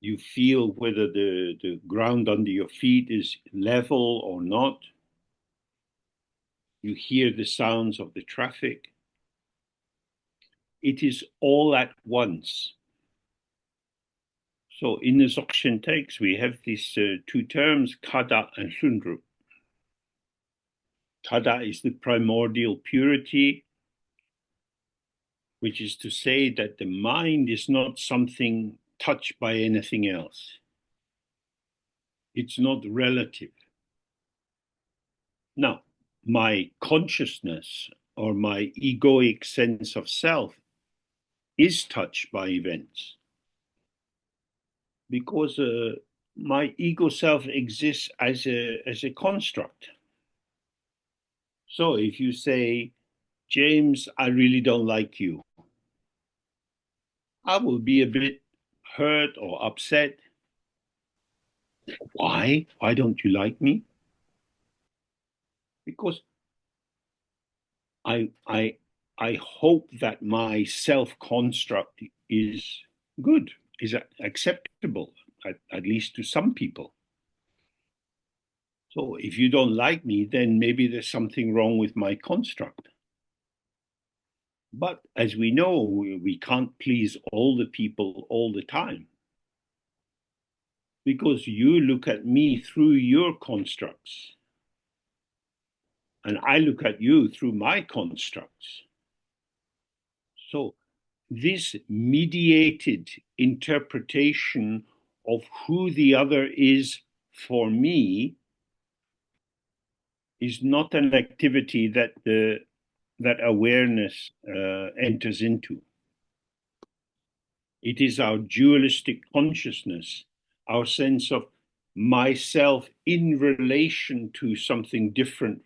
[SPEAKER 1] You feel whether the ground under your feet is level or not. You hear the sounds of the traffic. It is all at once. So in the Dzogchen text, we have these 2 terms, kada and sundru. Kada is the primordial purity, which is to say that the mind is not something touched by anything else. It's not relative. Now, my consciousness or my egoic sense of self is touched by events because my ego self exists as a construct. So if you say, James, I really don't like you, I will be a bit hurt or upset. Why? Why don't you like me? Because I hope that my self-construct is good, is acceptable, at least to some people. So if you don't like me, then maybe there's something wrong with my construct. But as we know, we can't please all the people all the time, because you look at me through your constructs, and I look at you through my constructs. So this mediated interpretation of who the other is for me is not an activity that awareness enters into. It is our dualistic consciousness, our sense of myself in relation to something different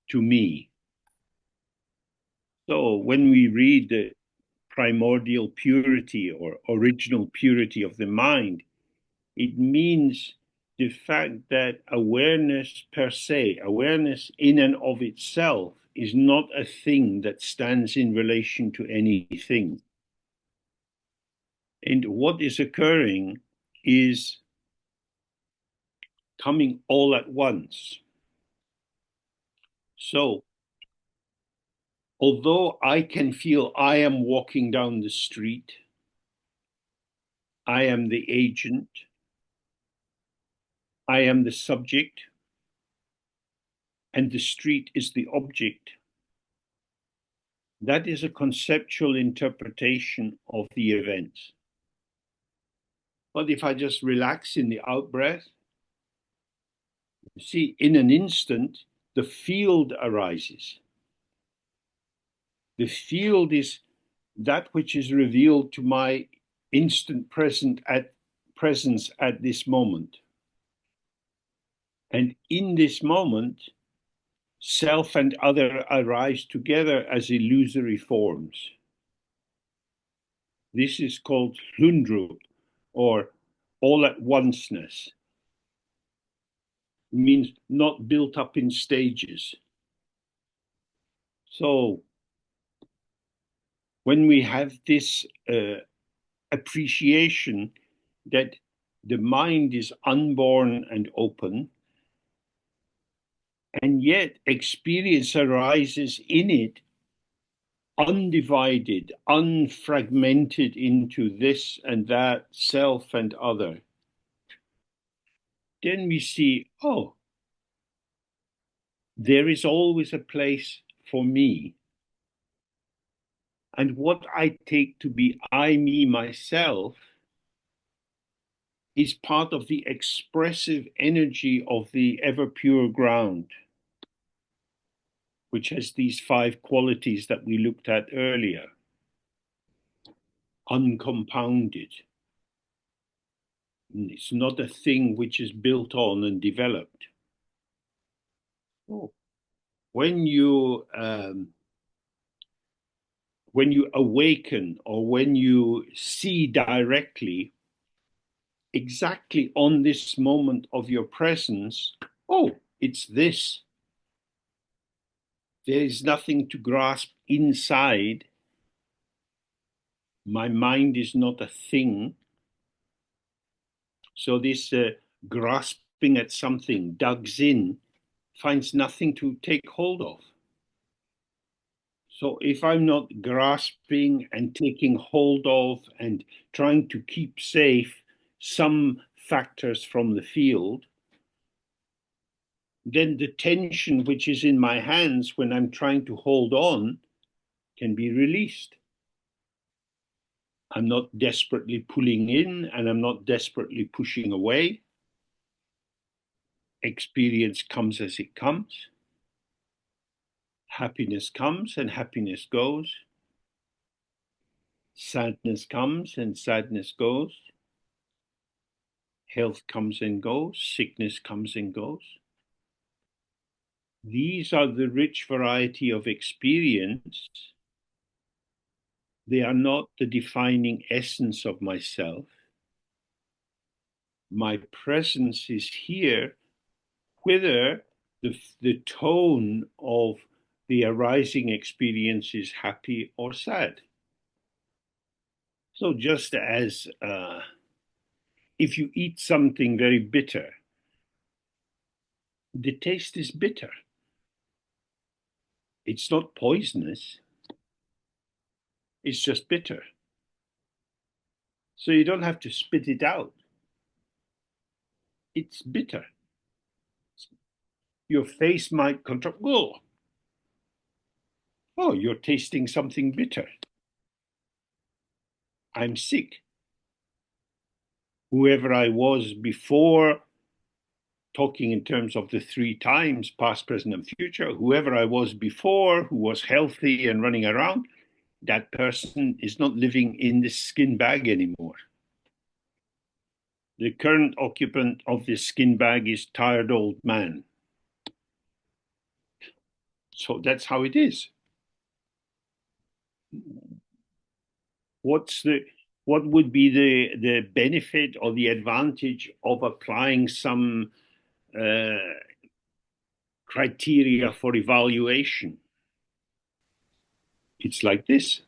[SPEAKER 1] to me. So when we read the primordial purity or original purity of the mind, it means the fact that awareness per se, awareness in and of itself, is not a thing that stands in relation to anything. And what is occurring is coming all at once. So, although I can feel I am walking down the street, I am the agent, I am the subject, and the street is the object, that is a conceptual interpretation of the events. But if I just relax in the out breath, see, in an instant, the field arises. The field is that which is revealed to my instant presence at this moment. And in this moment, self and other arise together as illusory forms. This is called hlundrup, or all at onceness. It means not built up in stages. So when we have this appreciation that the mind is unborn and open, and yet experience arises in it undivided, unfragmented into this and that, self and other, then we see, oh, there is always a place for me. And what I take to be I, me, myself is part of the expressive energy of the ever pure ground, which has these 5 qualities that we looked at earlier. Uncompounded. It's not a thing which is built on and developed. Oh. When you awaken, or when you see directly, exactly on this moment of your presence, oh, it's this. There is nothing to grasp inside. My mind is not a thing. So this grasping at something, digs in, finds nothing to take hold of. So if I'm not grasping and taking hold of and trying to keep safe some factors from the field, then the tension which is in my hands when I'm trying to hold on can be released. I'm not desperately pulling in, and I'm not desperately pushing away. Experience comes as it comes. Happiness comes and happiness goes. Sadness comes and sadness goes. Health comes and goes. Sickness comes and goes. These are the rich variety of experience. They are not the defining essence of myself. My presence is here, whether the tone of the arising experience is happy or sad. So just as if you eat something very bitter, the taste is bitter. It's not poisonous. It's just bitter. So you don't have to spit it out. It's bitter. Your face might contract. Oh, you're tasting something bitter. I'm sick. Whoever I was before, talking in terms of the three times, past, present, and future, whoever I was before, who was healthy and running around, that person is not living in the skin bag anymore. The current occupant of this skin bag is tired old man. So that's how it is. What would be the benefit or the advantage of applying some criteria for evaluation? It's like this.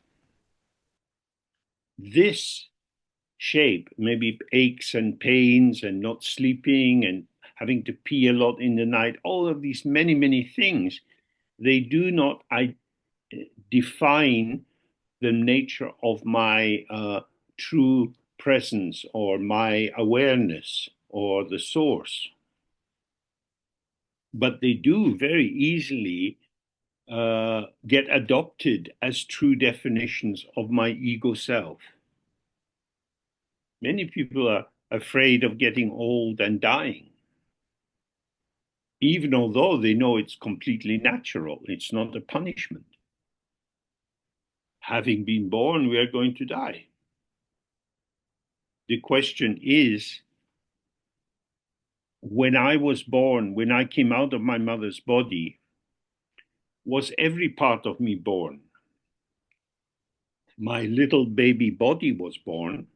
[SPEAKER 1] This shape, maybe aches and pains and not sleeping and having to pee a lot in the night, all of these many, many things, they do not define the nature of my true presence or my awareness or the source. But they do very easily get adopted as true definitions of my ego self. Many people are afraid of getting old and dying, even although they know it's completely natural. It's not a punishment. Having been born, we are going to die. The question is, when I was born, when I came out of my mother's body, was every part of me born? My little baby body was born,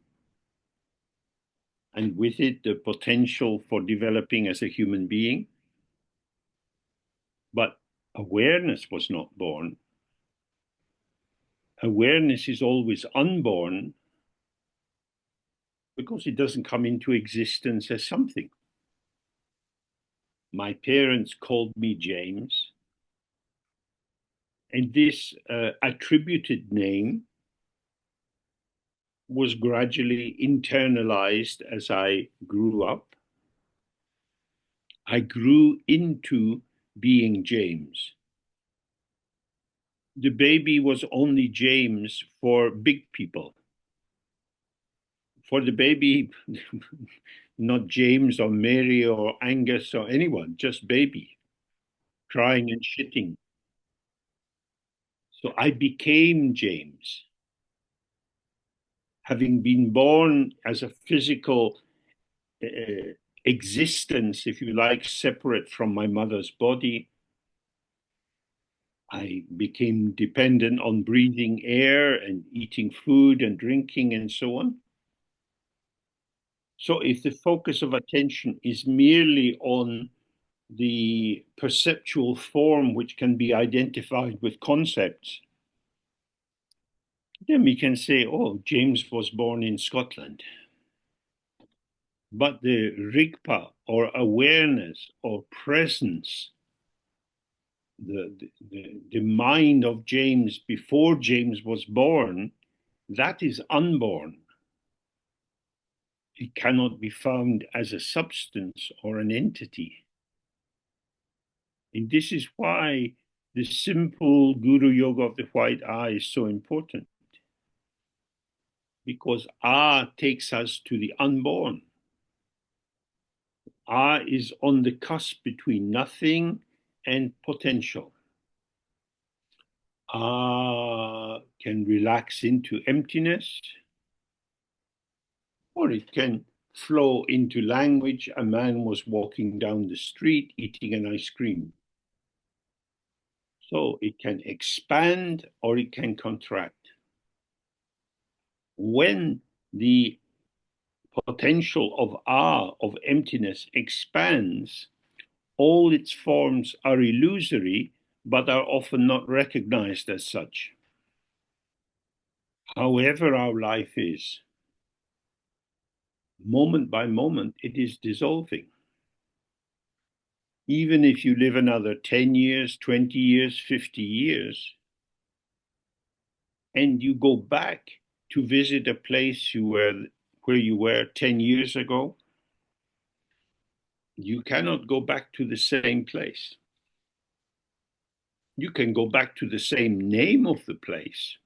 [SPEAKER 1] and with it, the potential for developing as a human being. But awareness was not born. Awareness is always unborn because it doesn't come into existence as something. My parents called me James, and this attributed name was gradually internalized as I grew up. I grew into being James. The baby was only James for big people. For the baby, not James or Mary or Angus or anyone, just baby, crying and shitting. So I became James. Having been born as a physical existence, if you like, separate from my mother's body, I became dependent on breathing air and eating food and drinking and so on. So if the focus of attention is merely on the perceptual form which can be identified with concepts, then we can say, oh, James was born in Scotland. But the rigpa or awareness or presence, the mind of James before James was born, that is unborn. It cannot be found as a substance or an entity. And this is why the simple Guru Yoga of the white eye is so important. Because Ah takes us to the unborn. Ah is on the cusp between nothing and potential. Ah can relax into emptiness, or it can flow into language. A man was walking down the street eating an ice cream. So it can expand or it can contract. When the potential of Ah, of emptiness, expands, all its forms are illusory, but are often not recognized as such. However our life is, moment by moment, it is dissolving. Even if you live another 10 years, 20 years, 50 years, and you go back to visit a place where you were 10 years ago, you cannot go back to the same place. You can go back to the same name of the place,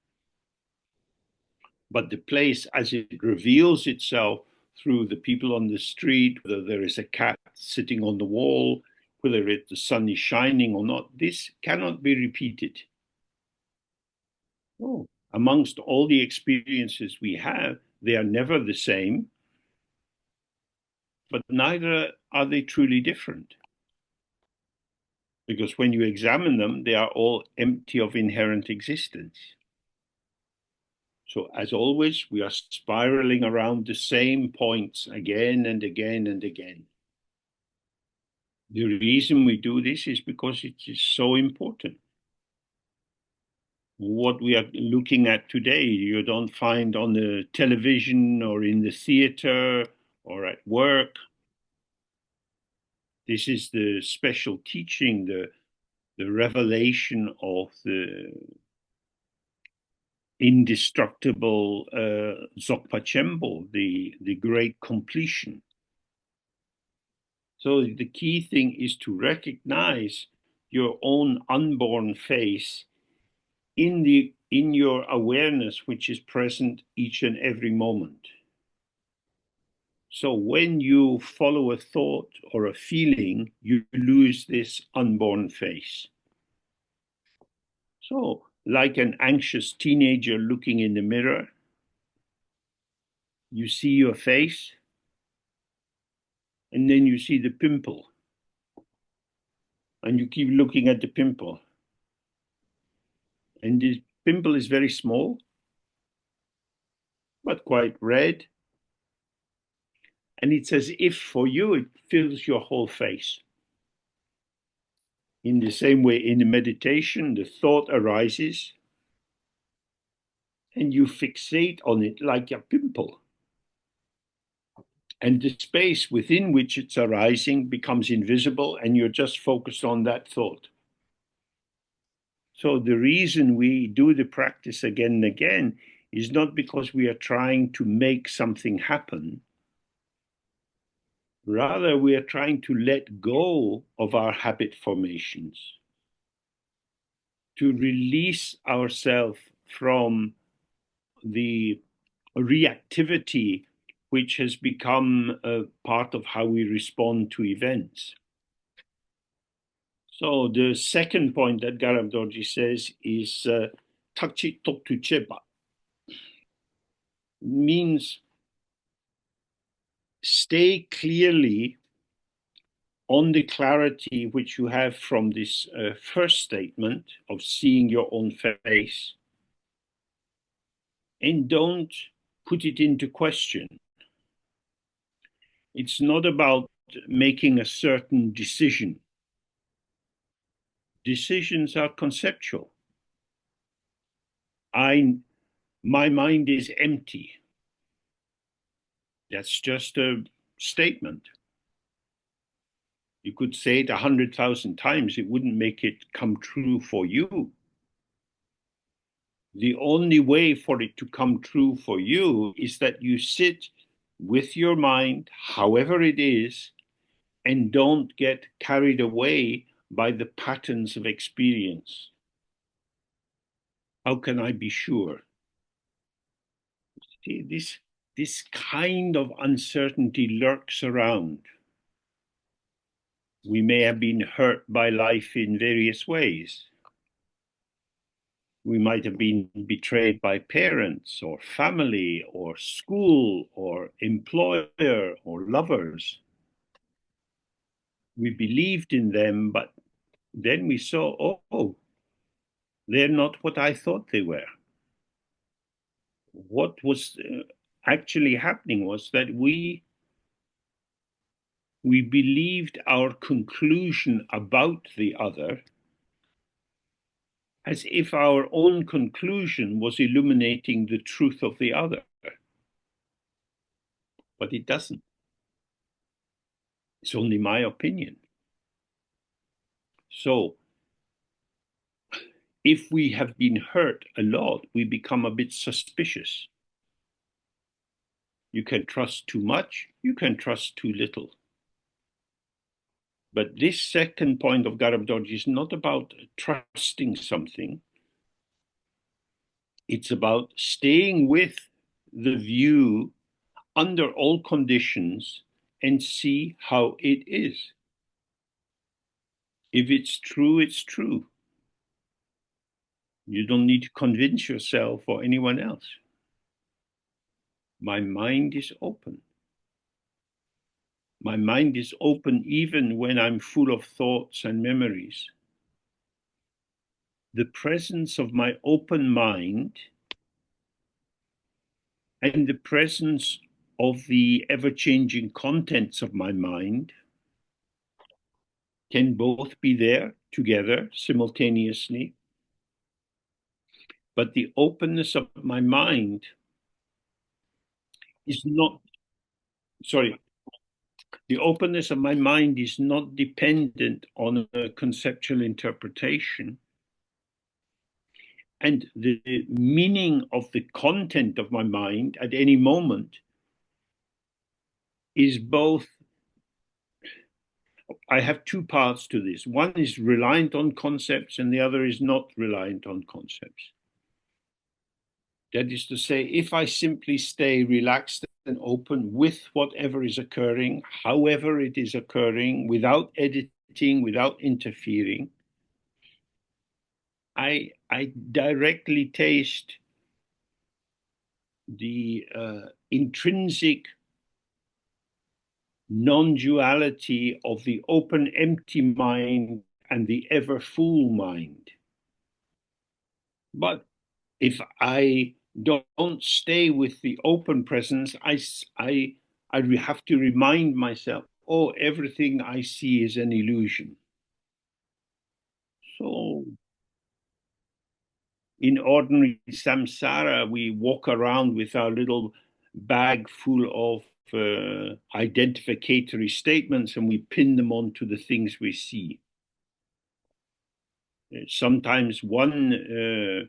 [SPEAKER 1] but the place as it reveals itself through the people on the street, whether there is a cat sitting on the wall, whether the sun is shining or not, this cannot be repeated. Oh. Amongst all the experiences we have, they are never the same, but neither are they truly different. Because when you examine them, they are all empty of inherent existence. So, as always, we are spiraling around the same points again and again and again. The reason we do this is because it is so important. What we are looking at today, you don't find on the television or in the theater or at work. This is the special teaching, the revelation of the indestructible Dzogchen Chembo, the great completion. So the key thing is to recognize your own unborn face in your awareness, which is present each and every moment. So when you follow a thought or a feeling, you lose this unborn face. So, like an anxious teenager looking in the mirror, you see your face, and then you see the pimple, and you keep looking at the pimple. And the pimple is very small, but quite red. And it's as if for you it fills your whole face. In the same way, in the meditation, the thought arises, and you fixate on it like a pimple. And the space within which it's arising becomes invisible, and you're just focused on that thought. So the reason we do the practice again and again is not because we are trying to make something happen. Rather, we are trying to let go of our habit formations, to release ourselves from the reactivity which has become a part of how we respond to events. So the second point that Garam Dorji says is takchi toktu cheba. Means stay clearly on the clarity which you have from this first statement of seeing your own face, and don't put it into question. It's not about making a certain decision. Decisions are conceptual. My mind is empty. That's just a statement. You could say it 100,000 times, it wouldn't make it come true for you. The only way for it to come true for you is that you sit with your mind, however it is, and don't get carried away by the patterns of experience. How can I be sure? See, this kind of uncertainty lurks around. We may have been hurt by life in various ways. We might have been betrayed by parents or family or school or employer or lovers. We believed in them, but then we saw, oh, they're not what I thought they were. What was actually happening was that we believed our conclusion about the other as if our own conclusion was illuminating the truth of the other. But it doesn't. It's only my opinion. So if we have been hurt a lot, we become a bit suspicious. You can trust too much, you can trust too little. But this second point of Garabdorji is not about trusting something. It's about staying with the view under all conditions and see how it is. If it's true, it's true. You don't need to convince yourself or anyone else. My mind is open. My mind is open even when I'm full of thoughts and memories. The presence of my open mind and the presence of the ever-changing contents of my mind can both be there together simultaneously. But the openness of my mind is not, sorry, the openness of my mind is not dependent on a conceptual interpretation. And the meaning of the content of my mind at any moment is both. I have two parts to this. One is reliant on concepts and the other is not reliant on concepts. That is to say, if I simply stay relaxed and open with whatever is occurring, however it is occurring, without editing, without interfering, I directly taste the intrinsic non-duality of the open, empty mind and the ever full mind. But if I don't stay with the open presence, I have to remind myself, oh, everything I see is an illusion. So in ordinary samsara, we walk around with our little bag full of identificatory statements and we pin them onto the things we see. Sometimes one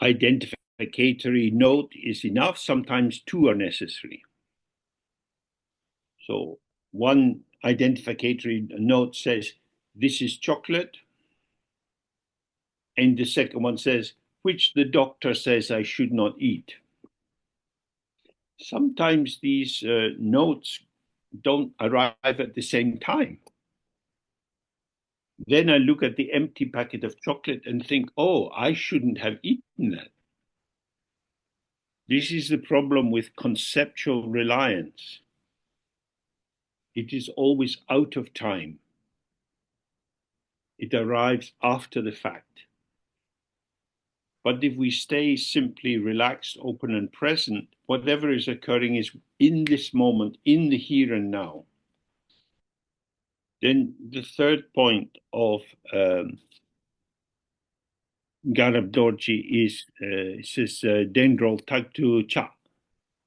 [SPEAKER 1] identificatory note is enough, sometimes two are necessary. So one identificatory note says, this is chocolate. And the second one says, which the doctor says I should not eat. Sometimes these notes don't arrive at the same time. Then I look at the empty packet of chocolate and think, oh, I shouldn't have eaten that. This is the problem with conceptual reliance. It is always out of time. It arrives after the fact. But if we stay simply relaxed, open, and present, whatever is occurring is in this moment, in the here and now. Then the third point of Garab Dorji is, it says, Dendrol Tagtu Cha,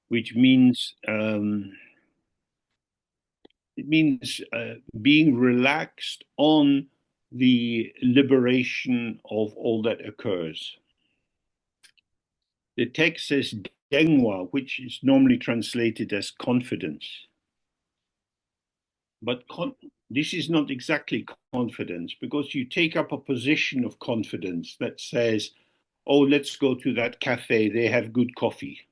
[SPEAKER 1] which means being relaxed on the liberation of all that occurs. The text says Dengwa, which is normally translated as confidence. But this is not exactly confidence, because you take up a position of confidence that says, oh, let's go to that cafe, they have good coffee.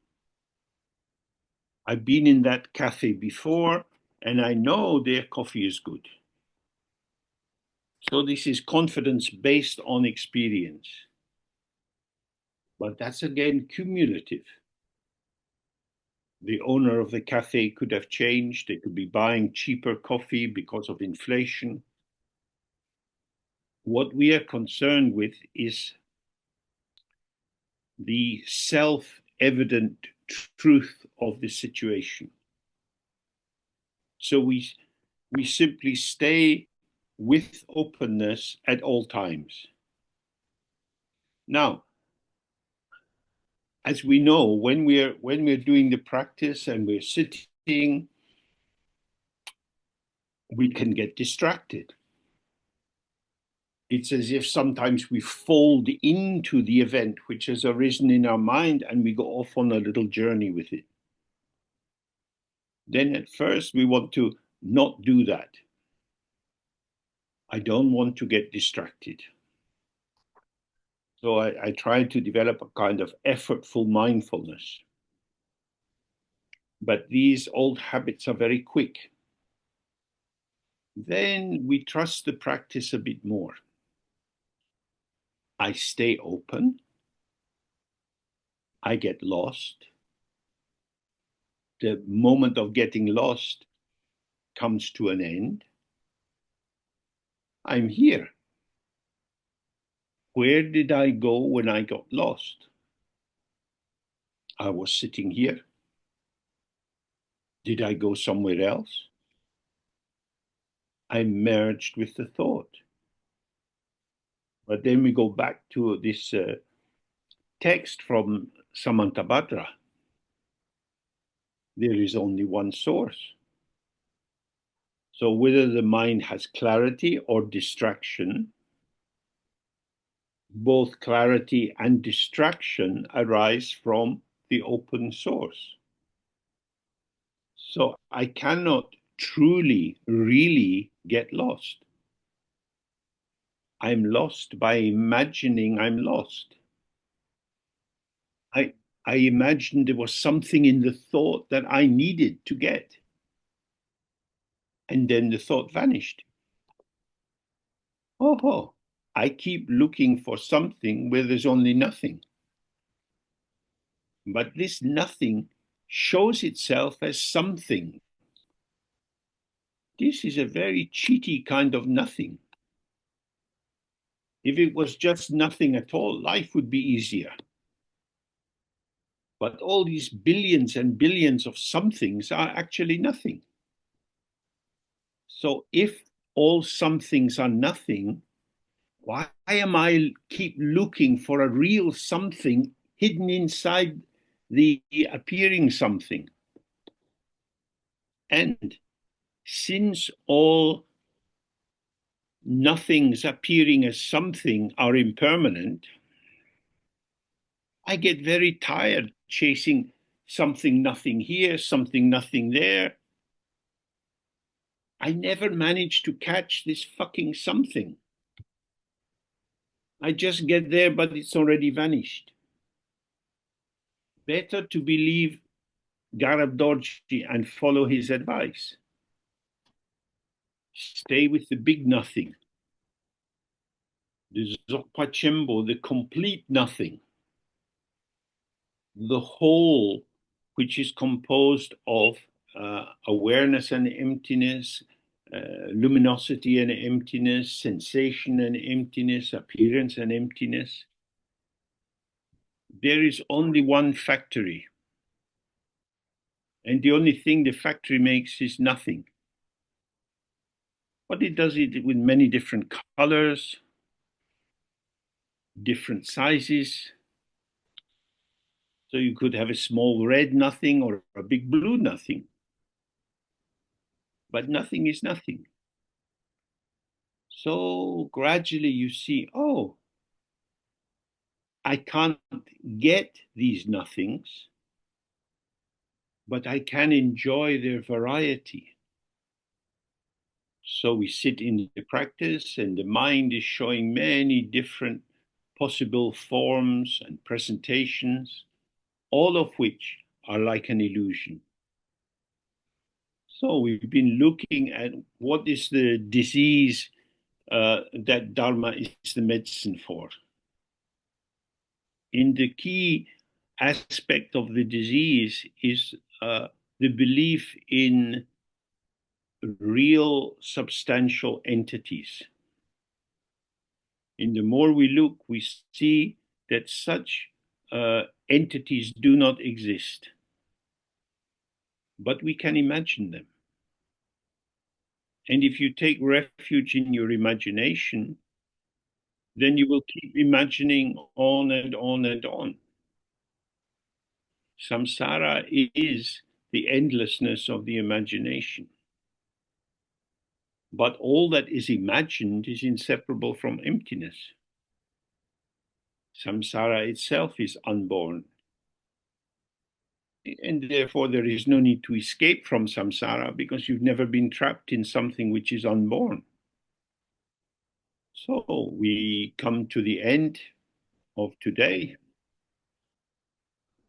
[SPEAKER 1] I've been in that cafe before, and I know their coffee is good. So this is confidence based on experience. But that's again cumulative. The owner of the cafe could have changed. They could be buying cheaper coffee because of inflation. What we are concerned with is the self-evident truth of the situation. So we simply stay with openness at all times. Now, as we know, when we're doing the practice and we're sitting, we can get distracted. It's as if sometimes we fold into the event which has arisen in our mind and we go off on a little journey with it. Then at first we want to not do that. I don't want to get distracted. So I try to develop a kind of effortful mindfulness. But these old habits are very quick. Then we trust the practice a bit more. I stay open. I get lost. The moment of getting lost comes to an end. I'm here. Where did I go when I got lost? I was sitting here. Did I go somewhere else? I merged with the thought. But then we go back to this text from Samantabhadra. There is only one source. So whether the mind has clarity or distraction, both clarity and distraction arise from the open source. So I cannot truly, really get lost. I'm lost by imagining I'm lost. I imagined there was something in the thought that I needed to get. And then the thought vanished. Oh, I keep looking for something where there's only nothing. But this nothing shows itself as something. This is a very cheaty kind of nothing. If it was just nothing at all, life would be easier. But all these billions and billions of somethings are actually nothing. So if all somethings are nothing, why am I keep looking for a real something hidden inside the appearing something? And since all nothings appearing as something are impermanent, I get very tired chasing something nothing here, something nothing there. I never manage to catch this fucking something. I just get there, but it's already vanished. Better to believe Garab Dorji and follow his advice. Stay with the big nothing, the Dzogchen Chembo, the complete nothing, the whole, which is composed of awareness and emptiness, luminosity and emptiness, sensation and emptiness, appearance and emptiness. There is only one factory, and the only thing the factory makes is nothing. But it does it with many different colors, different sizes. So you could have a small red nothing or a big blue nothing. But nothing is nothing. So gradually you see, oh, I can't get these nothings, but I can enjoy their variety. So we sit in the practice, and the mind is showing many different possible forms and presentations, all of which are like an illusion. So we've been looking at what is the disease that Dharma is the medicine for. And the key aspect of the disease is the belief in real substantial entities. And the more we look, we see that such entities do not exist, but we can imagine them. And if you take refuge in your imagination, then you will keep imagining on and on and on. Samsara is the endlessness of the imagination. But all that is imagined is inseparable from emptiness. Samsara itself is unborn. And therefore there is no need to escape from samsara, because you've never been trapped in something which is unborn. So we come to the end of today.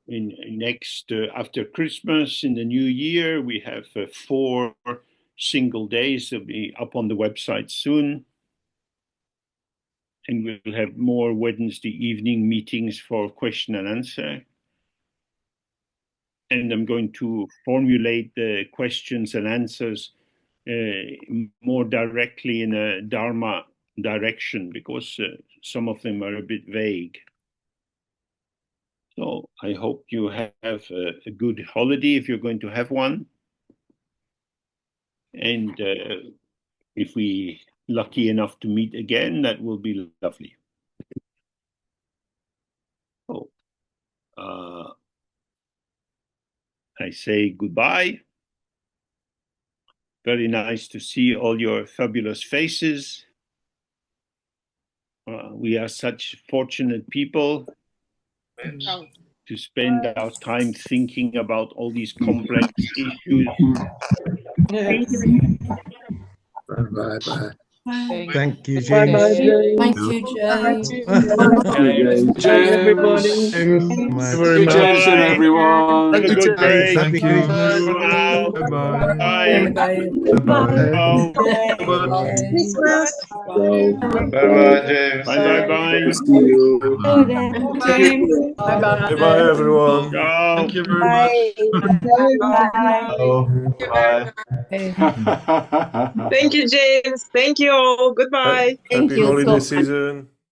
[SPEAKER 1] After Christmas, in the new year, we have 4 single days. They'll be up on the website soon. And we'll have more Wednesday evening meetings for question and answer. And I'm going to formulate the questions and answers more directly in a Dharma direction, because some of them are a bit vague. So I hope you have a good holiday if you're going to have one. And if we lucky enough to meet again, that will be lovely. So I say goodbye. Very nice to see all your fabulous faces. We are such fortunate people to spend our time thinking about all these complex issues.
[SPEAKER 2] Bye.
[SPEAKER 3] Thank you,
[SPEAKER 2] Bye,
[SPEAKER 3] James.
[SPEAKER 4] Thank you, James.
[SPEAKER 2] James.
[SPEAKER 5] Everybody.
[SPEAKER 2] Thank
[SPEAKER 3] Much.
[SPEAKER 2] you very much, everyone.
[SPEAKER 1] Have a good break.
[SPEAKER 3] Happy Christmas.
[SPEAKER 1] For now.
[SPEAKER 3] Bye-bye.
[SPEAKER 1] Bye.
[SPEAKER 3] Bye-bye.
[SPEAKER 4] Christmas.
[SPEAKER 2] Bye-bye, James.
[SPEAKER 1] Bye.
[SPEAKER 2] See you.
[SPEAKER 5] Bye-bye.
[SPEAKER 2] Bye, everyone.
[SPEAKER 1] Ciao.
[SPEAKER 5] Thank you very much.
[SPEAKER 2] Bye.
[SPEAKER 5] Thank you, James. Thank you all. Goodbye.
[SPEAKER 2] Happy holiday season.